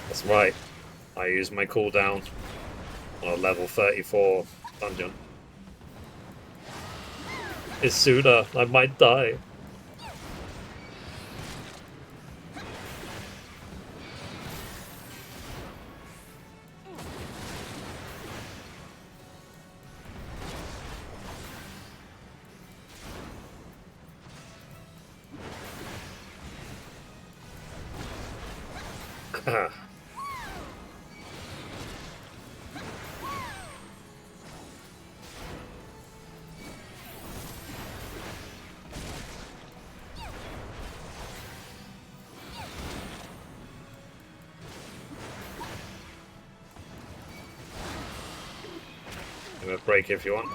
That's right. I use my cooldown on a level 34 dungeon. It's sooner. I might die. I'm gonna break if you want.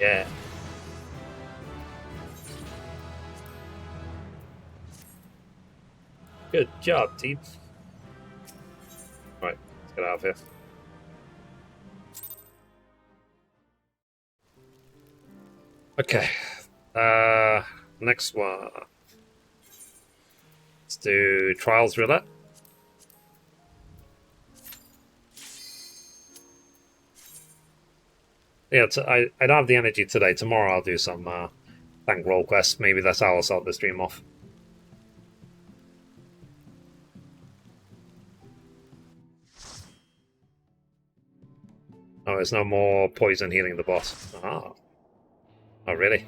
Yeah. Good job, team. Right, let's get out of here. Okay. Next one. Let's do Trials Roulette. Yeah, I don't have the energy today. Tomorrow I'll do some bankroll quests. Maybe that's how I'll start the stream off. Oh, there's no more poison healing the boss. Oh. Oh, really?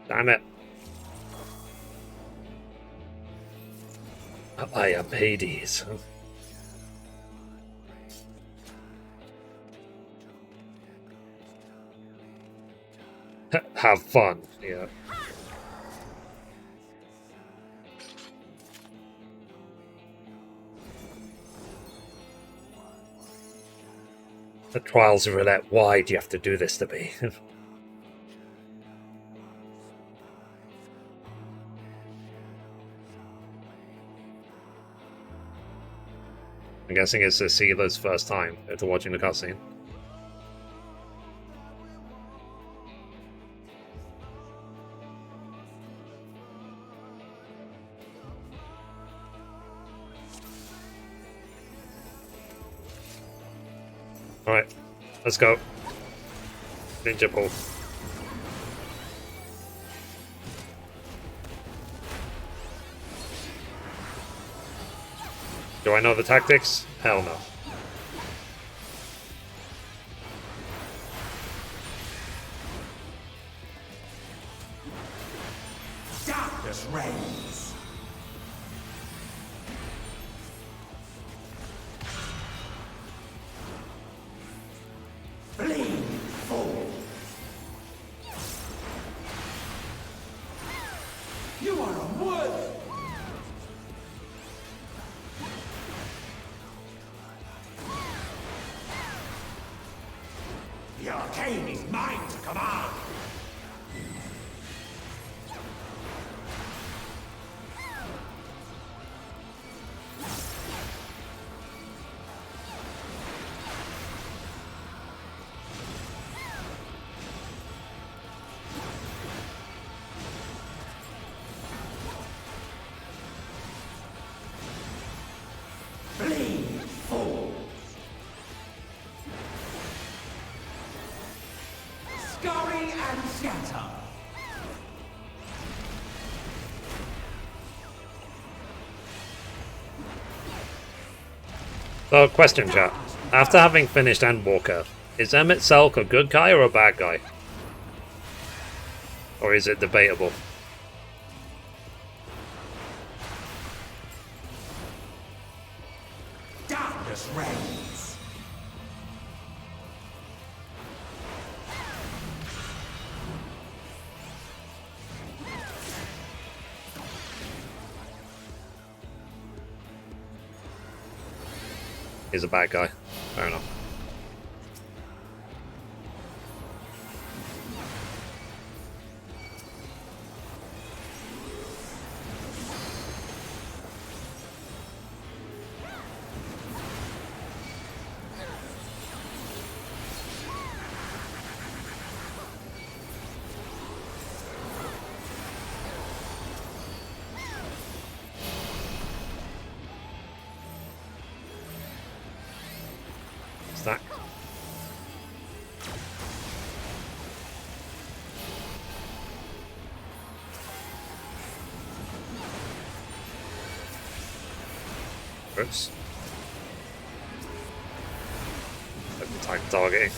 Damn it. I am Hades. Have fun, yeah. The Trials of Roulette, why do you have to do this to me? I'm guessing it's Cecila's first time after watching the cutscene. Alright, let's go. Ninja pull. Do I know the tactics? Hell no. Darkness reigns. Bleed forward. You are unworthy. The arcane is mine to command. Bleed forward. Scurry and scatter. So, question chat. After having finished Endwalker, is Emmett Selk a good guy or a bad guy? Or is it debatable? Darkness reigns. He's a bad guy. Fair enough. Stack. Oops. Time targeting.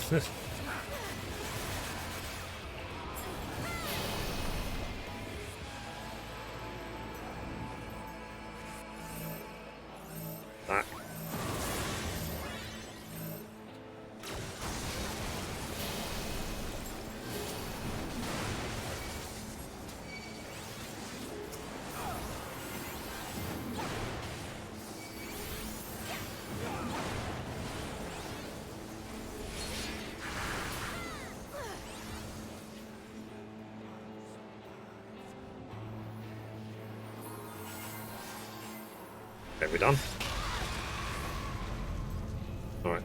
Back. Okay, we done? Alright.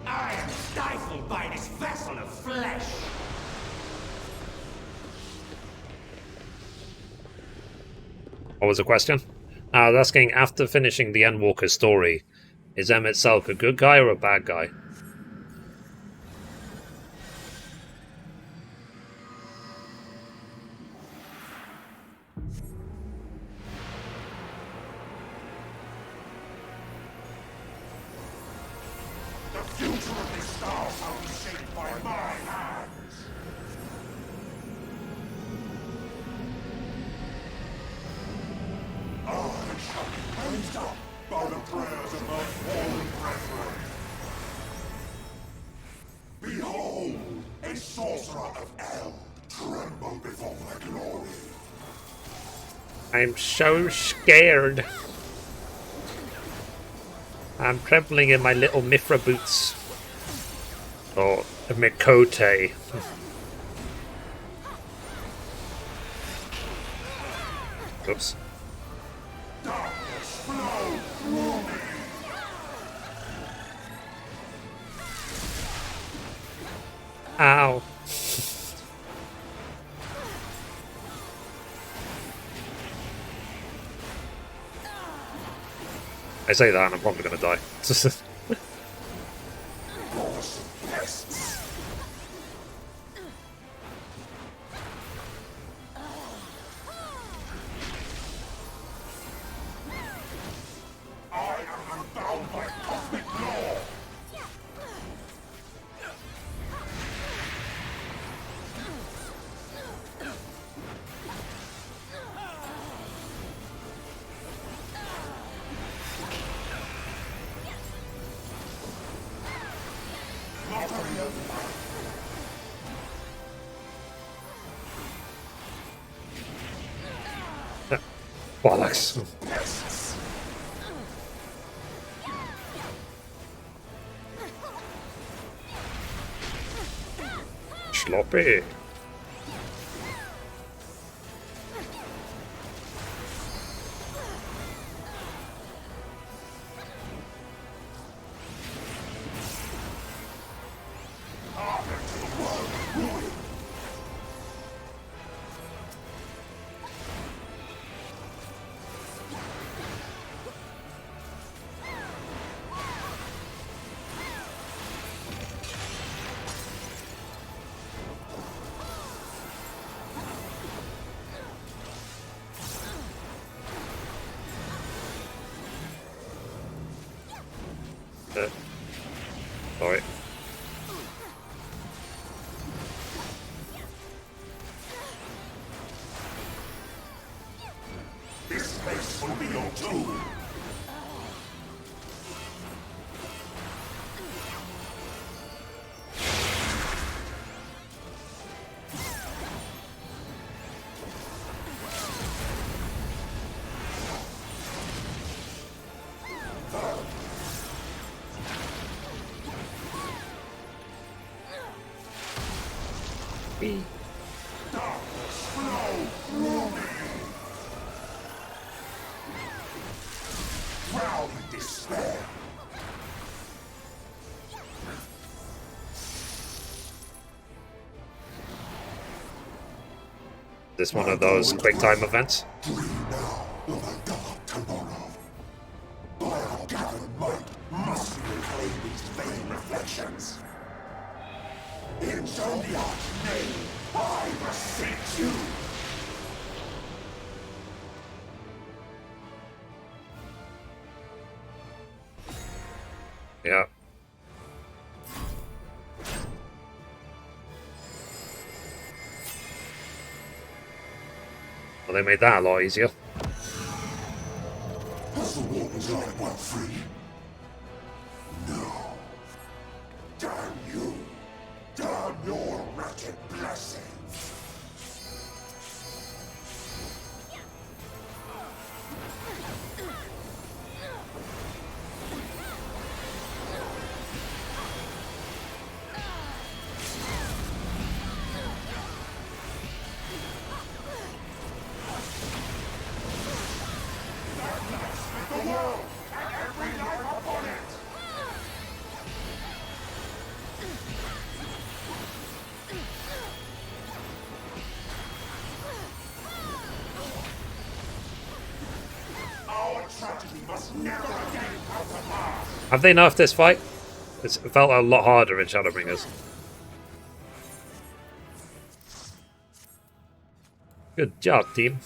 I am stifled by this vessel of flesh. What was the question? I was asking, after finishing the Endwalker story, is Emmett Selk a good guy or a bad guy? The future of the stars shall be shaped by my hands. I shall be raised up by the prayers of my fallen brethren. Behold, a sorcerer of El tremble before my glory. I'm so scared. I'm trembling in my little Mithrie boots. Or Mikote. Oops. Darkness flow through me. Ow. I say that and I'm probably gonna die. Pests. I am unbound by cosmic law. Mockery of life. Bollocks. Pests. Sloppy. Sorry. This space will be your tomb. B. Drown in despair. This one of those quick time events. Dream now of a dark tomorrow. By our gathered might, must we reclaim these vain reflections. In Zodiac's name, I beseech you. Yeah. Well, they made that a lot easier. Has the Warden's light one free? No. Damn you. Damn your wretched blessing. The world and every life upon it. Our tragedy must never again come to pass. Have they nerfed this fight? It felt a lot harder in Shadowbringers. Good job, team.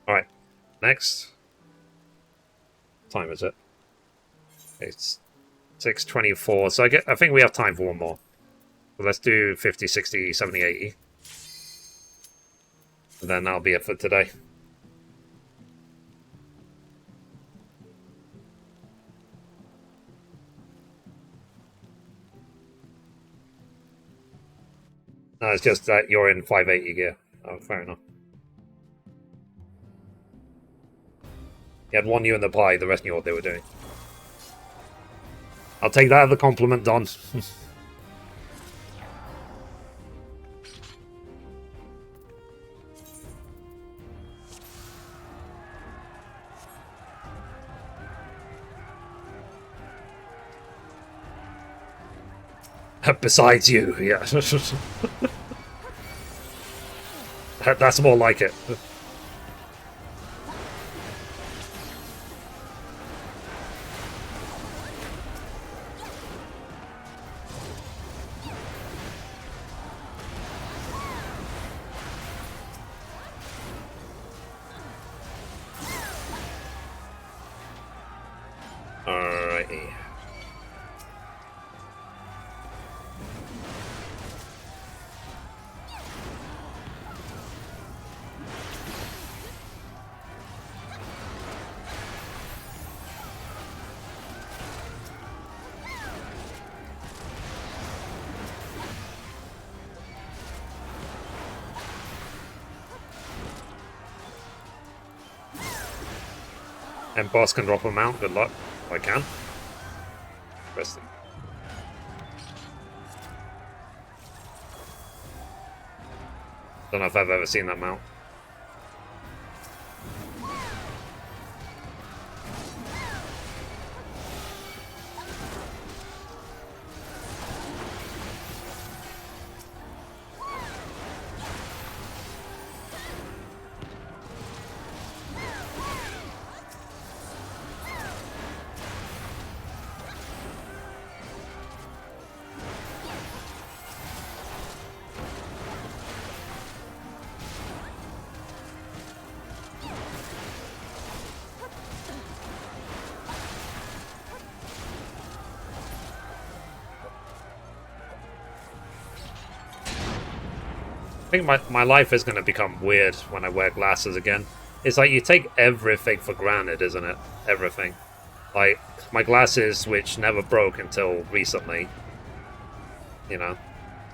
Alright, next. What time is it? It's 6:24, so I think we have time for one more. So let's do 50, 60, 70, 80. And then that'll be it for today. No, it's just that you're in 580 gear. Oh, fair enough. You had one you in the pie, the rest knew what they were doing. I'll take that as a compliment, Don. Besides you, yeah. That's more like it. Alrighty. And boss can drop them out. Good luck. If I can. Interesting. Don't know if I've ever seen that mount. think my life is going to become weird when I wear glasses again. It's like you take everything for granted, isn't it? Everything. Like, my glasses, which never broke until recently, you know,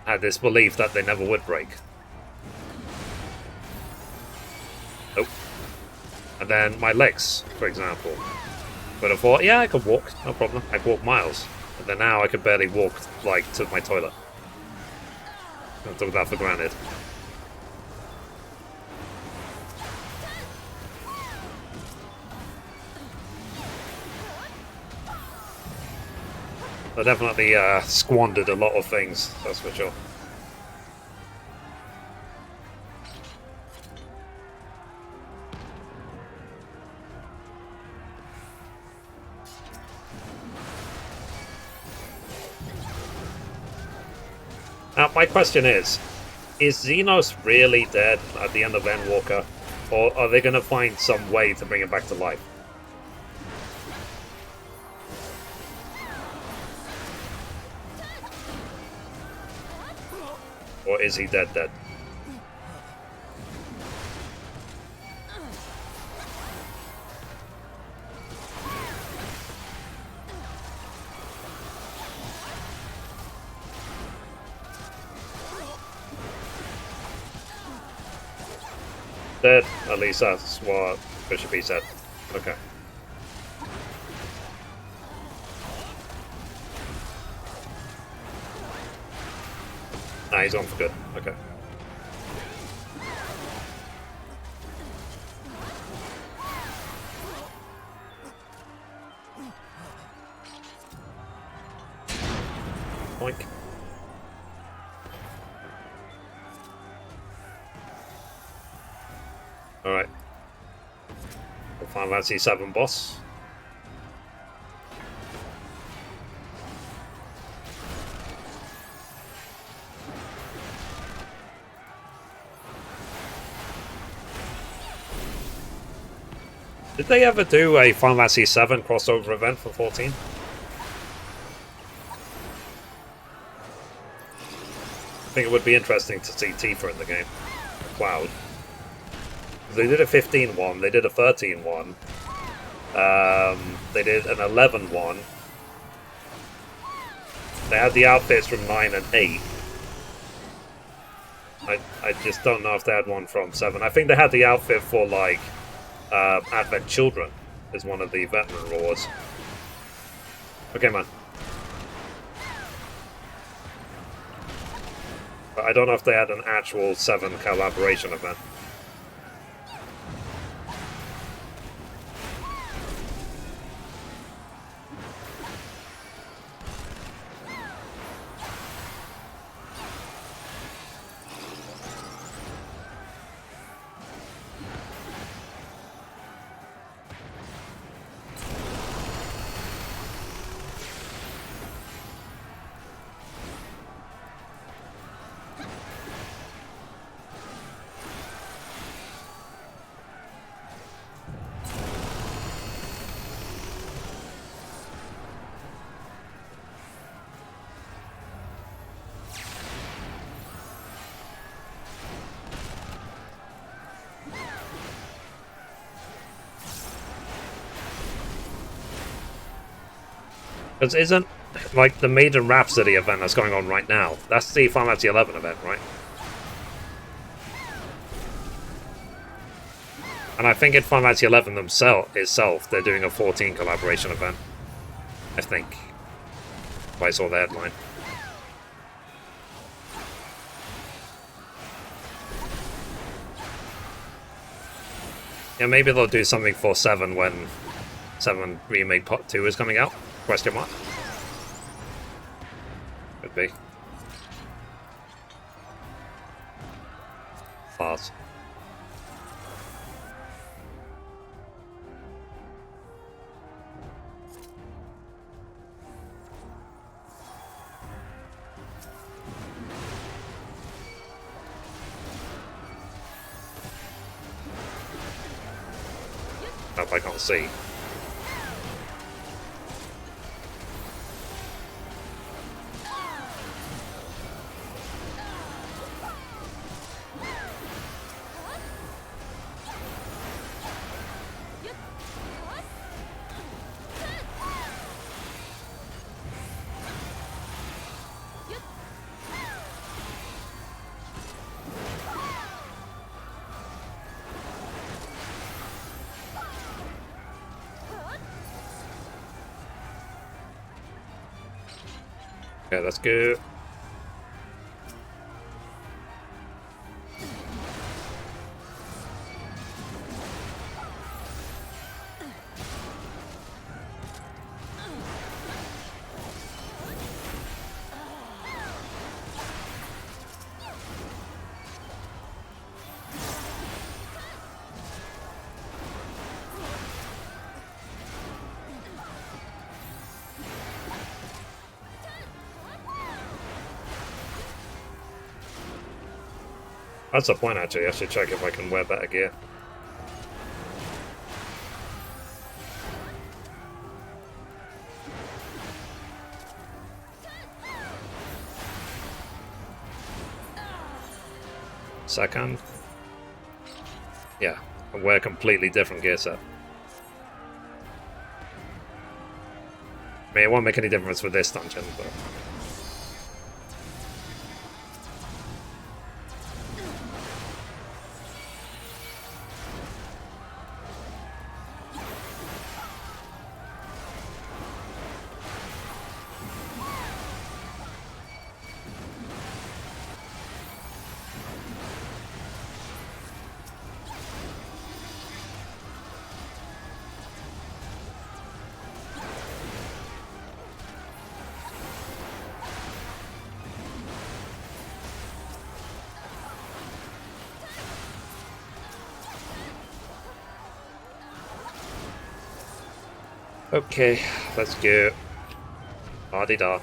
had this belief that they never would break. Nope. And then my legs, for example. But I thought, yeah, I could walk, no problem. I could walk miles. And then now I could barely walk, like, to my toilet. I took that for granted. I definitely squandered a lot of things, that's for sure. Now, my question is Xenos really dead at the end of Endwalker? Or are they going to find some way to bring him back to life? Or is he dead? Dead? At least that's what Bishop E said. Okay. Nah, he's on for good. Okay. Boink. Alright. The Final Fantasy XIV boss. Did they ever do a Final Fantasy XIV crossover event for 14? I think it would be interesting to see Tifa in the game. Cloud. They did a 15 one, they did a 13 one, they did an 11 one. They had the outfits from 9 and 8. I just don't know if they had one from 7. I think they had the outfit for, like, Advent Children, is one of the veteran rewards. Okay, man. But I don't know if they had an actual 7 collaboration event. Because isn't, like, the Maiden Rhapsody event that's going on right now, that's the Final Fantasy XI event, right? And I think in Final Fantasy XI itself, they're doing a 14 collaboration event. I think. If I saw the headline. Yeah, maybe they'll do something for 7 when 7 Remake Part 2 is coming out? Question mark? Could be. Fast. Hope I can't see. Okay, let's go. That's the point, actually. I should check if I can wear better gear. Second. Yeah, I wear a completely different gear set. I mean, it won't make any difference with this dungeon, but... Okay, let's go. La-di-da.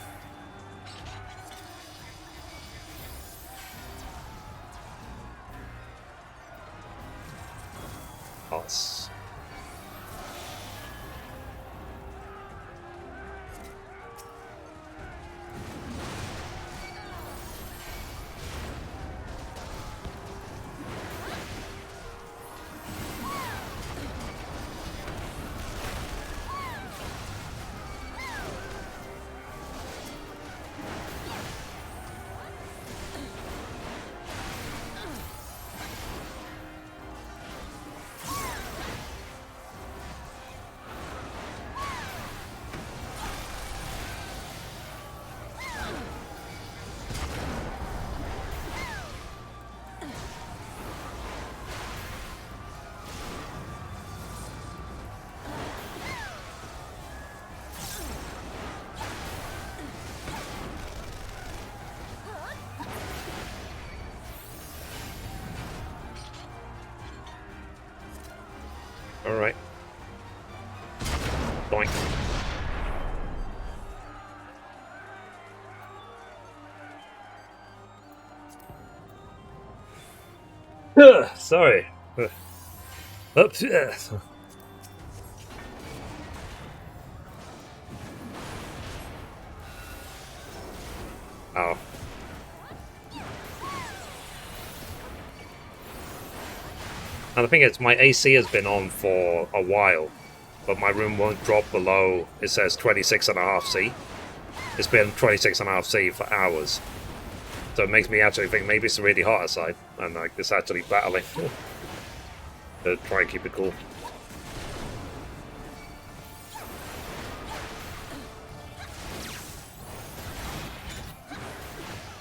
Us. Alright. Boink. Sorry. Oops. Oh. And the thing is, my AC has been on for a while, but my room won't drop below, it says 26.5 C. It's been 26.5 C for hours. So it makes me actually think maybe it's really hot outside, and like it's actually battling to try and keep it cool.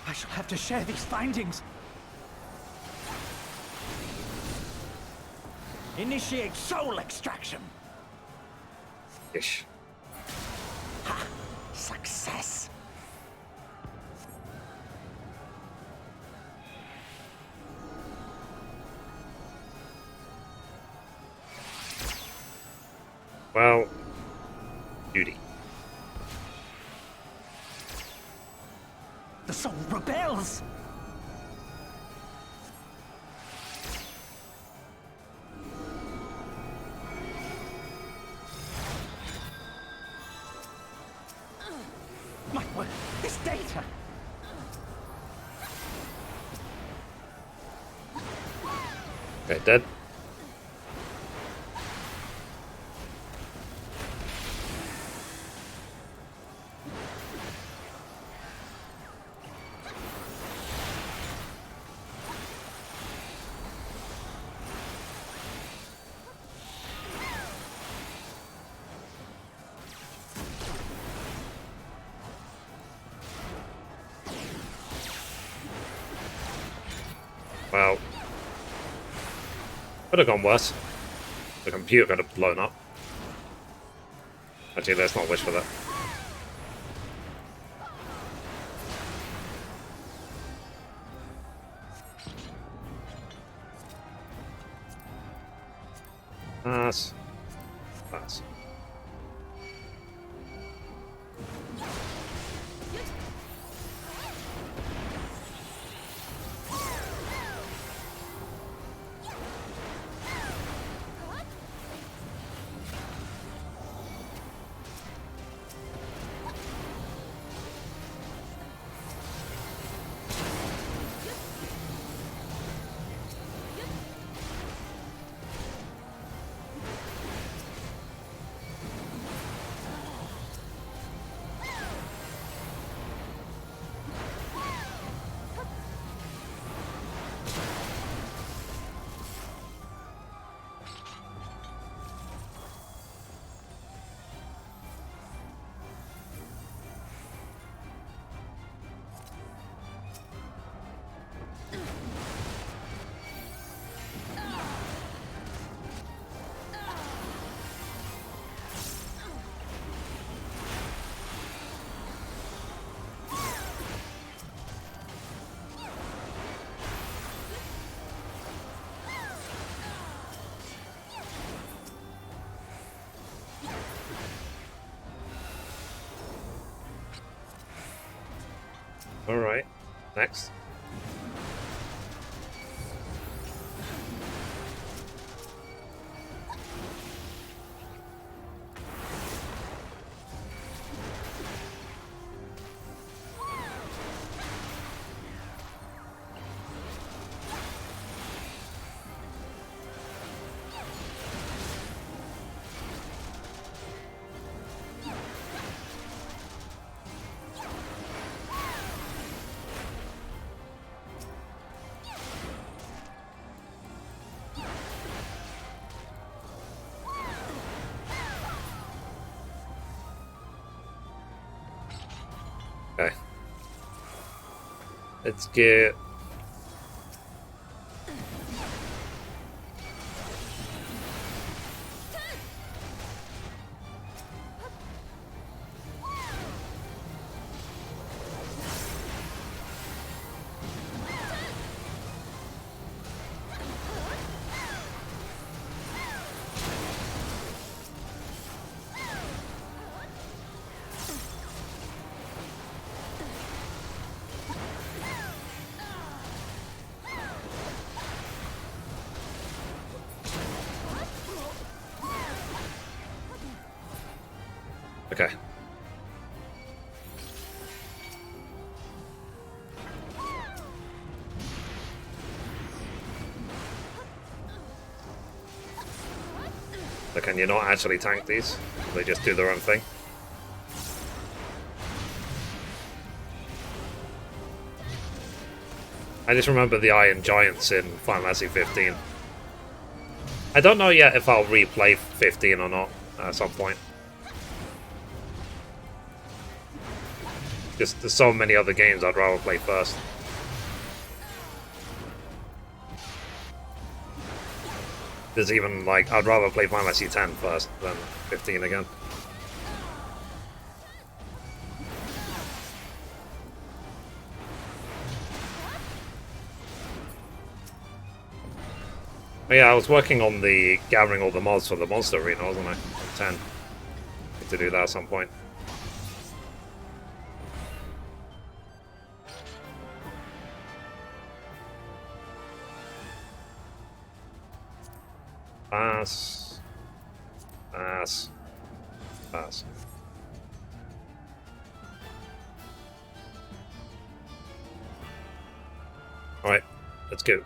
I shall have to share these findings. Initiate soul extraction. Ish. Ha! Success. Well, duty. The soul rebels. My word, this data. Okay, dead. Well, could have gone worse. The computer could have blown up. Actually, let's not wish for that. Pass. Pass. Alright, next. Okay. Let's get... Okay. So can you not actually tank these? They just do their own thing? I just remember the Iron Giants in Final Fantasy XV. I don't know yet if I'll replay 15 or not at some point. Just there's so many other games I'd rather play first. There's even, like, I'd rather play Final Fantasy X first than 15 again. But yeah, I was working on the gathering all the mods for the monster arena, wasn't I? 10. Need to do that at some point. Pass. Pass. Pass. Alright, let's go.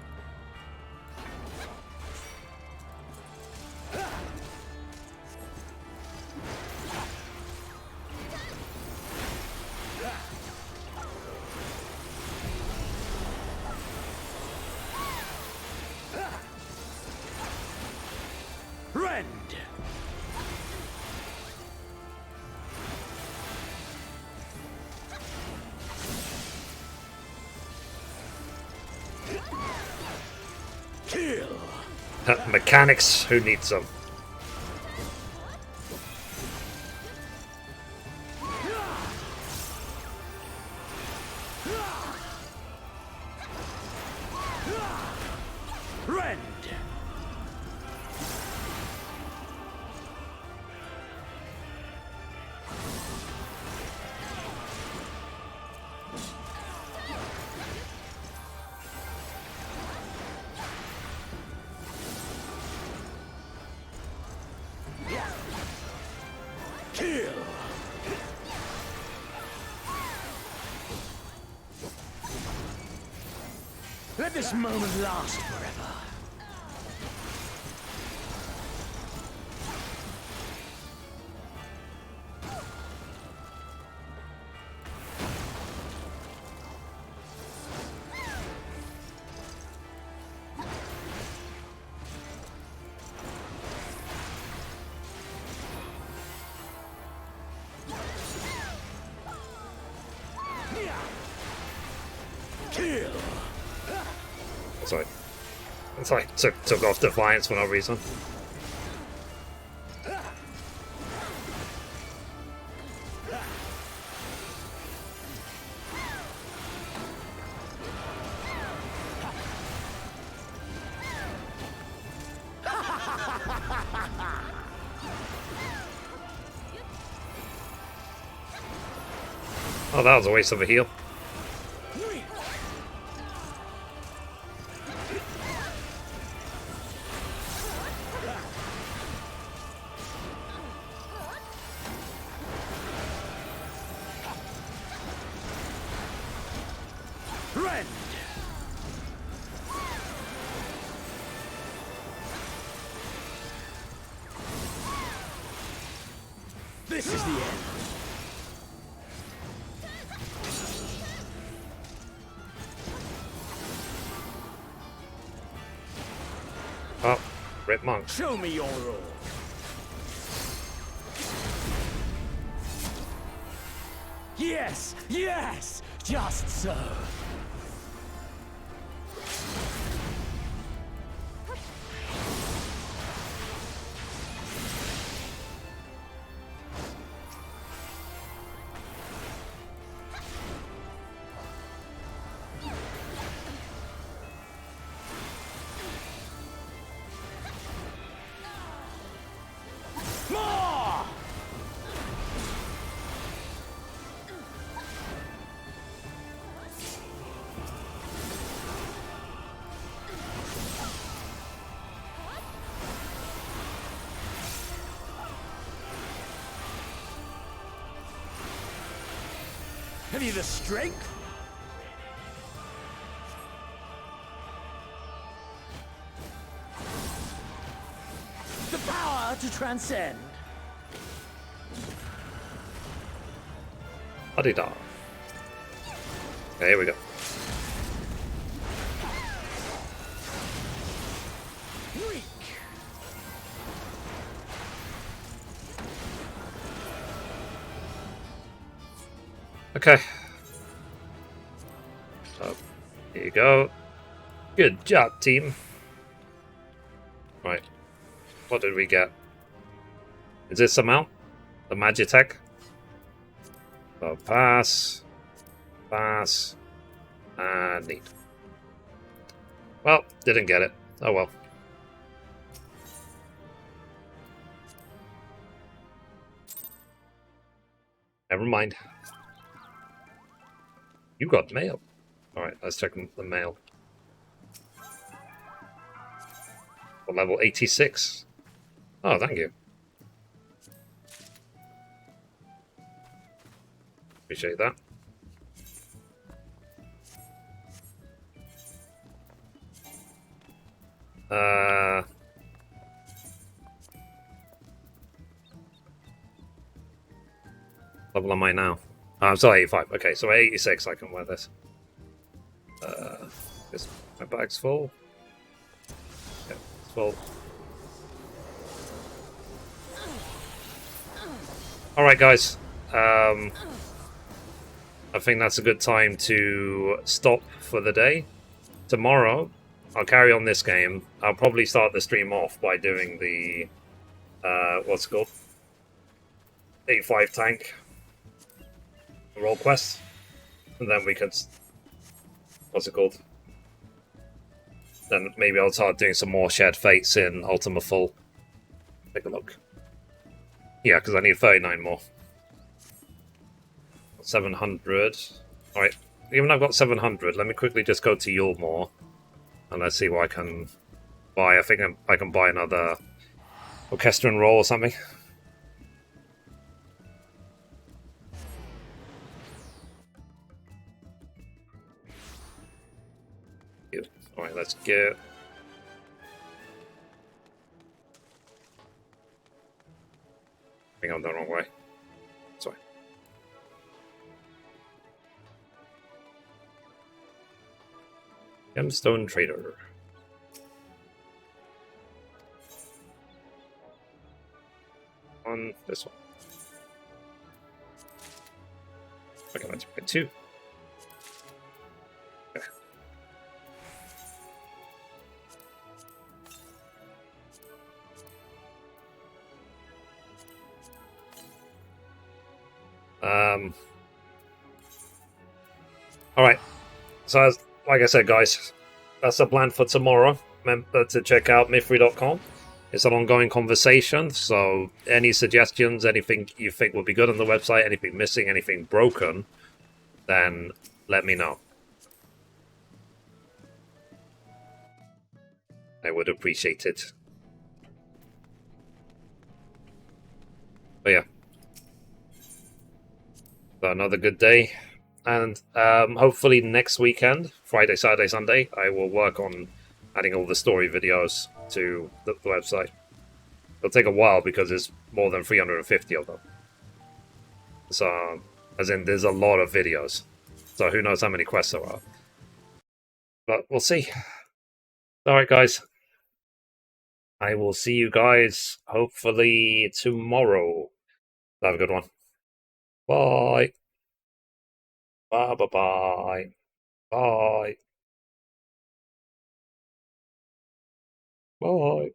Rend! Mechanics, who needs them? Rend! Kill! Let this moment last forever. Kill! Sorry. It's like took off Defiance for no reason. Oh, that was a waste of a heal. Rend! This is the end. Oh, Rip Monk. Show me your all. Yes! Yes! Just so. More! Have you the strength? The power to transcend. Adida. Okay, here we go. Weak. Okay. So, here you go. Good job, team. Right. What did we get? Is this amount? The Magitech? So pass. Pass. And need. Well, didn't get it. Oh well. Never mind. You got mail. Alright, let's check the mail. For level 86. Oh, thank you. Appreciate that. Level am I now? Oh, I'm still 85. Okay, so 86 I can wear this. This my bag's full. Yeah, it's full. Alright guys. I think that's a good time to stop for the day. Tomorrow I'll carry on this game. I'll probably start the stream off by doing the what's it called? 85 tank role quest, and then we could what's it called? Then maybe I'll start doing some more shared fates in Ultima Full. Take a look. Yeah, because I need 39 more. 700. Alright, even though I've got 700, let me quickly just go to Yulmore and let's see what I can buy. I think I can buy another Orchestrion roll or something. Alright, let's get... I think I'm the wrong way. Sorry. Gemstone Trader. On this one. Okay, let's buy 2. Okay. Alright. So, like I said, guys, that's the plan for tomorrow. Remember to check out Mithrie.com. It's an ongoing conversation, so any suggestions, anything you think would be good on the website, anything missing, anything broken, then let me know. I would appreciate it. But yeah. So another good day. And hopefully next weekend, Friday, Saturday, Sunday, I will work on adding all the story videos to the website. It'll take a while because there's more than 350 of them. So, as in, there's a lot of videos. So who knows how many quests there are. But we'll see. Alright, guys. I will see you guys hopefully tomorrow. Have a good one. Bye. Bye, bye, bye. Bye. Bye.